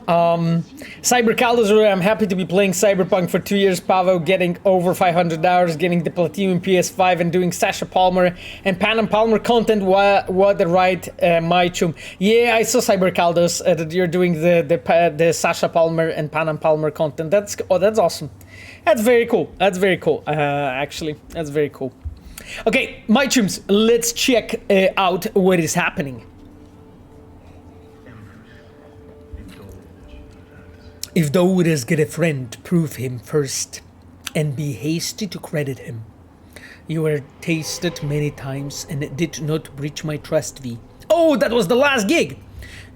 Speaker 2: Cybercaldos, I'm happy to be playing Cyberpunk for 2 years. Paweł getting over 500 hours, getting the Platinum PS5 and doing Sasha Palmer and Pan Palmer content. What the right, my chum. Yeah, I saw Cybercaldos that you're doing the Sasha Palmer and Pan Palmer content. That's awesome. That's very cool. That's very cool. Actually, that's very cool. Okay, my chums, let's check out what is happening. If thou wouldst get a friend, prove him first, and be hasty to credit him. You were tasted many times, and did not breach my trust thee. Oh, that was the last gig!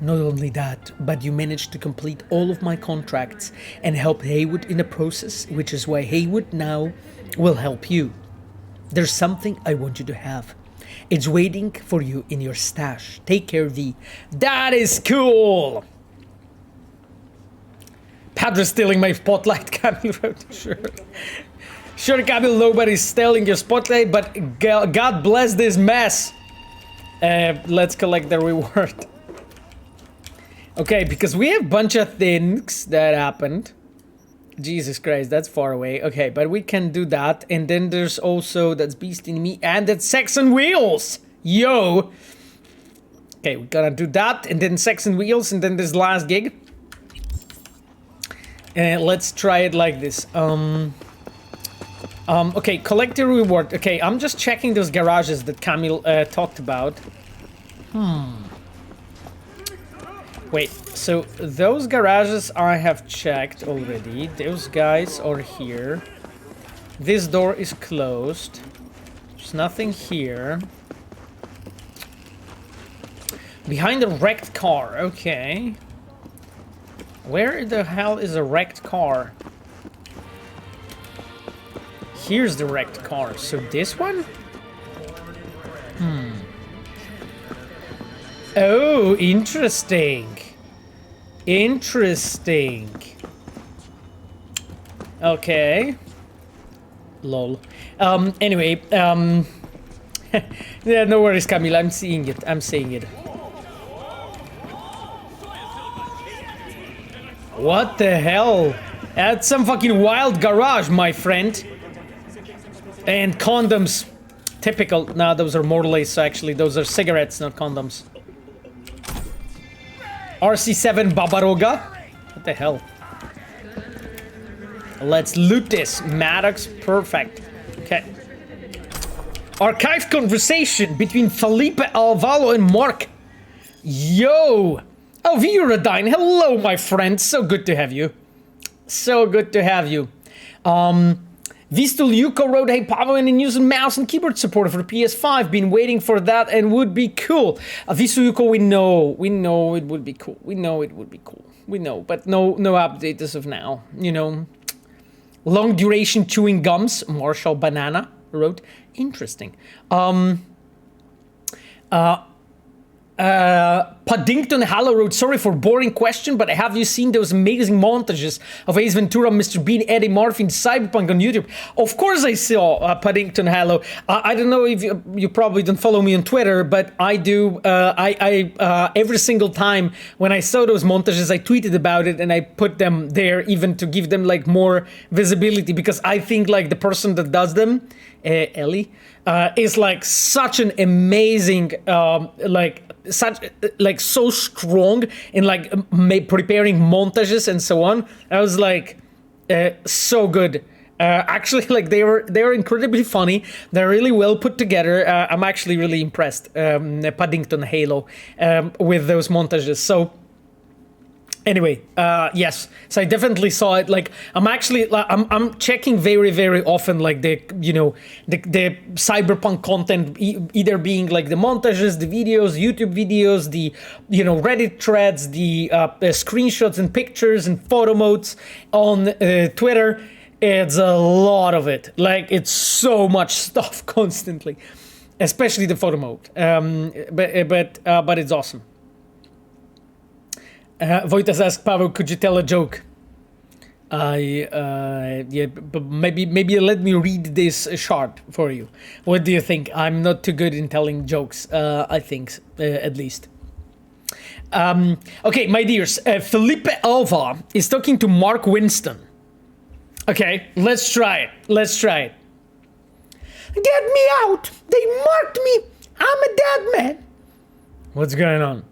Speaker 2: Not only that, but you managed to complete all of my contracts, and help Haywood in the process, which is why Haywood now will help you. There's something I want you to have. It's waiting for you in your stash. Take care thee. That is cool! Padre stealing my spotlight, Kamil wrote. Sure. Sure, Kamil, nobody's stealing your spotlight, but God bless this mess. Let's collect the reward. Okay, because we have a bunch of things that happened. Jesus Christ, that's far away. Okay, but we can do that. And then there's also, that's Beast in Me, and that's Sex and Wheels. Yo. Okay, we're gonna do that, and then Sex and Wheels, and then this last gig. Let's try it like this. Okay, collect the reward. Okay, I'm just checking those garages that Kamil talked about. Wait, so those garages I have checked already. Those guys are here. This door is closed. There's nothing here. Behind the wrecked car, okay. Where the hell is a wrecked car? Here's the wrecked car. So this one? Oh, interesting. Interesting. Okay. Lol. Anyway, yeah, no worries, Camille. I'm seeing it. I'm seeing it. What the hell? That's some fucking wild garage, my friend. And condoms. Typical. Nah, those are Morlays, actually. Those are cigarettes, not condoms. RC7 Babaroga? What the hell? Let's loot this. Maddox, perfect. Okay. Archived conversation between Felipe Alvaro and Mark. Yo! Oh, Viuradine, hello, my friend. So good to have you. So good to have you. Vistul Yuko wrote, hey, Paweł, and in using mouse and keyboard support for PS5. Been waiting for that and would be cool. Vistul Yuko, we know it would be cool. We know it would be cool. We know, but no update as of now. You know, long duration chewing gums. Marshall Banana wrote, interesting. Paddington Hallow wrote, sorry for boring question, but have you seen those amazing montages of Ace Ventura, Mr. Bean, Eddie Murphy, and Cyberpunk on YouTube? Of course I saw Paddington Hallow. I don't know if you probably don't follow me on Twitter, but I do. I every single time when I saw those montages, I tweeted about it and I put them there even to give them like more visibility, because I think like the person that does them, Ellie, is like such an amazing so strong in like preparing montages and so on. I was like so good. Actually, like they were incredibly funny. They're really well put together. I'm actually really impressed. Paddington Halo with those montages. So anyway, yes. So I definitely saw it. Like I'm checking very, very often, like the Cyberpunk content, either being like the montages, the videos, YouTube videos, the Reddit threads, the screenshots and pictures and photo modes on Twitter. It's a lot of it. Like it's so much stuff constantly, especially the photo mode. But it's awesome. Voitas asked Pavel, could you tell a joke? Yeah, but maybe let me read this short for you. What do you think? I'm not too good in telling jokes, I think, at least. Okay, my dears, Felipe Alva is talking to Mark Winston. Okay, let's try it. Get me out! They marked me! I'm a dead man! What's going on?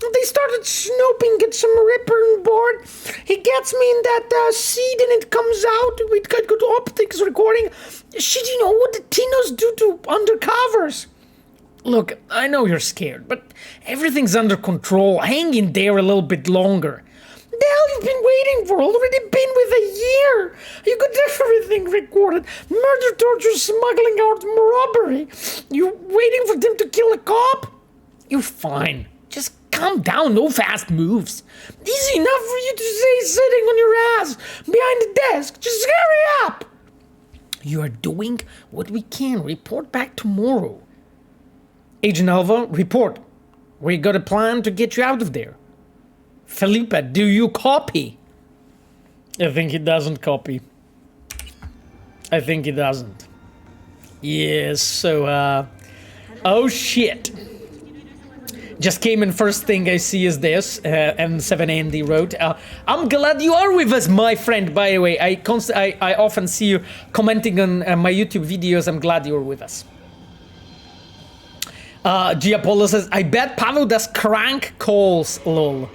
Speaker 2: They started snooping at some ripper on board. He gets me in that seed and it comes out. We got good optics recording. Shit, you know what the Tinos do to undercovers? Look, I know you're scared, but everything's under control. Hang in there a little bit longer. The hell you've been waiting for? Already been with a year. You got everything recorded. Murder, torture, smuggling out, robbery. You waiting for them to kill a cop? You're fine. Just calm down, no fast moves. Easy enough for you to say sitting on your ass behind the desk. Just hurry up. You are doing what we can. Report back tomorrow. Agent Alva, report. We got a plan to get you out of there. Felipe, do you copy? I think he doesn't copy. I think he doesn't. Yes, so, oh shit. Just came in, first thing I see is this, M7 Andy wrote. I'm glad you are with us, my friend, by the way. I often see you commenting on my YouTube videos. I'm glad you're with us. Giapollo says, I bet Pavel does crank calls, lol.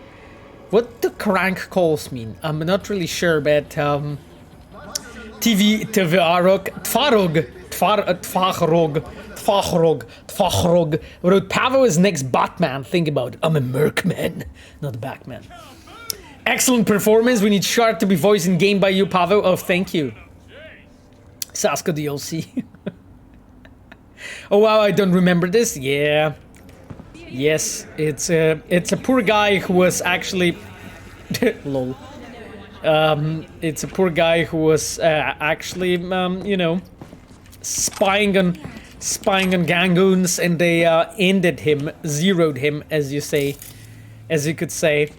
Speaker 2: What do crank calls mean? I'm not really sure, but Tfarog wrote, Pavel is next Batman. Think about it. I'm a Merkman, not a Batman. Excellent performance. We need Shark to be voiced in game by you, Pavel. Oh, thank you. Sasko DLC. Oh wow, I don't remember this. Yeah. Yes, it's a poor guy who was actually lol. It's a poor guy who was actually you know, spying on Gangoons, and they ended him, zeroed him, as you could say.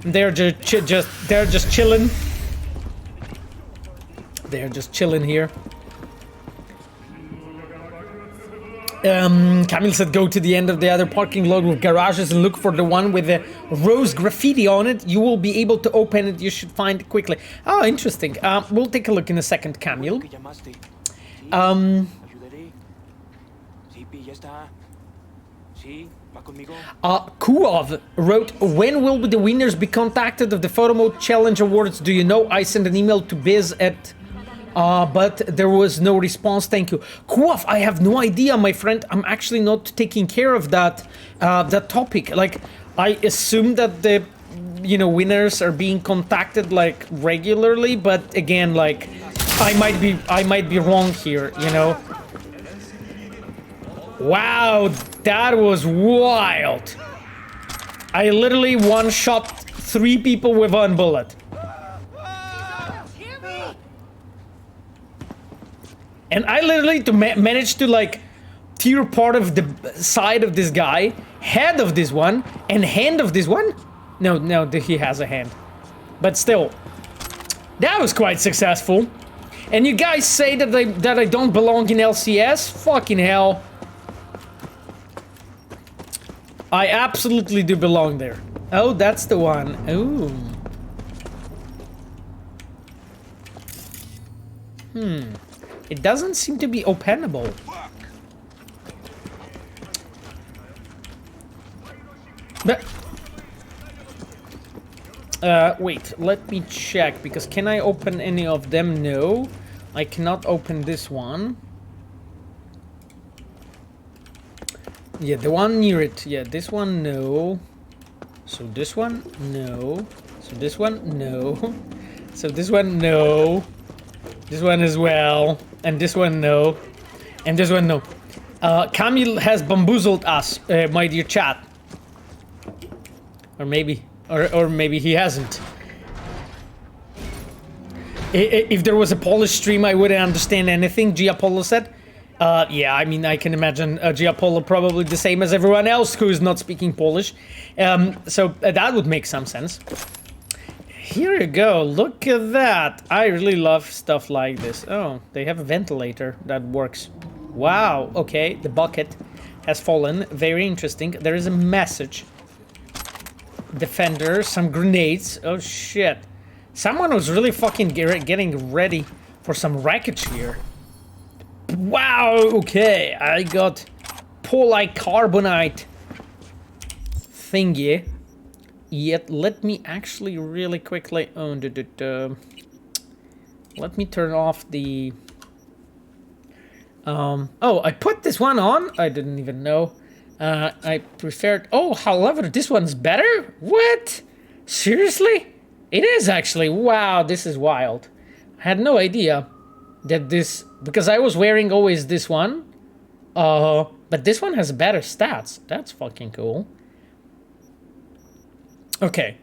Speaker 2: They're just chilling. They're just chilling here. Camille said, go to the end of the other parking lot with garages and look for the one with the rose graffiti on it. You will be able to open it. You should find it quickly. Oh, interesting. We'll take a look in a second, Camille. Kuov wrote, when will the winners be contacted of the photo mode challenge awards? Do you know? I sent an email to Biz at but there was no response. Thank you. Kuaf, I have no idea, my friend. I'm actually not taking care of that topic. Like, I assume that the, you know, winners are being contacted like regularly, but again, like, I might be wrong here, you know. Wow, that was wild. I literally one-shot 3 people with 1 bullet. And I literally managed to, like, tear part of the side of this guy, head of this one, and hand of this one. No, he has a hand. But still, that was quite successful. And you guys say that I don't belong in LCS? Fucking hell. I absolutely do belong there. Oh, that's the one. Ooh. It doesn't seem to be openable. But wait, let me check, because can I open any of them? No, I cannot open this one. Yeah, the one near it. Yeah, this one, no. So this one, no. So this one, no. So this one, no. This one as well. And this one, no. And this one, no. Camille has bamboozled us, my dear chat. Or maybe he hasn't. If there was a Polish stream, I wouldn't understand anything, Giapollo said. Yeah, I mean, I can imagine Giapolo probably the same as everyone else who is not speaking Polish. So that would make some sense. Here you go, look at that. I really love stuff like this. Oh, they have a ventilator that works. Wow, okay, the bucket has fallen. Very interesting. There is a message. Defender, some grenades. Oh shit. Someone was really fucking getting ready for some wreckage here. Wow, okay. I got polycarbonate thingy. Yet, let me actually really quickly... let me turn off the... oh, I put this one on? I didn't even know. I preferred... Oh, however, this one's better? What? Seriously? It is actually. Wow, this is wild. I had no idea that this... Because I was wearing always this one. But this one has better stats. That's fucking cool. Okay.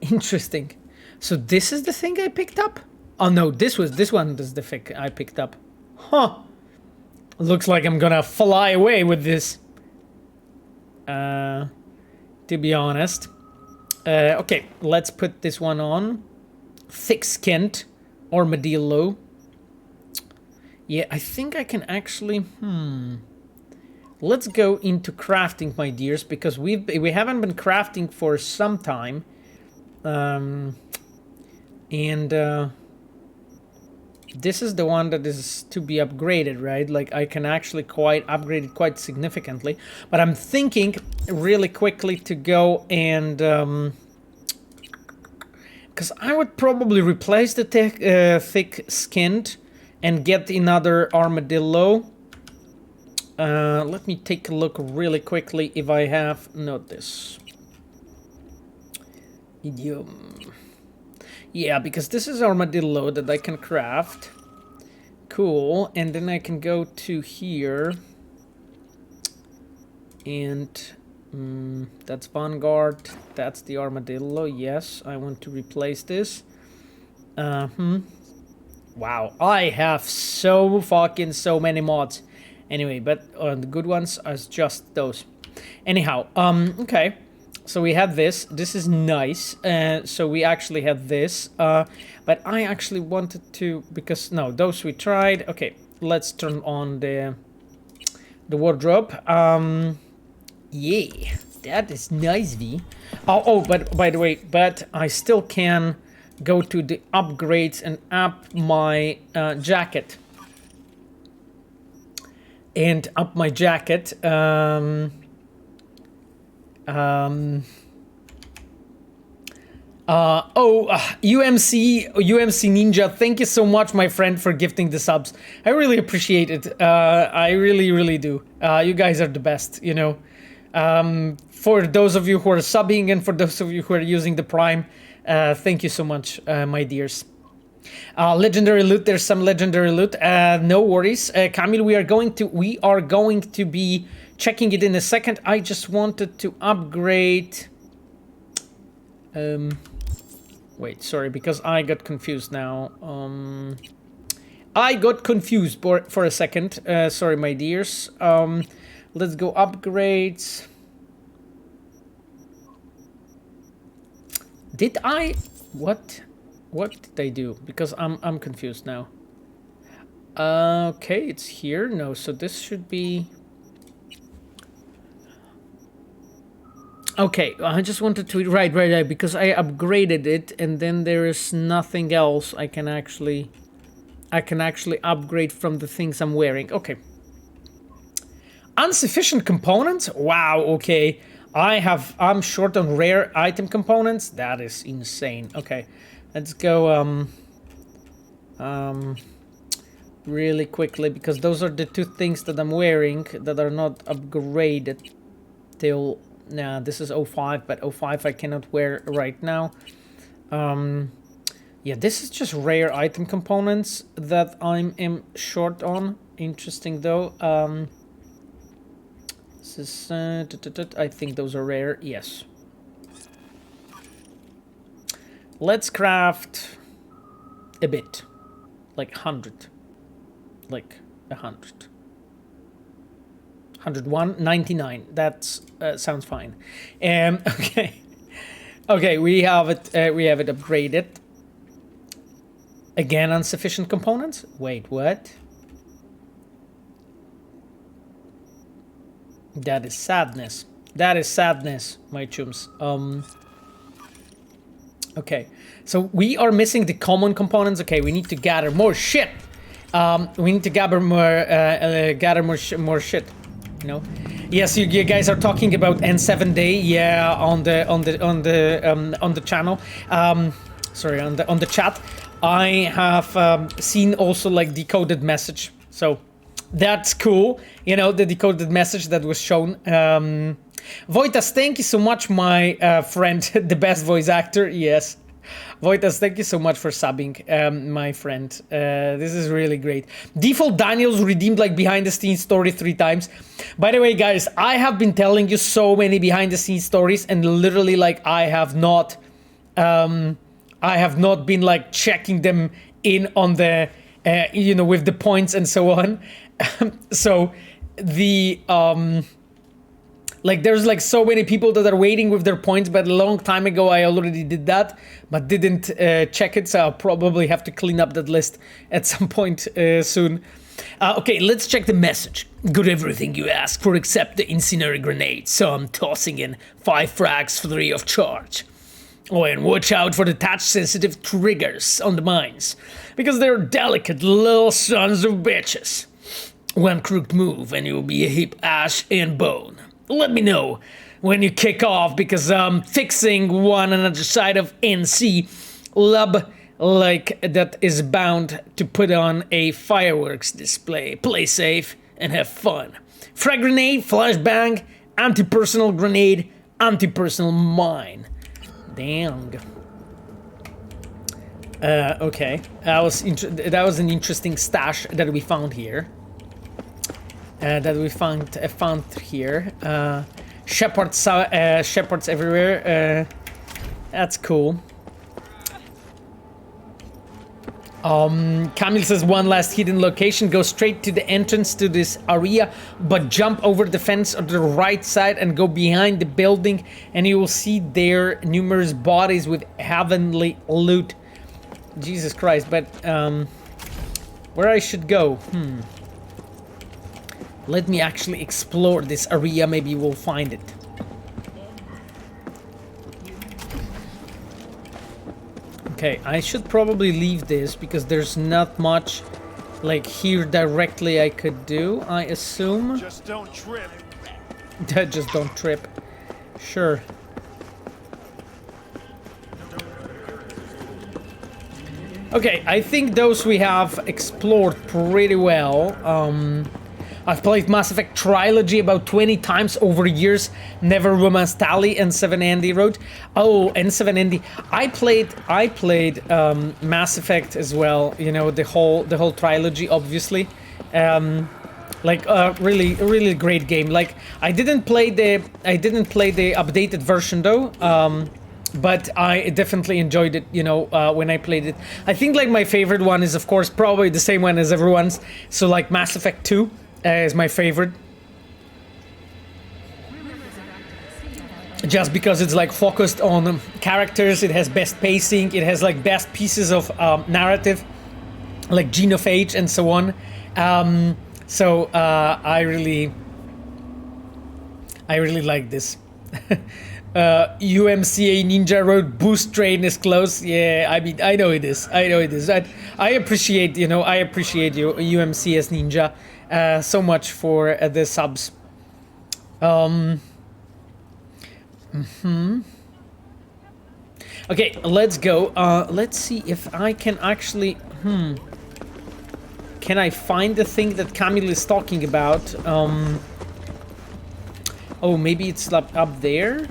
Speaker 2: Interesting. So this is the thing I picked up? Oh no, this one is the thing I picked up. Huh. Looks like I'm gonna fly away with this. To be honest. Okay, let's put this one on. Thick-skinned armadillo. Yeah, I think I can actually... Let's go into crafting, my dears, because we haven't been crafting for some time. This is the one that is to be upgraded, right? Like, I can actually upgrade it quite significantly. But I'm thinking really quickly to go and... Because I would probably replace the thick-skinned and get another armadillo. Let me take a look really quickly if I have... Not this. Idiom. Yeah, because this is armadillo that I can craft. Cool. And then I can go to here. And that's Vanguard. That's the armadillo. Yes, I want to replace this. Wow, I have so many mods. Anyway, but the good ones are just those. Anyhow, okay. So we have this. This is nice. So we actually have this. But I actually wanted to... Because, no, those we tried. Okay, let's turn on the wardrobe. Yeah, that is nice, V. Oh, but by the way, but I still can go to the upgrades and up my jacket. And up my jacket. UMC Ninja, thank you so much, my friend, for gifting the subs. I really appreciate it. I really do. You guys are the best, you know. For those of you who are subbing and for those of you who are using the Prime, thank you so much, my dears. Legendary loot, there's some legendary loot. No worries. Camille, we are going to be checking it in a second. I just wanted to upgrade... Wait, sorry, because I got confused now. I got confused for a second. Sorry, my dears. Let's go upgrades. Did I... What did I do? Because I'm confused now. Okay, it's here. No, so this should be... Okay, I just wanted to... Right, because I upgraded it and then there is nothing else I can actually upgrade from the things I'm wearing. Okay. Insufficient components? Wow, okay. I'm short on rare item components. That is insane. Okay, let's go really quickly, because those are the two things that I'm wearing that are not upgraded till... Nah, this is 05, but 05 I cannot wear right now. Yeah, this is just rare item components that I'm short on. Interesting though. This is, I think those are rare. Yes. Let's craft a bit, like 100. like 100. 101, 99. That sounds fine. Okay. Okay, we have it upgraded. Again, insufficient components? Wait, what? That is sadness. That is sadness, my chums. Okay, so we are missing the common components. Okay, we need to gather more shit. We need to gather more shit. You know. Yes, you guys are talking about N7 Day. Yeah, on the channel. Sorry, on the chat. I have seen also like decoded message. So that's cool. You know, the decoded message that was shown. Voitas, thank you so much, my friend, the best voice actor. Yes. Voitas, thank you so much for subbing, my friend. This is really great. Default Daniels redeemed like behind the scenes story 3 times. By the way, guys, I have been telling you so many behind the scenes stories, and literally like I have not been like checking them in on the you know, with the points and so on. So the like there's like so many people that are waiting with their points, but a long time ago I already did that, but didn't check it, so I'll probably have to clean up that list at some point soon. Okay, let's check the message. Got everything you asked for except the incendiary grenade, so I'm tossing in 5 frags free of charge. Oh, and watch out for the touch-sensitive triggers on the mines, because they're delicate little sons of bitches. One crooked move and you'll be a heap ash and bone. Let me know when you kick off, because I'm fixing one another side of NC lab like that is bound to put on a fireworks display. Play safe and have fun. Frag grenade, flashbang, anti-personal grenade, anti-personal mine. Dang. Okay, that was an interesting stash that we found here. Found here. Shepherds everywhere. That's cool. Camille says one last hidden location. Go straight to the entrance to this area, but jump over the fence on the right side and go behind the building, and you will see there numerous bodies with heavenly loot. Jesus Christ! But where I should go? Let me actually explore this area, maybe we'll find it. Okay, I should probably leave this because there's not much like here directly I could do, I assume.
Speaker 3: Just don't trip.
Speaker 2: Just don't trip. Sure. Okay, I think those we have explored pretty well. I've played Mass Effect Trilogy about 20 times over years. Never Romance Tally, and 7 Andy wrote. Oh, and 7 Andy. I played Mass Effect as well. You know, the whole trilogy, obviously. Like really great game. Like I didn't play the updated version though. But I definitely enjoyed it, you know, when I played it. I think like my favorite one is of course probably the same one as everyone's. So like Mass Effect 2 is my favorite. Just because it's like focused on characters, it has best pacing, it has like best pieces of narrative, like genophage and so on. So I really like this. UMCA Ninja Road boost train is close. Yeah, I mean, I know it is. I appreciate, you know, you, UMCS Ninja, so much for the subs. Okay, let's go. Let's see if I can actually. Can I find the thing that Camille is talking about? Oh, maybe it's up there.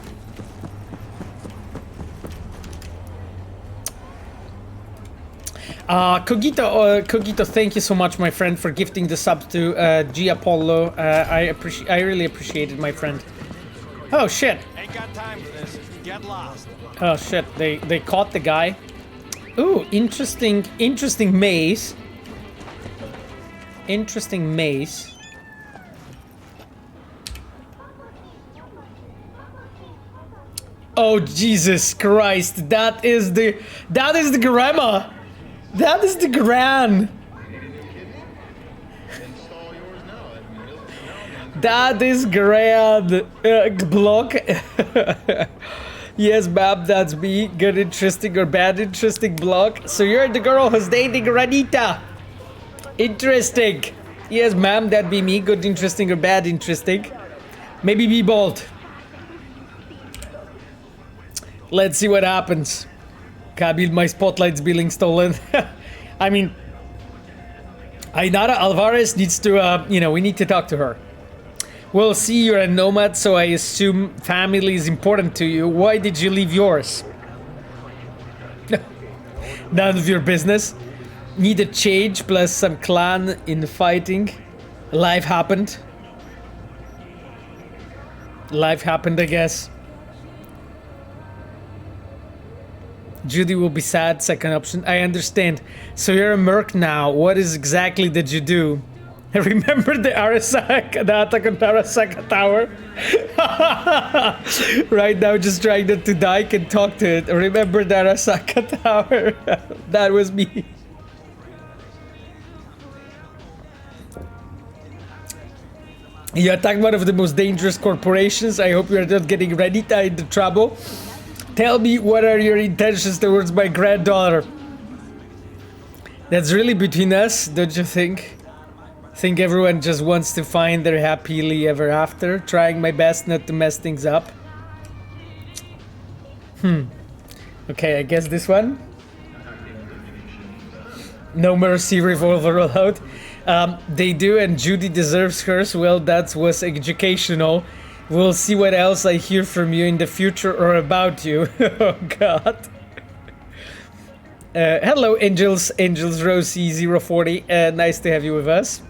Speaker 2: Cogito, thank you so much, my friend, for gifting the sub to G Apollo. I really appreciate it, my friend. Oh shit!
Speaker 3: Ain't got time for this. Get lost.
Speaker 2: Oh shit! They caught the guy. Ooh, interesting maze. Interesting maze. Oh Jesus Christ! That is the grandma. That is the gran. That is grand block. Yes, ma'am, that's me. Good, interesting, or bad, interesting block. So you're the girl who's dating Ranita. Interesting. Yes, ma'am, that'd be me. Good, interesting, or bad, interesting. Maybe be bold. Let's see what happens. Kabil, my spotlight's being stolen. I mean, Ainara Alvarez needs to, we need to talk to her. We'll see, you're a nomad, so I assume family is important to you. Why did you leave yours? None of your business. Need a change plus some clan in fighting. Life happened. Life happened, I guess. Judy will be sad, second option. I understand. So you're a merc now. What is exactly did you do? Remember the Arasaka, the attack on Arasaka Tower? Right now, just trying not to die, can talk to it. Remember the Arasaka Tower? That was me. You attacked one of the most dangerous corporations. I hope you are not getting Renita into trouble. Tell me, what are your intentions towards my granddaughter? That's really between us, don't you think? Think everyone just wants to find their happily ever after. Trying my best not to mess things up. Okay, I guess this one. No mercy, revolver rollout. They do, and Judy deserves hers. Well, that was educational. We'll see what else I hear from you in the future or about you. Oh God. Hello, Angels Rosie 040. Nice to have you with us.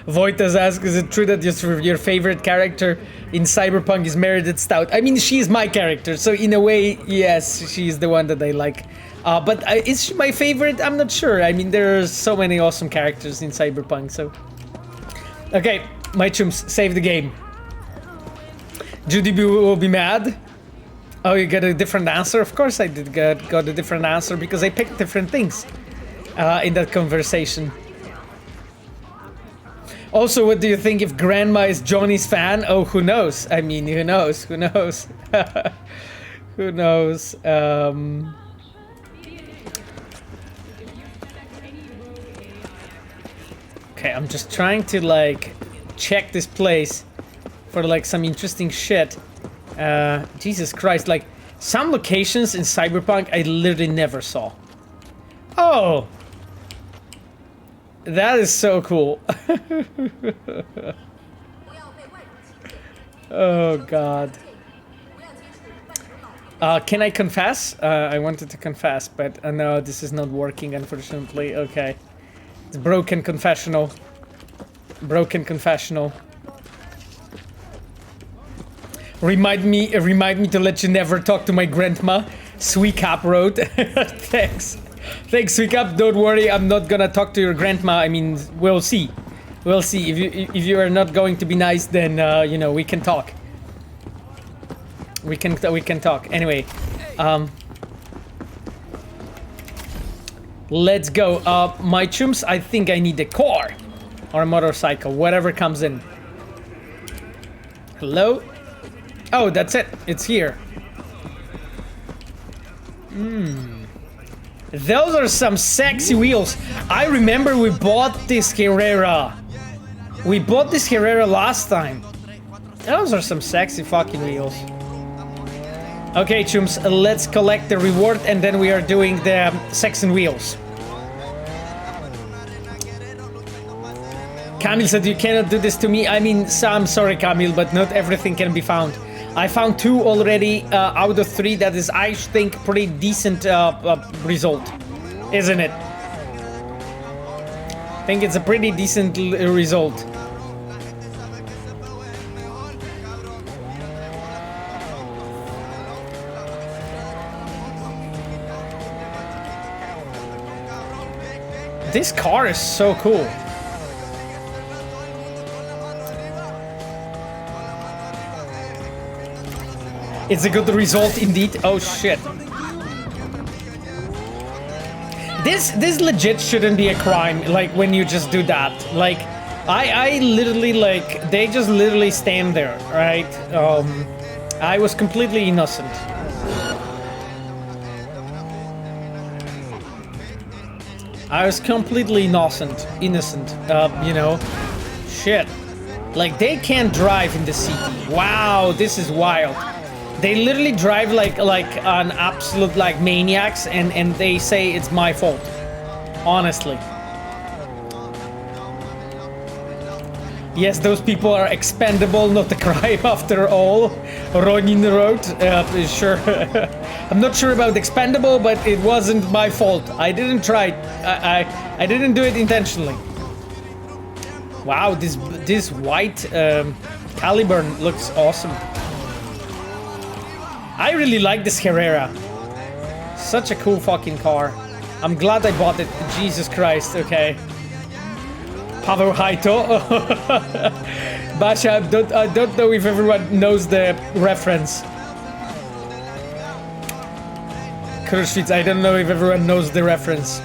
Speaker 2: Voitas asks, is it true that your favorite character in Cyberpunk is Meredith Stout? I mean, she's my character, so in a way, yes, she's the one that I like. But is she my favorite? I'm not sure. I mean, there are so many awesome characters in Cyberpunk, so... Okay, my chums, save the game. Judy will be mad. Oh, you got a different answer? Of course I did got a different answer, because I picked different things in that conversation. Also, what do you think if Grandma is Johnny's fan? Oh, who knows? I mean, who knows? Who knows? Who knows? Okay, I'm just trying to, like, check this place for, like, some interesting shit. Jesus Christ, like, some locations in Cyberpunk I literally never saw. Oh! That is so cool. Oh, God. Can I confess? I wanted to confess, but no, this is not working, unfortunately. Okay. It's broken confessional. Broken confessional. Remind me to let you never talk to my grandma. Sweet Cap wrote. Thanks. Thanks, Sweet Cap. Don't worry, I'm not gonna talk to your grandma. I mean, we'll see. We'll see. If you are not going to be nice, then you know, we can talk. We can talk. Anyway, let's go. My chums, I think I need a car or a motorcycle, whatever comes in. Hello? Oh, that's it. It's here. Those are some sexy wheels. I remember we bought this Herrera. We bought this Herrera last time. Those are some sexy fucking wheels. Okay, chums, let's collect the reward and then we are doing the Saxon wheels. Camille said you cannot do this to me. I mean, I'm sorry, Camille, but not everything can be found. I found 2 already out of 3. That is, I think, pretty decent result, isn't it? I think it's a pretty decent result. This car is so cool. It's a good result indeed. Oh shit. This legit shouldn't be a crime, like when you just do that. Like I literally like they just literally stand there, right? I was completely innocent. I was completely innocent, you know. Shit. Like they can't drive in the city. Wow, this is wild. They literally drive like an absolute like maniacs, and they say it's my fault. Honestly. Yes, those people are expendable, not a crime after all. Ronin wrote, sure. I'm not sure about expendable, but it wasn't my fault. I didn't try. I didn't do it intentionally. Wow, this white Caliburn looks awesome. I really like this Herrera. Such a cool fucking car. I'm glad I bought it. Jesus Christ, okay. Pavel Haito. Basha, I don't know if everyone knows the reference. Krushwitz, I don't know if everyone knows the reference.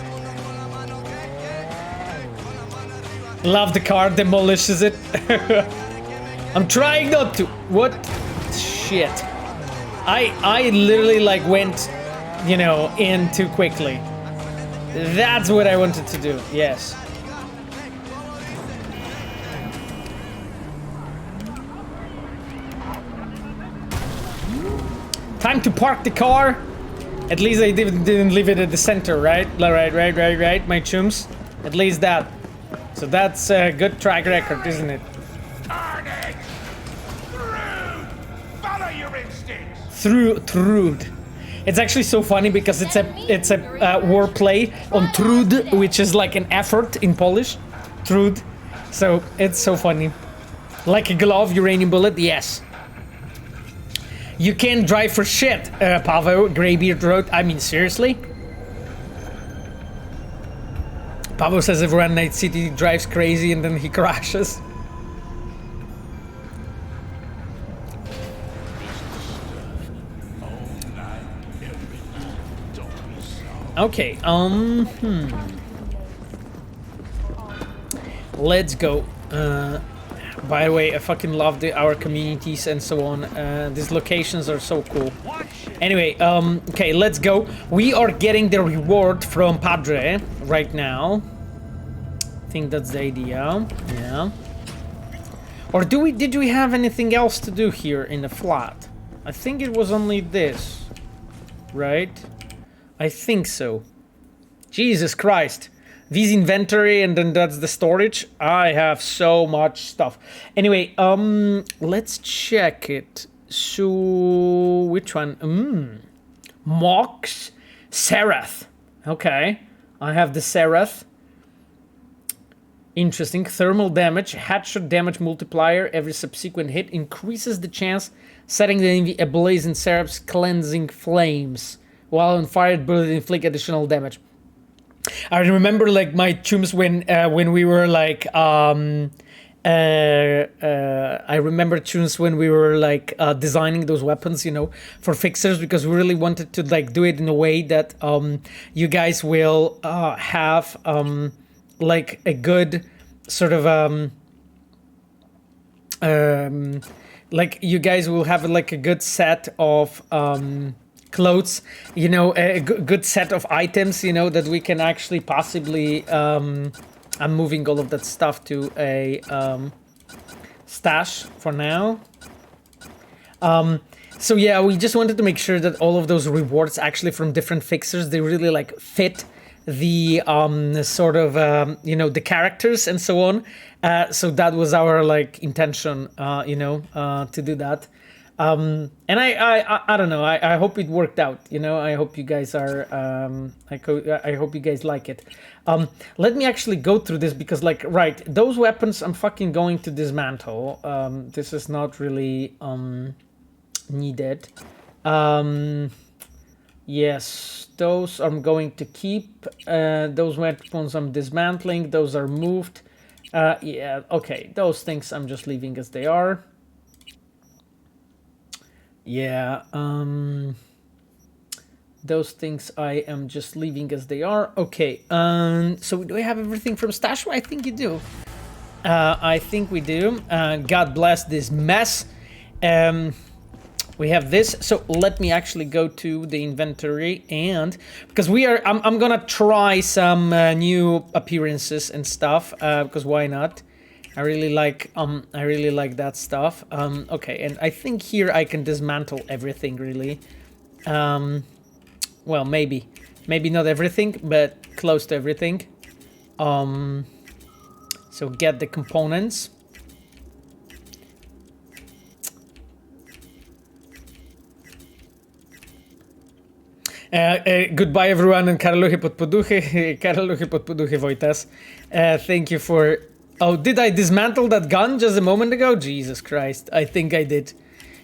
Speaker 2: Love the car, demolishes it. I'm trying not to. What? Shit. I literally like went, you know, in too quickly. That's what I wanted to do, yes. Time to park the car. At least I didn't leave it at the center, right? Right, my chums. At least that. So that's a good track record, isn't it?
Speaker 7: Follow your instincts.
Speaker 2: Trud. It's actually so funny because it's a wordplay on trud, which is like an effort in Polish. Trud. So it's so funny. Like a glove, uranium bullet, yes. You can't drive for shit, Pavel, Greybeard wrote. I mean, seriously? Pavel says everyone Night City drives crazy and then he crashes. Okay, let's go. By the way, I fucking love our communities and so on. These locations are so cool. Anyway, okay, let's go. We are getting the reward from Padre right now. I think that's the idea. Yeah. Or did we have anything else to do here in the flat? I think it was only this, right? I think so. Jesus Christ. This inventory and then that's the storage. I have so much stuff. Anyway, let's check it. So which one? Mox Seraph. Okay. I have the Seraph. Interesting. Thermal damage, headshot damage multiplier. Every subsequent hit increases the chance, setting the enemy ablaze in Seraph's cleansing flames. While on fire, bullet inflict additional damage. I remember like my chums when we were like I remember chums when we were like designing those weapons, you know, for fixers, because we really wanted to like do it in a way that you guys will have like a good sort of like you guys will have like a good set of clothes, you know, a good set of items, you know, that we can actually possibly I'm moving all of that stuff to a stash for now. So yeah, we just wanted to make sure that all of those rewards actually from different fixers, they really like fit the sort of you know, the characters and so on. So that was our like intention, you know, to do that. And I don't know. I hope it worked out. You know, I hope you guys are. I hope you guys like it. Let me actually go through this because, like, right, those weapons I'm fucking going to dismantle. This is not really needed. Yes, those I'm going to keep. Those weapons I'm dismantling. Those are moved. Yeah, okay. Those things I'm just leaving as they are. Yeah, those things I am just leaving as they are. Okay, so do I have everything from stash? I think you do. I think we do. God bless this mess. We have this, so let me actually go to the inventory, and because I'm gonna try some new appearances and stuff, because why not? I really like that stuff. Okay, and I think here I can dismantle everything really. Well, maybe not everything, but close to everything. So get the components. Goodbye everyone, and karaluchy pod poduchy, karaluchy pod poduchy Wojtas. Thank you for... Oh, did I dismantle that gun just a moment ago? Jesus Christ, I think I did.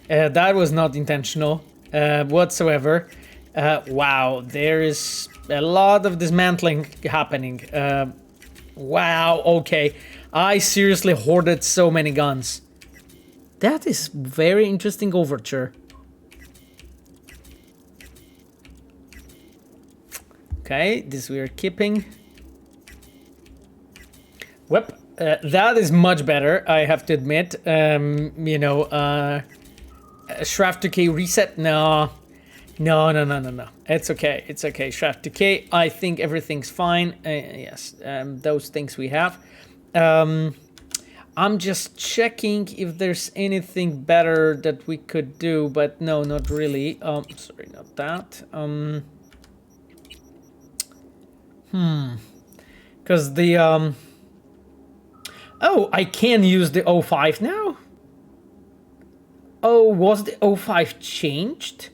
Speaker 2: That was not intentional whatsoever. Wow, there is a lot of dismantling happening. Wow, okay. I seriously hoarded so many guns. That is very interesting overture. Okay, this we are keeping. Whoop, that is much better, I have to admit. You know, Shraft 2K reset? No. It's okay, it's okay. Shraft 2K, I think everything's fine. Yes, those things we have. I'm just checking if there's anything better that we could do, but no, not really. Sorry, not that. Because the, oh, I can use the 05 now? Oh, was the 05 changed?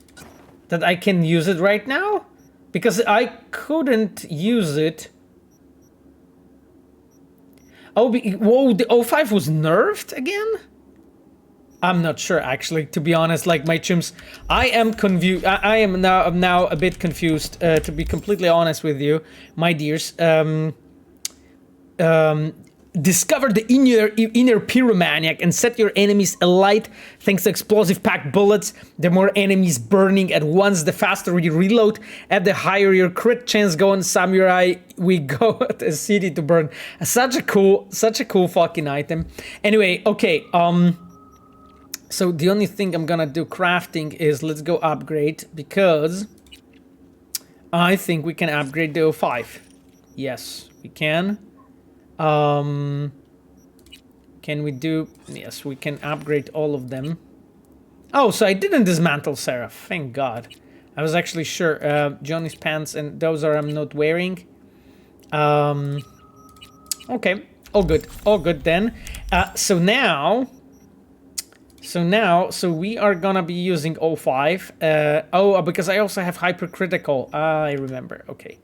Speaker 2: That I can use it right now? Because I couldn't use it. Oh, whoa, the 05 was nerfed again? I'm not sure, actually, to be honest, like my chimps. I am confused. I am now a bit confused, to be completely honest with you, my dears. Discover the inner pyromaniac and set your enemies alight thanks to explosive packed bullets. The more enemies burning at once, the faster you reload, and the higher your crit chance. Go on samurai, we go at a city to burn. Such a cool fucking item. Anyway, okay, so the only thing I'm gonna do crafting is let's go upgrade, because I think we can upgrade the 05. Yes, we can. Can we do... Yes, we can upgrade all of them. Oh, so I didn't dismantle Seraph. Thank God. I was actually sure. Johnny's pants, and those are I'm not wearing. Okay. All good then. So we are gonna be using 05. Oh, because I also have hypercritical. I remember. Okay.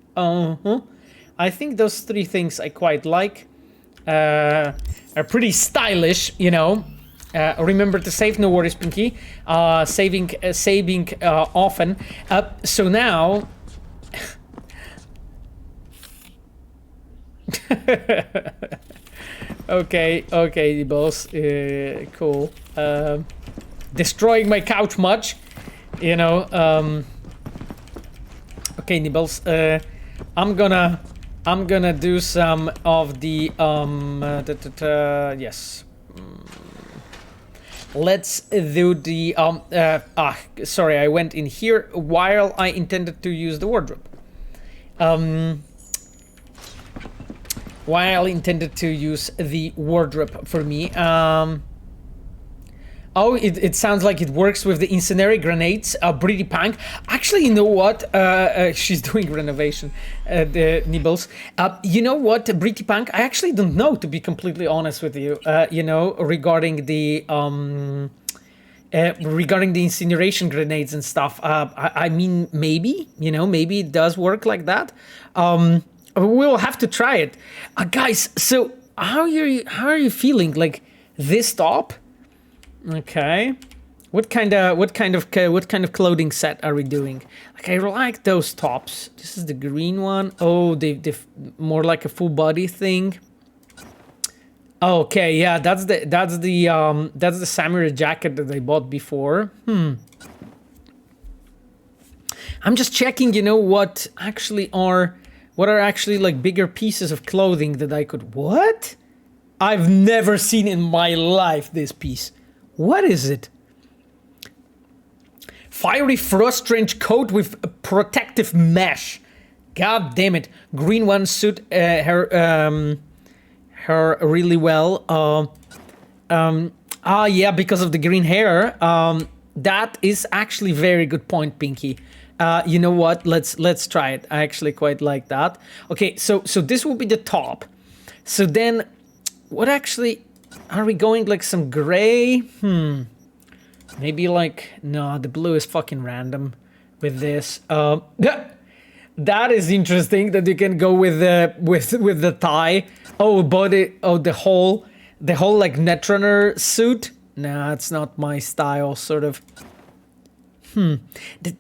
Speaker 2: I think those three things I quite like. Are pretty stylish, you know. Remember to save, no worries, Pinky. Saving often. So now... okay, boss. Cool. Destroying my couch much, you know. Okay, Nibbles. I'm gonna do some of the yes. Let's do the sorry, I went in here while I intended to use the wardrobe. While I intended to use the wardrobe for me. Oh, it sounds like it works with the incendiary grenades. Pretty punk. Actually, you know what? She's doing renovation. The Nibbles. You know what, Pretty punk? I actually don't know, to be completely honest with you. You know, regarding the incineration grenades and stuff. I mean, maybe. You know, maybe it does work like that. We'll have to try it, guys. So how are you feeling? Like this top? Okay, What kind of clothing set are we doing? Like, I like those tops. This is the green one. Oh, they more like a full body thing. Okay, yeah, that's the samurai jacket that I bought before. I'm just checking, you know, what are actually like bigger pieces of clothing that I could. What? I've never seen in my life this piece. What is it? Fiery frost trench coat with a protective mesh. God damn it. Green one suit her really well. Yeah, because of the green hair. That is actually very good point, Pinky. You know what? Let's try it. I actually quite like that. Okay, so this will be the top. So then, what actually are we going, like some gray? Maybe like, no, the blue is fucking random with this. That is interesting that you can go with the tie. Oh, body. Oh, the whole like Netrunner suit. Nah, it's not my style, sort of. The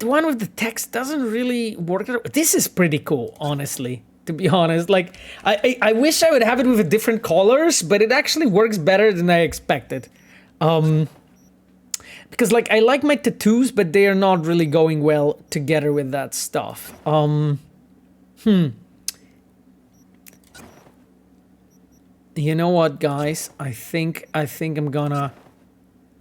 Speaker 2: one with the text doesn't really work. This is pretty cool, honestly. To be honest, like I wish I would have it with different colors, but it actually works better than I expected. Because like I like my tattoos, but they are not really going well together with that stuff. You know what, guys? I think I'm gonna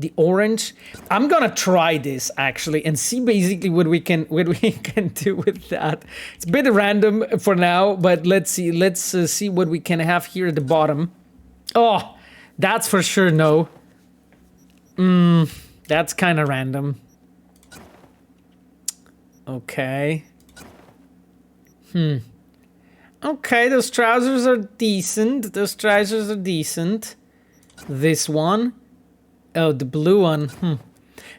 Speaker 2: the orange. I'm gonna try this actually and see basically what we can do with that. It's a bit random for now, but let's see. Let's see what we can have here at the bottom. Oh, that's for sure no. That's kind of random. Okay. Okay, those trousers are decent. This one. Oh, the blue one.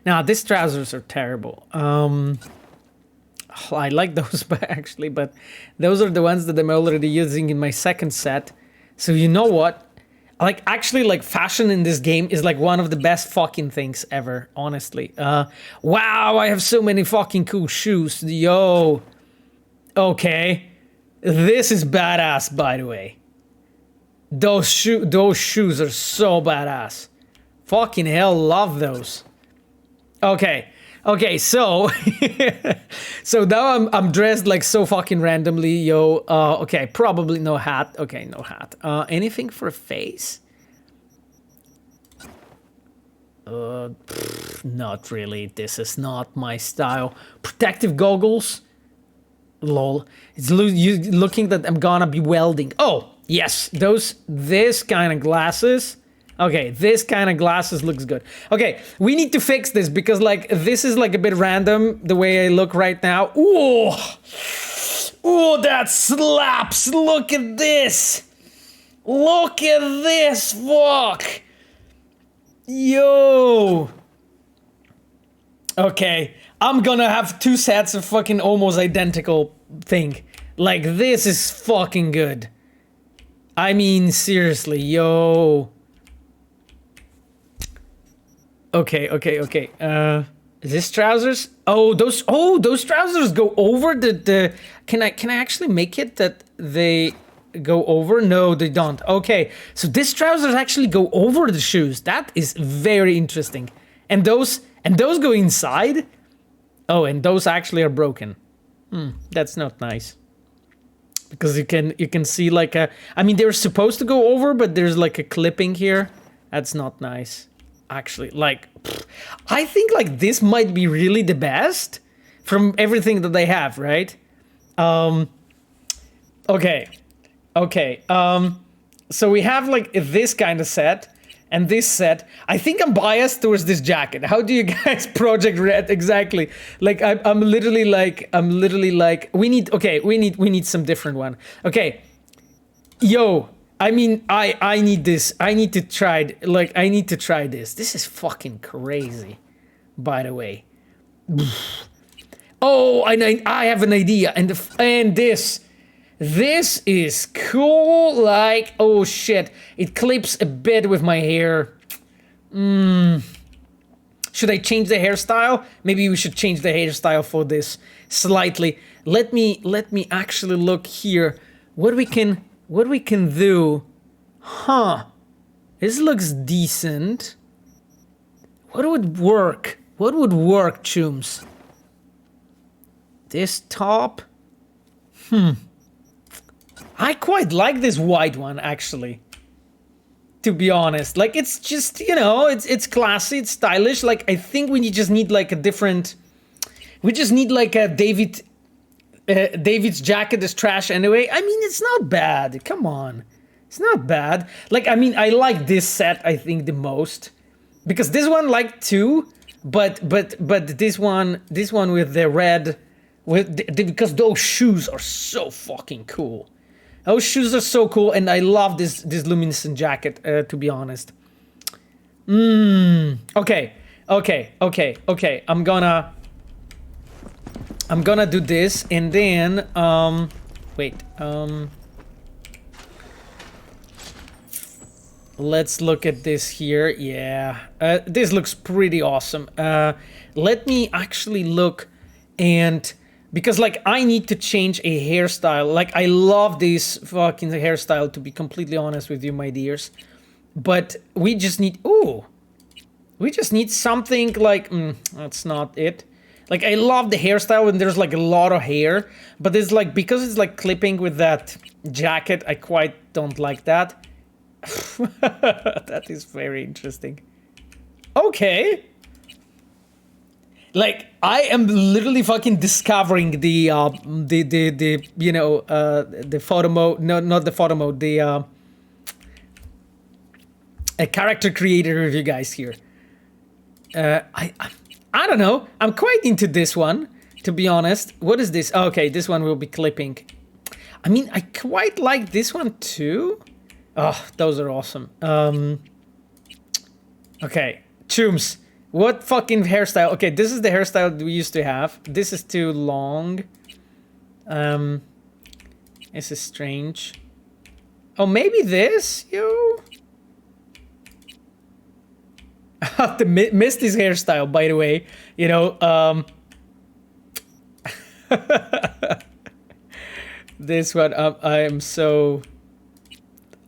Speaker 2: Now, these trousers are terrible. I like those actually, but those are the ones that I'm already using in my second set. So you know what? Like, actually, like, fashion in this game is, like, one of the best fucking things ever, honestly. Wow, I have so many fucking cool shoes. Yo. Okay. This is badass, by the way. Those shoes are so badass. Fucking hell, love those. Okay, so... so now I'm dressed, like, so fucking randomly, yo. Okay, probably no hat. Okay, no hat. Anything for a face? Not really. This is not my style. Protective goggles? Lol. It's looking that I'm gonna be welding. Oh, yes, this kind of glasses. Okay, this kind of glasses looks good. Okay, we need to fix this because, like, this is, like, a bit random the way I look right now. Ooh! Ooh, that slaps! Look at this! Look at this! Fuck! Yo! Okay, I'm gonna have two sets of fucking almost identical thing. Like, this is fucking good. I mean, seriously, yo. Okay. This trousers? Oh, those trousers go over the can I actually make it that they go over? No, they don't. Okay. So these trousers actually go over the shoes. That is very interesting. And those go inside? Oh, and those actually are broken. That's not nice. Because you can see like I mean, they're supposed to go over, but there's like a clipping here. That's not nice. Actually, like, I think like this might be really the best from everything that they have, right? Okay. So we have like this kind of set and this set. I think I'm biased towards this jacket. How do you guys project red exactly? Like I'm literally like we need some different one. Okay. Yo, I mean, I need this. I need to try this. This is fucking crazy, by the way. Oh, I have an idea. And this is cool. Like, oh shit, it clips a bit with my hair. Should I change the hairstyle? Maybe we should change the hairstyle for this slightly. Let me actually look here. What we can do? Huh? This looks decent. What would work? What would work, Chooms? This top? I quite like this white one, actually. To be honest, like it's just, you know, it's classy, it's stylish. Like I think we just need like a different. We just need like a David's jacket is trash anyway. I mean, it's not bad. Come on, it's not bad. Like I mean, I like this set. I think the most because this one like too, but this one with the red, because those shoes are so fucking cool. Those shoes are so cool, and I love this luminescent jacket. To be honest. Okay. I'm gonna do this, and then wait. Let's look at this here. Yeah, this looks pretty awesome. Let me actually look and. Because, like, I need to change a hairstyle. Like, I love this fucking hairstyle, to be completely honest with you, my dears. But we just need... Ooh! We just need something like... that's not it. Like, I love the hairstyle when there's, like, a lot of hair. But it's, like, because it's, like, clipping with that jacket, I quite don't like that. That is very interesting. Okay. Like, I am literally fucking discovering the you know, the photo mode, no, not the photo mode, a character creator review guys here. I don't know, I'm quite into this one, to be honest. What is this? Oh, okay, this one will be clipping. I mean, I quite like this one too. Oh, those are awesome. Okay, Chooms. What fucking hairstyle? Okay, this is the hairstyle we used to have. This is too long. This is strange. Oh, maybe this, yo. The Misty's hairstyle, by the way. You know, this one, I am so...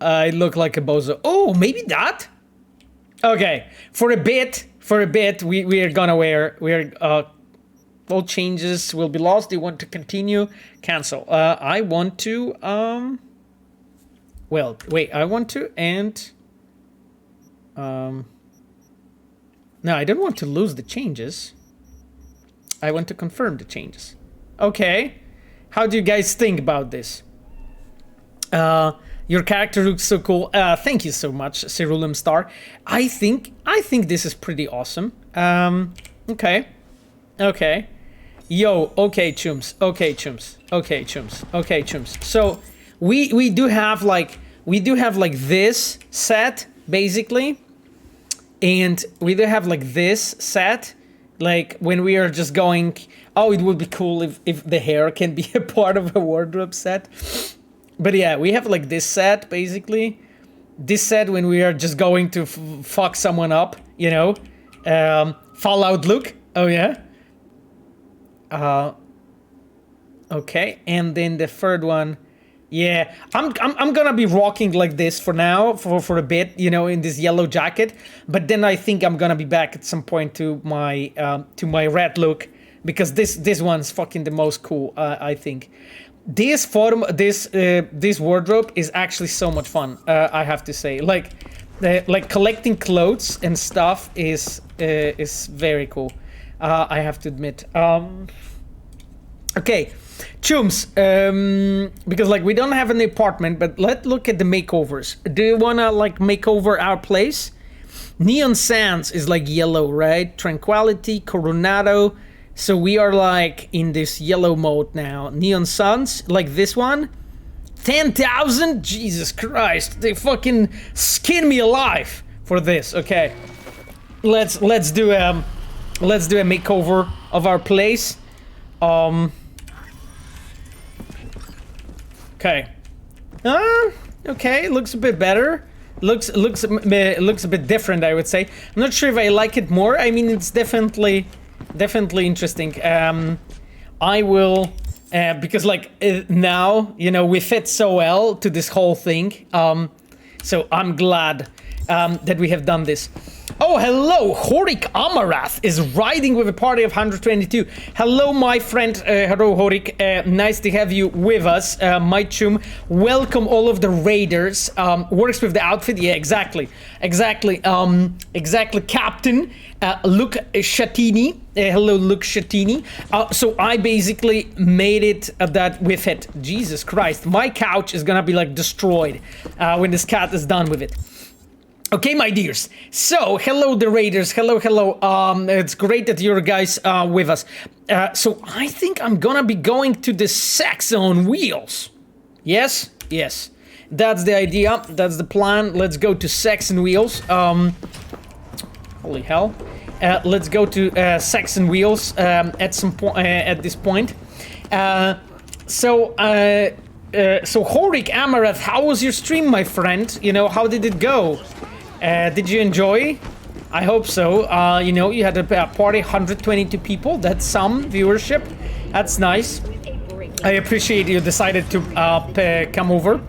Speaker 2: I look like a bozo. Oh, maybe that? Okay, for a bit, we are gonna wear, all changes will be lost. You want to continue? Cancel. I want to, well, wait, I want to, and, no, I don't want to lose the changes. I want to confirm the changes. Okay, how do you guys think about this? Your character looks so cool. Thank you so much, Cerulum Star. I think this is pretty awesome. Okay. Yo, okay, Chooms. So we do have like this set basically, and we do have like this set. Like when we are just going, oh, it would be cool if the hair can be a part of a wardrobe set. But yeah, we have like this set, basically. This set when we are just going to fuck someone up, you know. Fallout look. Oh yeah. Okay, and then the third one. Yeah, I'm gonna be rocking like this for now, for a bit, you know, in this yellow jacket. But then I think I'm gonna be back at some point to my red look, because this one's fucking the most cool, I think. This wardrobe is actually so much fun. I have to say, like collecting clothes and stuff is very cool. I have to admit. Okay, Chooms. Because like we don't have an apartment, but let's look at the makeovers. Do you wanna like make over our place? Neon Sands is like yellow, right? Tranquility, Coronado. So we are like in this yellow mode now. Neon Suns, like this one, 10,000. Jesus Christ, they fucking skin me alive for this. Okay, let's do a makeover of our place. Okay. Okay, looks a bit better. looks a bit different, I would say. I'm not sure if I like it more. I mean, it's definitely interesting. I will because like now, you know, we fit so well to this whole thing. So I'm glad that we have done this. Oh, hello, Horik Amarath is riding with a party of 122. Hello, my friend. Hello, Horik. Nice to have you with us. My chum, welcome all of the raiders. Works with the outfit. Yeah, exactly. Exactly, Captain. Luke Shatini. Hello, Luke Shatini. So I basically made it that with it. Jesus Christ, my couch is gonna be like destroyed when this cat is done with it. Okay, my dears. So, hello, the raiders. Hello. It's great that you're guys with us. So, I think I'm gonna be going to the sex on wheels. Yes. That's the idea. That's the plan. Let's go to sex and wheels. Holy hell. Let's go to sex and wheels at some point. At this point. So, Horik Amarath, how was your stream, my friend? You know, how did it go? Did you enjoy? I hope so. You know, you had a party, 122 people. That's some viewership. That's nice. I appreciate you decided to come over.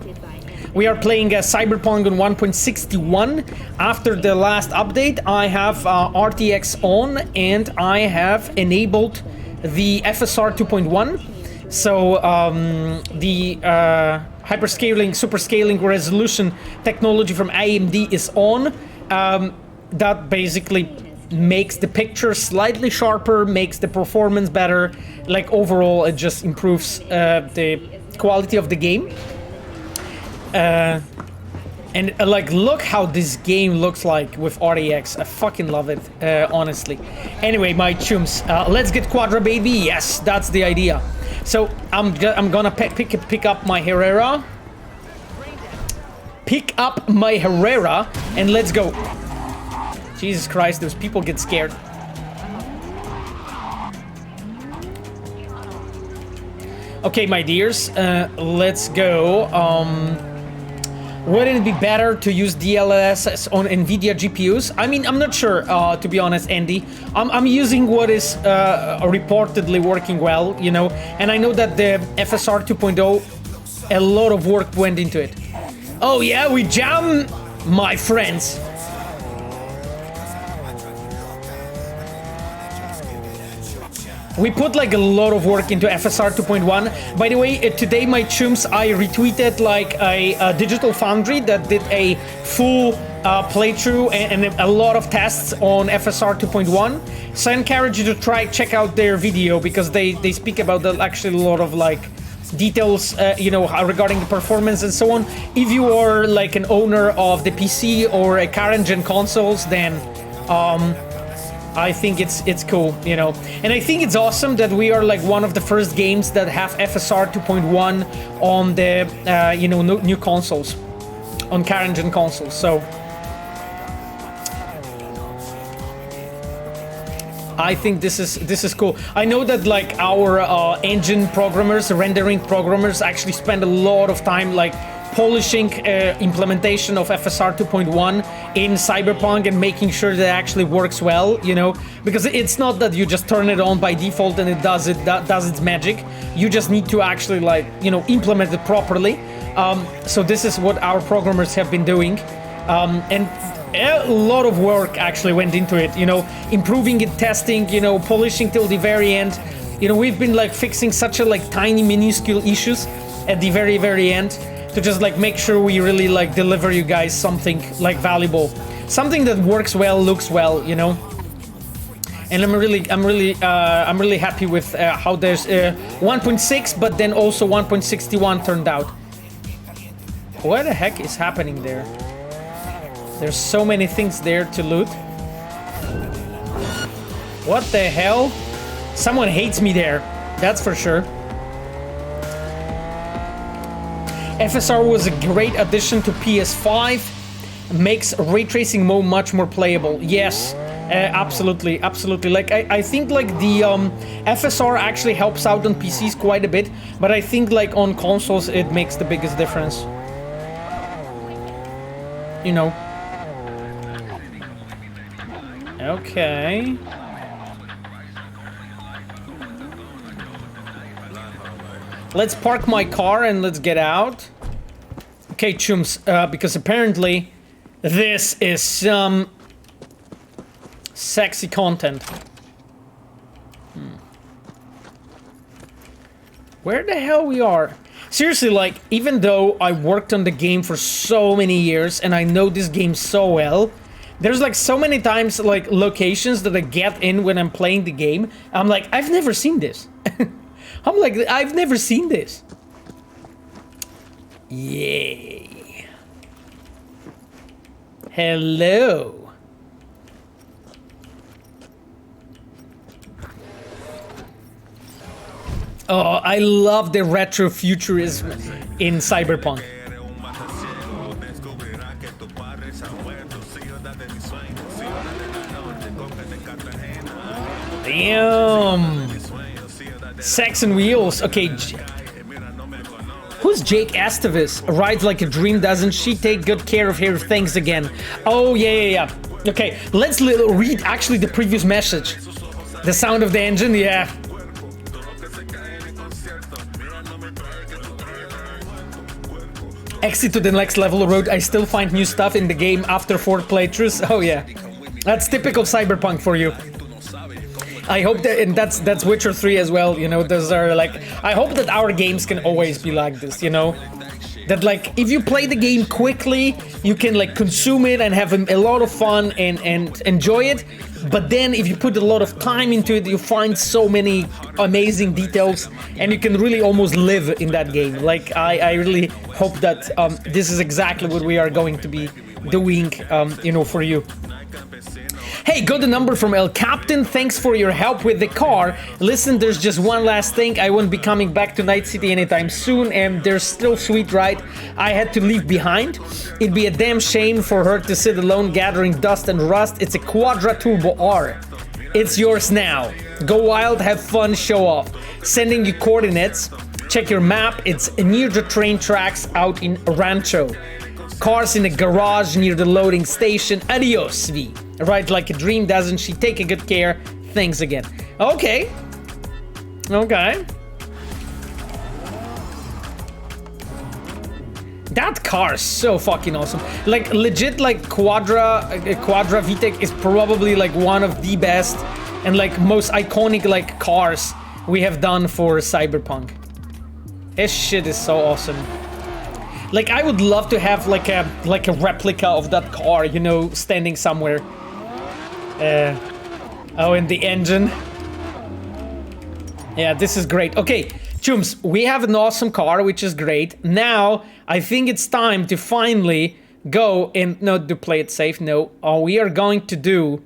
Speaker 2: We are playing Cyberpunk on 1.61. After the last update, I have RTX on and I have enabled the FSR 2.1. So the hyperscaling, superscaling resolution technology from AMD is on. That basically makes the picture slightly sharper, makes the performance better. Like overall, it just improves the quality of the game. And like, look how this game looks like with RTX. I fucking love it, honestly. Anyway, my chums, let's get Quadra, baby. Yes, that's the idea. So I'm gonna pick up my Herrera. Pick up my Herrera and let's go. Jesus Christ, those people get scared. Okay, my dears, let's go. Wouldn't it be better to use DLSS on NVIDIA GPUs? I mean, I'm not sure, to be honest, Andy. I'm using what is reportedly working well, you know, and I know that the FSR 2.0, a lot of work went into it. Oh yeah, we jam, my friends. We put like a lot of work into FSR 2.1. By the way, today, my chums, I retweeted like a digital Foundry that did a full playthrough and a lot of tests on FSR 2.1. So I encourage you to check out their video because they speak about actually a lot of like details, you know, regarding the performance and so on. If you are like an owner of the PC or a current gen consoles, then I think it's cool, you know, and I think it's awesome that we are like one of the first games that have FSR 2.1 on the you know, new consoles, on current gen consoles. So I think this is cool. I know that like our engine programmers, rendering programmers, actually spend a lot of time like polishing implementation of FSR 2.1 in Cyberpunk and making sure that it actually works well, you know, because it's not that you just turn it on by default and it does its magic. You just need to actually like, you know, implement it properly. So this is what our programmers have been doing, and a lot of work actually went into it, you know, improving it, testing, you know, polishing till the very end. You know, we've been like fixing such a like tiny minuscule issues at the very end, to just like make sure we really like deliver you guys something like valuable, something that works well, looks well, you know. And I'm really happy with how there's 1.6, but then also 1.61 turned out. What the heck is happening there? There's so many things there to loot. What the hell? Someone hates me there, that's for sure. FSR was a great addition to PS5. Makes ray tracing mode much more playable. Yes, absolutely. Like I think like the FSR actually helps out on PCs quite a bit, but I think like on consoles it makes the biggest difference. you know. Okay. Let's park my car and let's get out. Okay, chums, because apparently this is some sexy content. Where the hell we are? Seriously, like, even though I worked on the game for so many years and I know this game so well, there's like so many times, like, locations that I get in when I'm playing the game. I'm like, I've never seen this. I'm like, I've never seen this. Yay. Hello. Oh, I love the retro futurism in Cyberpunk. Damn. Sex and wheels. Okay. Who's Jake Estevez? Rides like a dream, doesn't she? Take good care of her things again. Oh, yeah. Okay, let's read actually the previous message. The sound of the engine, yeah. Exit to the next level road. I still find new stuff in the game after 4 playthroughs. Oh yeah, that's typical Cyberpunk for you. I hope that, and that's Witcher 3 as well, you know, those are like, I hope that our games can always be like this, you know? That like, if you play the game quickly, you can like consume it and have a lot of fun and enjoy it. But then if you put a lot of time into it, you find so many amazing details and you can really almost live in that game. Like, I really hope that this is exactly what we are going to be doing, you know, for you. Hey, got the number from El Captain. Thanks for your help with the car. Listen, there's just one last thing. I won't be coming back to Night City anytime soon, and there's still sweet, right? I had to leave behind. It'd be a damn shame for her to sit alone gathering dust and rust. It's a Quadra Turbo R. It's yours now. Go wild, have fun, show off. Sending you coordinates. Check your map. It's near the train tracks out in Rancho. Cars in a garage near the loading station. Adios, V. Ride like a dream, doesn't she? Take a good care. Thanks again. Okay. Okay. That car is so fucking awesome. Like, legit, like, Quadra V-Tec is probably, like, one of the best and, like, most iconic, like, cars we have done for Cyberpunk. This shit is so awesome. Like, I would love to have like a replica of that car, you know, standing somewhere. Oh, and the engine. Yeah, this is great. Okay, chums, we have an awesome car, which is great. Now, I think it's time to finally go and not to play it safe. No, we are going to do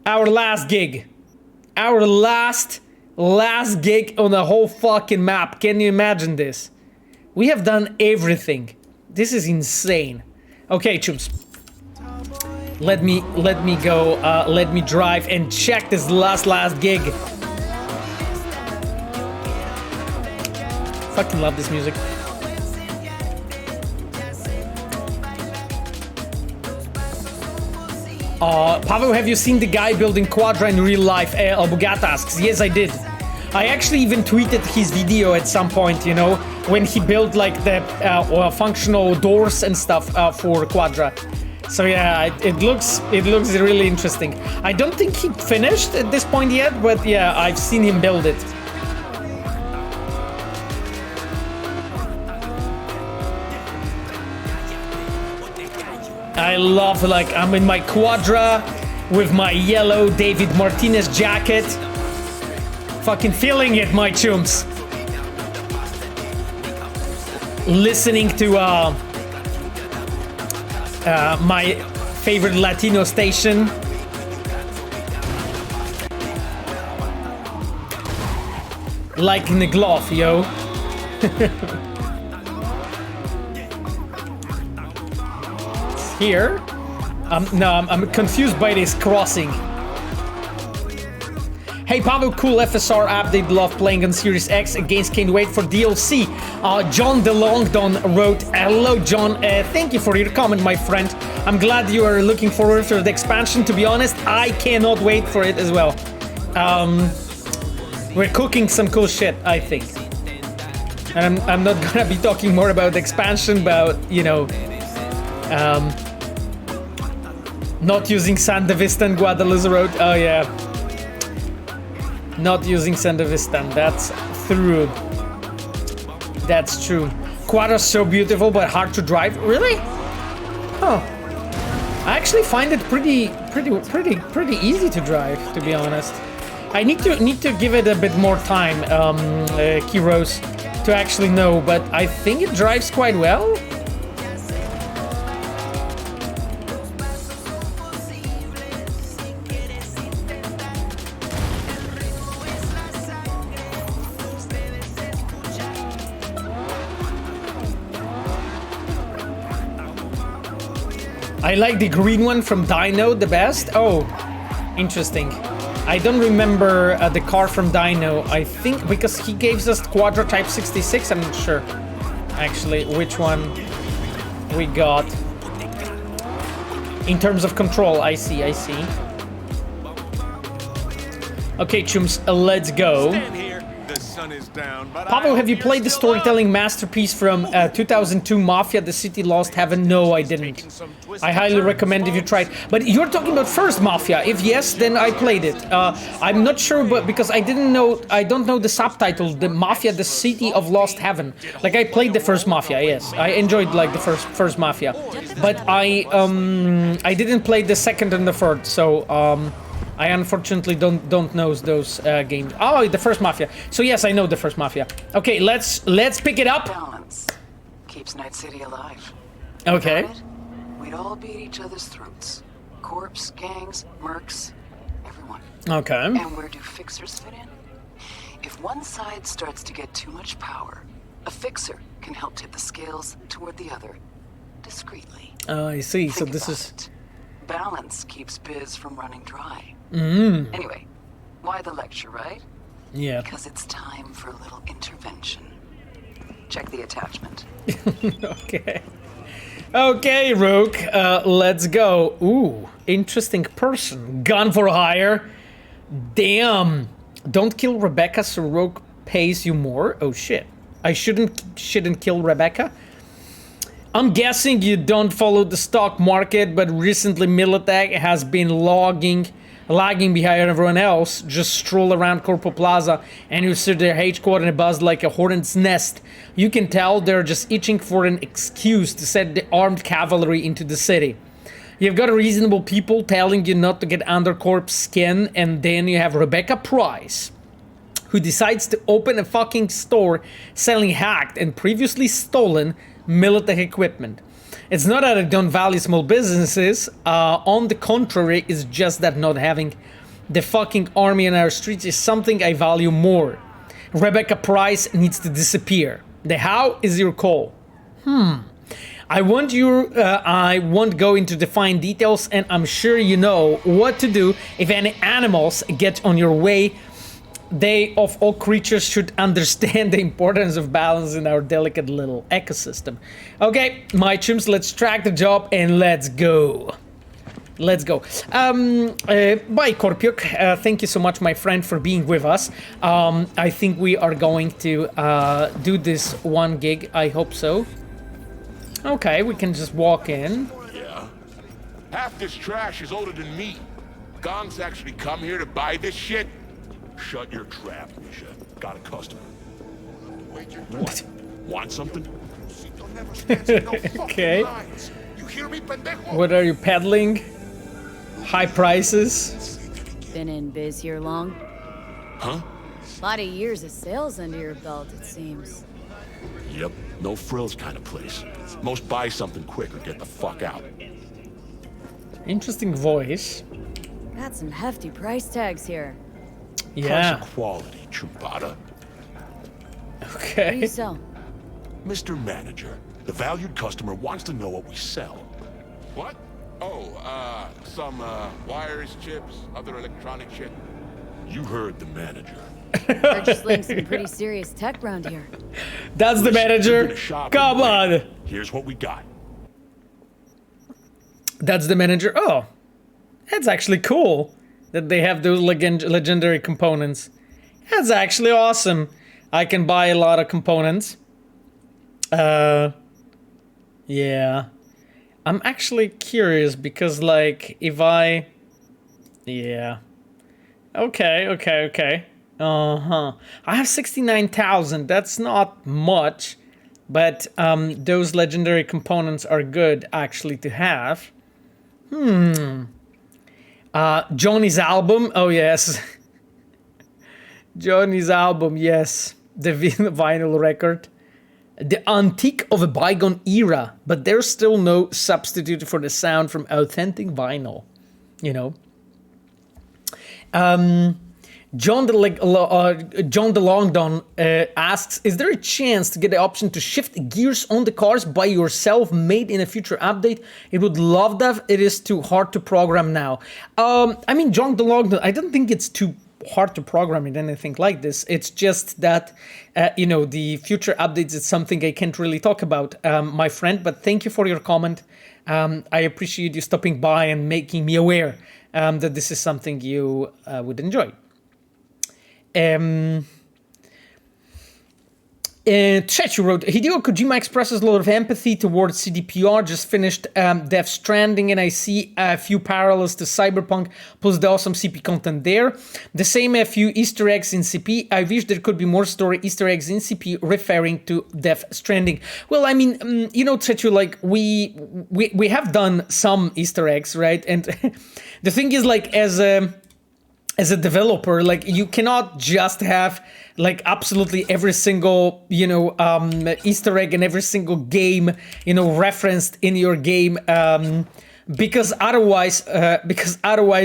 Speaker 2: our last gig. Our last gig on the whole fucking map. Can you imagine this? We have done everything. This is insane. Okay, chums. Let me go. Let me drive and check this last gig. Fucking love this music. Pavel, have you seen the guy building Quadra in real life? Bugata asks. Yes, I did. I actually even tweeted his video at some point, you know, when he built like the functional doors and stuff for Quadra. So yeah, it looks really interesting. I don't think he finished at this point yet, but yeah, I've seen him build it. I love, like, I'm in my Quadra with my yellow David Martinez jacket. Fucking feeling it, my chums. Listening to my favorite Latino station. Like in the glove, yo. It's here. No, I'm confused by this crossing. Hey Pavel, cool FSR update, love playing on Series X against, can't wait for DLC. John DeLongdon wrote, hello John, thank you for your comment, my friend. I'm glad you are looking forward to the expansion. To be honest, I cannot wait for it as well. We're cooking some cool shit, I think. And I'm not gonna be talking more about the expansion, but you know, not using Santa Vista and Guadalupe Road. Oh yeah, not using Santa Vista. That's true. That's true. Quadra's so beautiful, but hard to drive. Really? Huh. I actually find it pretty easy to drive, to be honest. I need to give it a bit more time, Kiros, to actually know, but I think it drives quite well. I like the green one from Dino the best. Oh, interesting. I don't remember the car from Dino. I think because he gave us Quadra Type 66. I'm not sure actually which one we got. In terms of control, I see. Okay, chums, let's go.
Speaker 3: Stand here. The sun is down, but
Speaker 2: Pablo,
Speaker 3: I
Speaker 2: have you
Speaker 3: hope
Speaker 2: played the
Speaker 3: you're still up.
Speaker 2: storytelling masterpiece from 2002 Mafia, The City Lost Heaven? No, I didn't. I highly recommend if you tried. But you're talking about first Mafia. If yes, then I played it. I'm not sure, but because I don't know the subtitle, the Mafia, The City of Lost Heaven. Like I played the first Mafia, yes. I enjoyed like the first Mafia. But I didn't play the second and the third, so I unfortunately don't know those games. Oh, the first Mafia. So yes, I know the first Mafia. Okay, let's pick it up.
Speaker 8: Balance keeps Night City alive.
Speaker 2: Okay.
Speaker 8: Without it, we'd all beat each other's throats. Corps, gangs, mercs, everyone.
Speaker 2: Okay.
Speaker 8: And where do fixers fit in? If one side starts to get too much power, a fixer can help tip the scales toward the other, discreetly.
Speaker 2: I see. So
Speaker 8: Think
Speaker 2: this
Speaker 8: about
Speaker 2: is
Speaker 8: it. Balance keeps biz from running dry.
Speaker 2: Mm.
Speaker 8: Anyway, why the lecture, right?
Speaker 2: Yeah.
Speaker 8: Because it's time for a little intervention. Check the attachment.
Speaker 2: Okay. Okay, Rook. Let's go. Ooh, interesting person. Gun for hire. Damn. Don't kill Rebecca so Rook pays you more. Oh shit. I shouldn't kill Rebecca. I'm guessing you don't follow the stock market, but recently Militech has been lagging behind everyone else. Just stroll around Corpo Plaza and you see their H-Quad in a buzz like a hornet's nest. You can tell they're just itching for an excuse to set the armed cavalry into the city. You've got reasonable people telling you not to get under Corp's skin, and then you have Rebecca Price, who decides to open a fucking store selling hacked and previously stolen Militech equipment. It's not that I don't value small businesses, on the contrary, it's just that not having the fucking army in our streets is something I value more. Rebecca Price needs to disappear. The how is your call. I won't go into the fine details, and I'm sure you know what to do if any animals get on your way. They, of all creatures, should understand the importance of balance in our delicate little ecosystem. Okay, my chimps, let's track the job and let's go. Let's go. Bye, Korpiuk. Thank you so much, my friend, for being with us. I think we are going to do this one gig. I hope so. Okay, we can just walk in.
Speaker 9: Yeah. Half this trash is older than me. Gongs actually come here to buy this shit? Shut your trap, Misha. Got a customer. What? Want something?
Speaker 2: Okay.
Speaker 9: You hear me, pendejo?
Speaker 2: What are you peddling? High prices?
Speaker 5: Been in biz here long?
Speaker 9: Huh?
Speaker 5: Lot of years of sales under your belt, it seems.
Speaker 9: Yep. No frills kind of place. Most buy something quick or get the fuck out.
Speaker 2: Interesting voice.
Speaker 5: Got some hefty price tags here.
Speaker 2: Yeah.
Speaker 9: Price of quality, Chumbada.
Speaker 5: What do
Speaker 2: Okay.
Speaker 5: you sell?
Speaker 9: Mr. Manager, the valued customer wants to know what we sell. What? Oh, some, wires, chips, other electronic shit. You heard the manager.
Speaker 5: They're just laying some pretty serious tech around here.
Speaker 2: That's the
Speaker 9: You're
Speaker 2: manager.
Speaker 9: gonna shop
Speaker 2: Come
Speaker 9: and
Speaker 2: on.
Speaker 9: wait. Here's what we got.
Speaker 2: That's the manager. Oh, that's actually cool that they have those legendary components. That's actually awesome. I can buy a lot of components. Yeah. I'm actually curious because, like, if I... Yeah. Okay. Uh-huh. I have 69,000. That's not much. But those legendary components are good, actually, to have. Johnny's album. Oh, yes. Johnny's album, yes. The vinyl record. The antique of a bygone era, but there's still no substitute for the sound from authentic vinyl, you know. John DeLongdon asks, is there a chance to get the option to shift gears on the cars by yourself made in a future update? It would love that. It is too hard to program now. I mean, John DeLongdon, I don't think it's too hard to program in anything like this. It's just that, you know, the future updates is something I can't really talk about, my friend, but thank you for your comment. I appreciate you stopping by and making me aware that this is something you would enjoy. Trechu wrote, Hideo Kojima expresses a lot of empathy towards CDPR, just finished Death Stranding, and I see a few parallels to Cyberpunk, plus the awesome CP content there. The same a few Easter eggs in CP. I wish there could be more story Easter eggs in CP referring to Death Stranding. Well, I mean, you know, Trechu, like, we have done some Easter eggs, right? And the thing is, like, as a developer, like, you cannot just have like absolutely every single, you know, Easter egg in every single game, you know, referenced in your game, because otherwise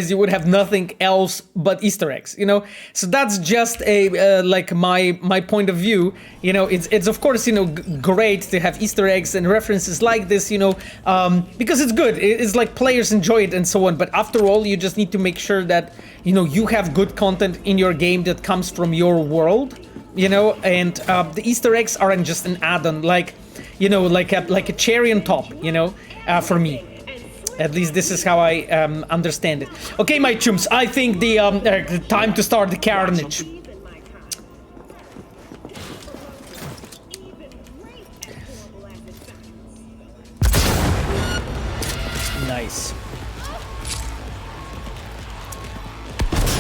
Speaker 2: you would have nothing else but Easter eggs, you know. So that's just a like my point of view. You know, it's of course, you know, great to have Easter eggs and references like this, you know, because it's good. It's like players enjoy it and so on. But after all, you just need to make sure that, you know, you have good content in your game that comes from your world, you know, and the Easter eggs aren't just an add-on, like, you know, like a cherry on top, you know, for me. At least this is how I understand it. Okay, my chums, I think the time to start the carnage. Nice.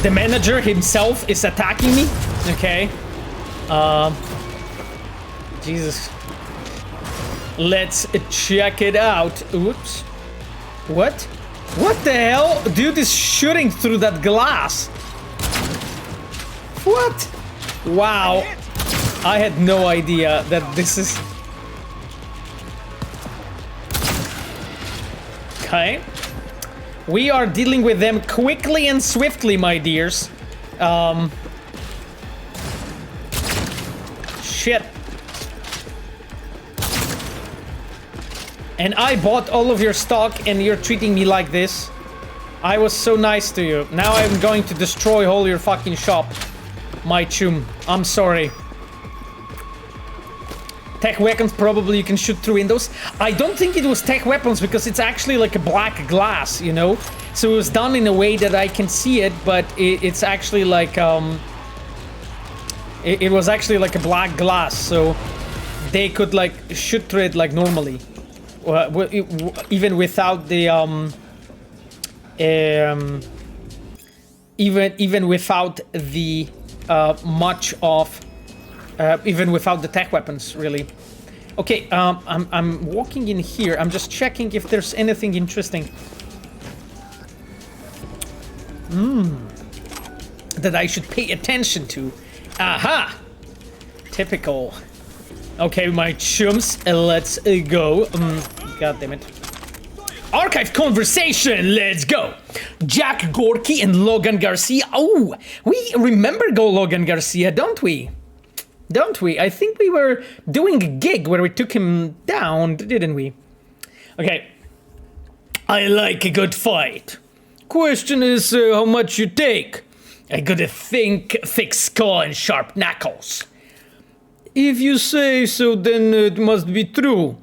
Speaker 2: The manager himself is attacking me. Okay. Jesus. Let's check it out. Oops. What? What the hell? Dude is shooting through that glass. What? Wow. I had no idea that this is... Okay. We are dealing with them quickly and swiftly, my dears. Shit. And I bought all of your stock and you're treating me like this. I was so nice to you. Now I'm going to destroy all your fucking shop. My chum. I'm sorry. Tech weapons, probably you can shoot through windows. I don't think it was tech weapons because it's actually like a black glass, you know? So it was done in a way that I can see it, but it's actually like, it was actually like a black glass, so they could like shoot through it like normally. Even without the even without the much of even without the tech weapons, really. Okay, I'm walking in here. I'm just checking if there's anything interesting that I should pay attention to. Aha! Typical. Okay, my chums, let's go. God damn it. Archive conversation, let's go. Jack Gorky and Logan Garcia. Oh, we remember Logan Garcia, don't we? Don't we? I think we were doing a gig where we took him down, didn't we? Okay. I like a good fight. Question is how much you take. I got a thick skull and sharp knuckles. If you say so, then it must be true.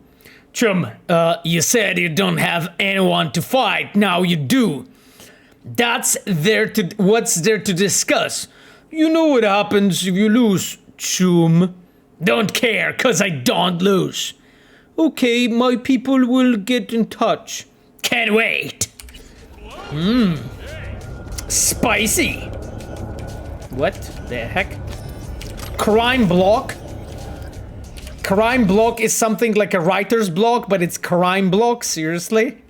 Speaker 2: Chum, you said you don't have anyone to fight. Now you do. What's there to discuss? You know what happens if you lose, chum. Don't care, cause I don't lose. Okay, my people will get in touch. Can't wait. Spicy. What the heck? Crime block? Crime block is something like a writer's block, but it's crime block, seriously?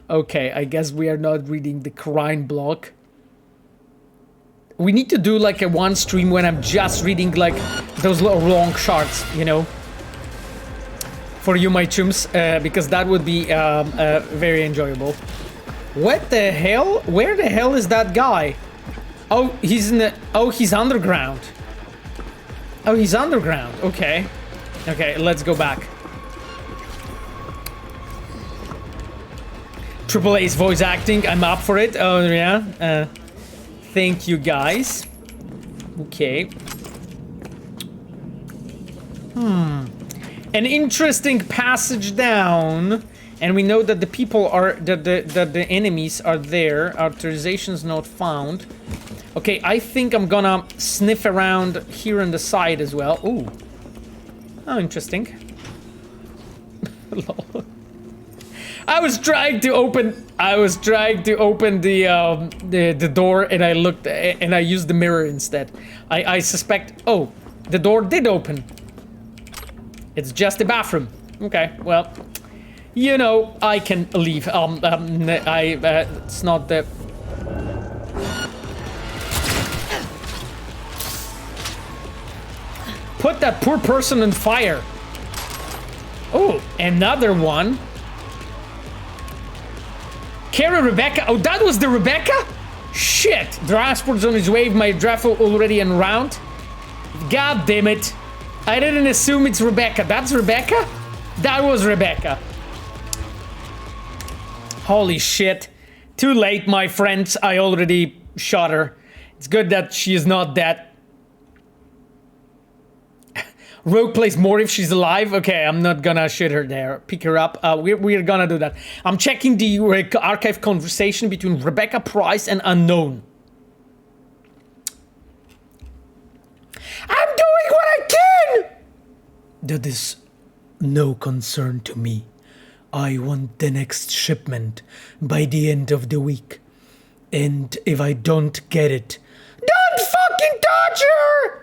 Speaker 2: Okay, I guess we are not reading the crime block. We need to do like a one stream when I'm just reading like those little long charts, you know? For you, my chums, because that would be very enjoyable. What the hell? Where the hell is that guy? Oh, he's in the... Oh, he's underground. Oh, he's underground. Okay. Okay, let's go back. Triple A's voice acting. I'm up for it. Oh, yeah. Thank you, guys. Okay. An interesting passage down. And we know that the people are... That the enemies are there. Authorizations not found. Okay, I think I'm gonna sniff around here on the side as well. Ooh. Oh, interesting. Lol. I was trying to open the door and I looked and I used the mirror instead. I suspect... Oh, the door did open. It's just a bathroom. Okay, well, you know, I can leave. It's not the... Put that poor person on fire. Oh, another one. Carry Rebecca. Oh, that was the Rebecca? Shit. Transport's on his way. My draft already en route. God damn it. I didn't assume it's Rebecca. That's Rebecca? That was Rebecca. Holy shit. Too late, my friends. I already shot her. It's good that she is not dead. Rogue plays more if she's alive. Okay, I'm not gonna shoot her there. Pick her up. We're gonna do that. I'm checking the archive conversation between Rebecca Price and Unknown. I'm doing what I can! That is no concern to me. I want the next shipment by the end of the week. And if I don't get it, don't fucking touch her!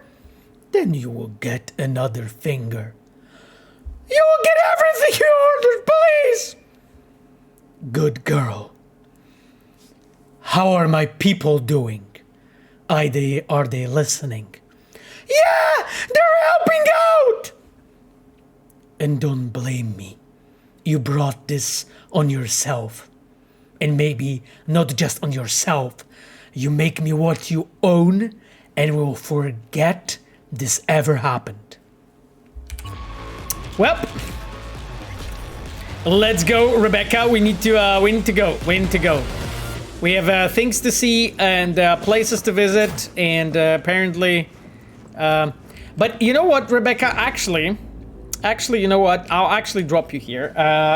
Speaker 2: Then you will get another finger. You will get everything you ordered, please! Good girl. How are my people doing? Are they listening? Yeah! They're helping out! And don't blame me. You brought this on yourself. And maybe not just on yourself. You make me what you own and will forget this ever happened. Well, let's go, Rebecca. We need to go. We have things to see and places to visit, and apparently, but you know what, Rebecca? Actually, you know what? I'll actually drop you here.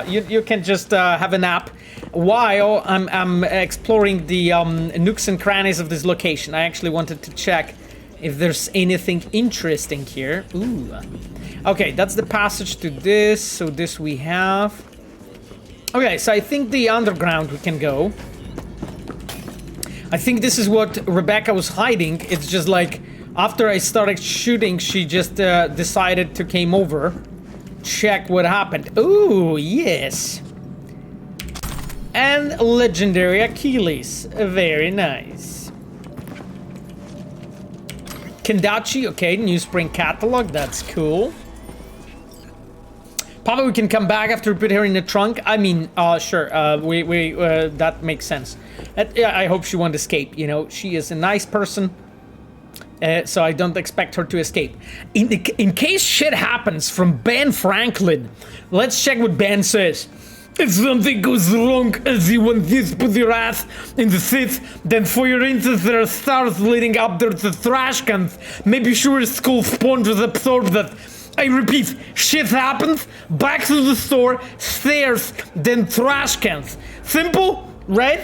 Speaker 2: You can just have a nap while I'm exploring the nooks and crannies of this location. I actually wanted to check if there's anything interesting here. Ooh. Okay, that's the passage to this. So this we have. Okay, so I think the underground we can go. I think this is what Rebecca was hiding. It's just like, after I started shooting, she just decided to came over. Check what happened. Ooh, yes. And legendary Achilles. Very nice. Kendachi, okay, newsprint catalog, that's cool. Probably we can come back after we put her in the trunk. I mean, sure, that makes sense. Yeah, I hope she won't escape, you know, she is a nice person. So I don't expect her to escape. In case shit happens from Ben Franklin, let's check what Ben says. If something goes wrong as you want this put your ass in the seat, then for your instance there are stars leading up there to the trash cans. Maybe sure school sponges absorb that. I repeat, shit happens, back to the store, stairs, then trash cans. Simple, right?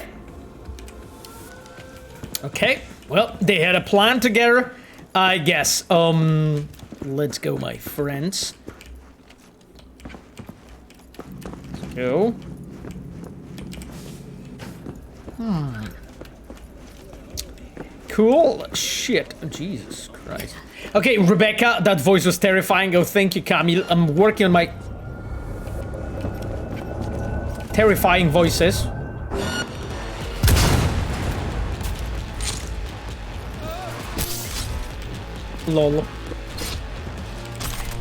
Speaker 2: Okay, well, they had a plan together, I guess. Let's go, my friends. Let's go. Cool. Shit. Jesus Christ. Okay, Rebecca, that voice was terrifying. Oh, thank you, Camille. I'm working on my terrifying voices. Lol.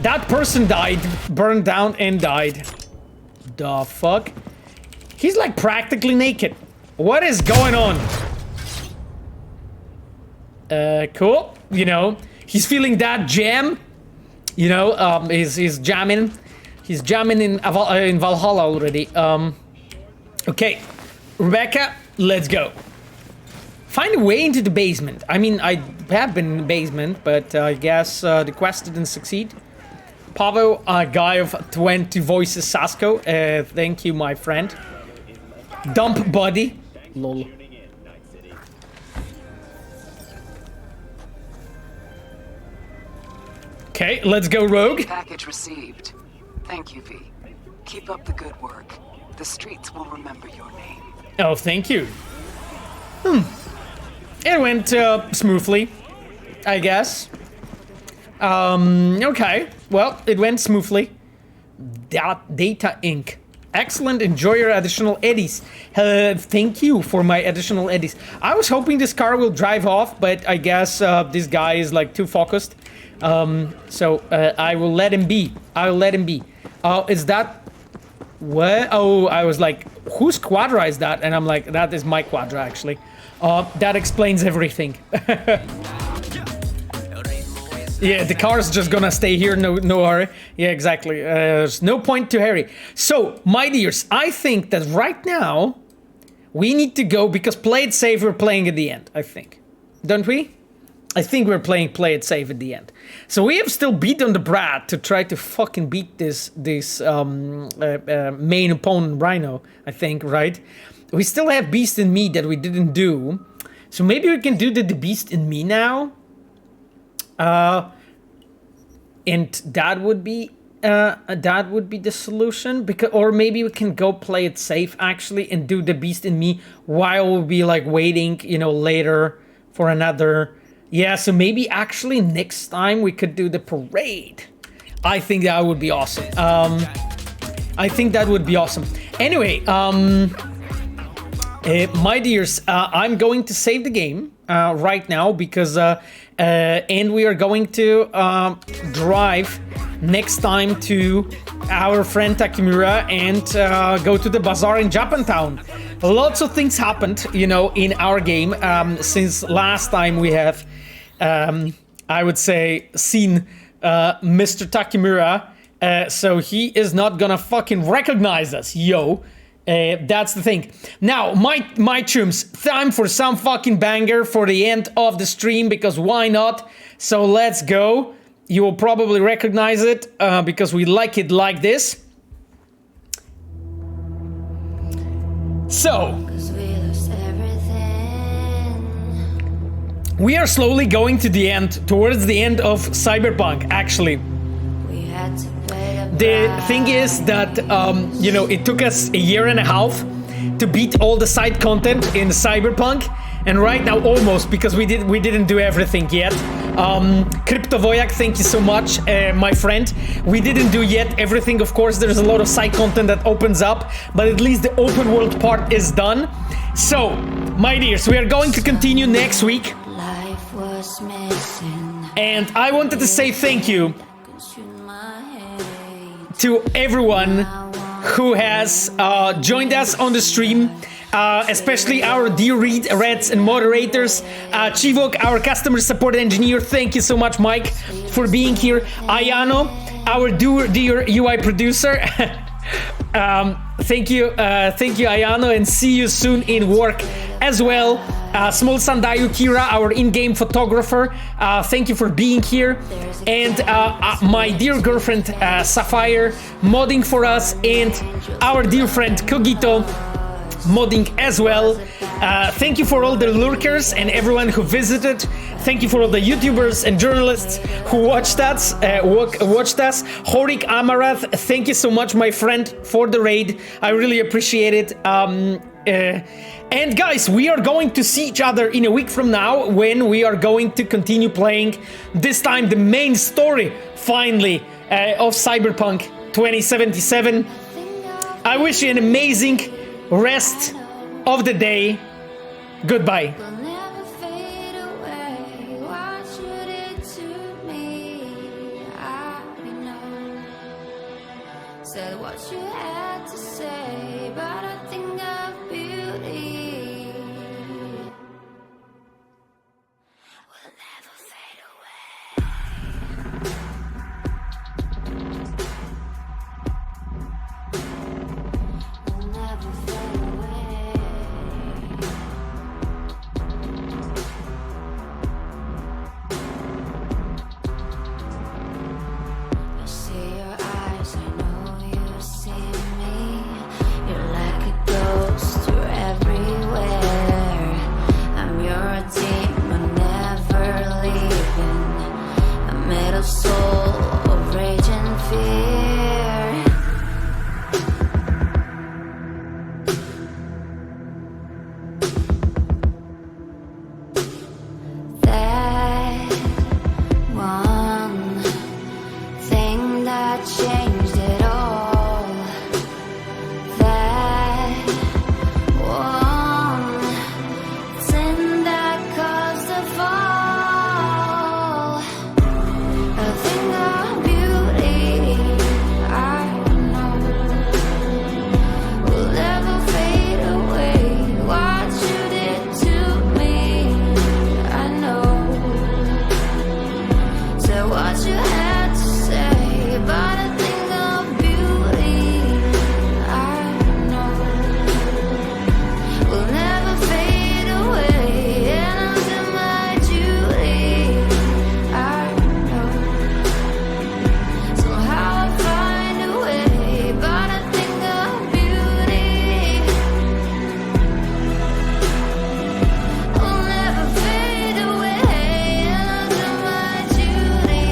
Speaker 2: That person died, burned down, and died. The fuck? He's like practically naked. What is going on? Cool. You know, he's feeling that jam. You know, he's jamming. He's jamming in Valhalla already. Okay, Rebecca, let's go. Find a way into the basement. I mean, I have been in the basement, but I guess the quest didn't succeed. Pavo, a guy of 20 voices, Sasko. Thank you, my friend. Dump body. Lol. Okay, let's go, Rogue.
Speaker 8: Package received. Thank you, V. Keep up the good work. The streets will remember your name.
Speaker 2: Oh, thank you. It went smoothly, I guess. Okay. Well, it went smoothly. Data Inc. Excellent. Enjoy your additional eddies. Thank you for my additional eddies. I was hoping this car will drive off, but I guess this guy is like too focused. So I will let him be. I will let him be. Is that what? Oh, I was like, whose Quadra is that? And I'm like, that is my Quadra, actually. That explains everything. Yeah, the car's just gonna stay here, no hurry. Yeah, exactly. There's no point to hurry. So, my dears, I think that right now we need to go because play it safe. We're playing at the end, I think, don't we? I think we're playing play it safe at the end. So we have still beat on the brat to try to fucking beat this main opponent Rhino, I think, right? We still have Beast in Me that we didn't do. So maybe we can do the Beast in Me now. And that would be the solution, because, or maybe we can go play it safe actually and do the Beast in Me while we'll be like waiting, you know, later for another. Yeah, so maybe actually next time we could do the parade. I think that would be awesome. I think that would be awesome. Anyway, my dears, I'm going to save the game right now because and we are going to drive next time to our friend Takemura and go to the bazaar in Japantown. Lots of things happened, you know, in our game since last time we have, I would say, seen Mr. Takemura. So he is not gonna fucking recognize us, yo. That's the thing. Now, my chums, time for some fucking banger for the end of the stream, because why not? So let's go. You will probably recognize it because we like it like this. So, we are slowly going to the end, towards the end of Cyberpunk, actually. The thing is that, you know, it took us a year and a half to beat all the side content in Cyberpunk, and right now almost, because we didn't do everything yet. Crypto Voyak, thank you so much, my friend. We didn't do yet everything, of course. There's a lot of side content that opens up, but at least the open world part is done. So, my dears, we are going to continue next week. And I wanted to say thank you to everyone who has joined us on the stream, especially our dear Reds and moderators. Chivok, our customer support engineer, thank you so much, Mike, for being here. Ayano, our dear UI producer. Thank you, Ayano, and see you soon in work as well. Small Sandayu Kira, our in-game photographer, thank you for being here. And my dear girlfriend Sapphire modding for us, and our dear friend Kogito modding as well. Thank you for all the lurkers and everyone who visited. Thank you for all the YouTubers and journalists who watched us. Horik Amarath, thank you so much, my friend, for the raid. I really appreciate it. And guys, we are going to see each other in a week from now when we are going to continue playing, this time the main story, finally, of Cyberpunk 2077. I wish you an amazing rest of the day. Goodbye.
Speaker 1: Will never fade away. Why should it to me? I know. Said what you had to say, but I think of beauty will never fade away. Will never fade away. I see your eyes, I know you see me. You're like a ghost, you're everywhere. I'm your team, I'm never leaving. A metal soul of rage and fear. That one thing that changed it all. That one sin that caused the fall. A thing of beauty, I know, will never fade away. What you did to me, I know. So what you had to say, but a thing of beauty, I know, will never fade away. And until my Judy, I know, somehow I find a way, but a thing of beauty will never fade away. And until my Judy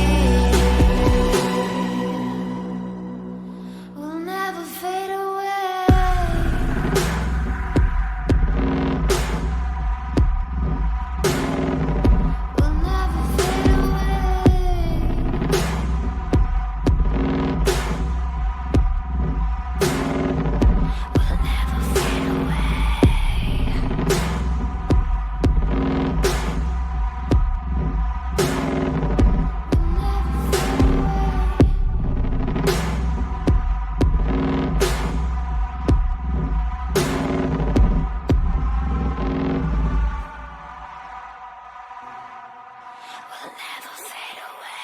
Speaker 1: will never fade away. Will never fade away. Will never fade away. Will never fade away.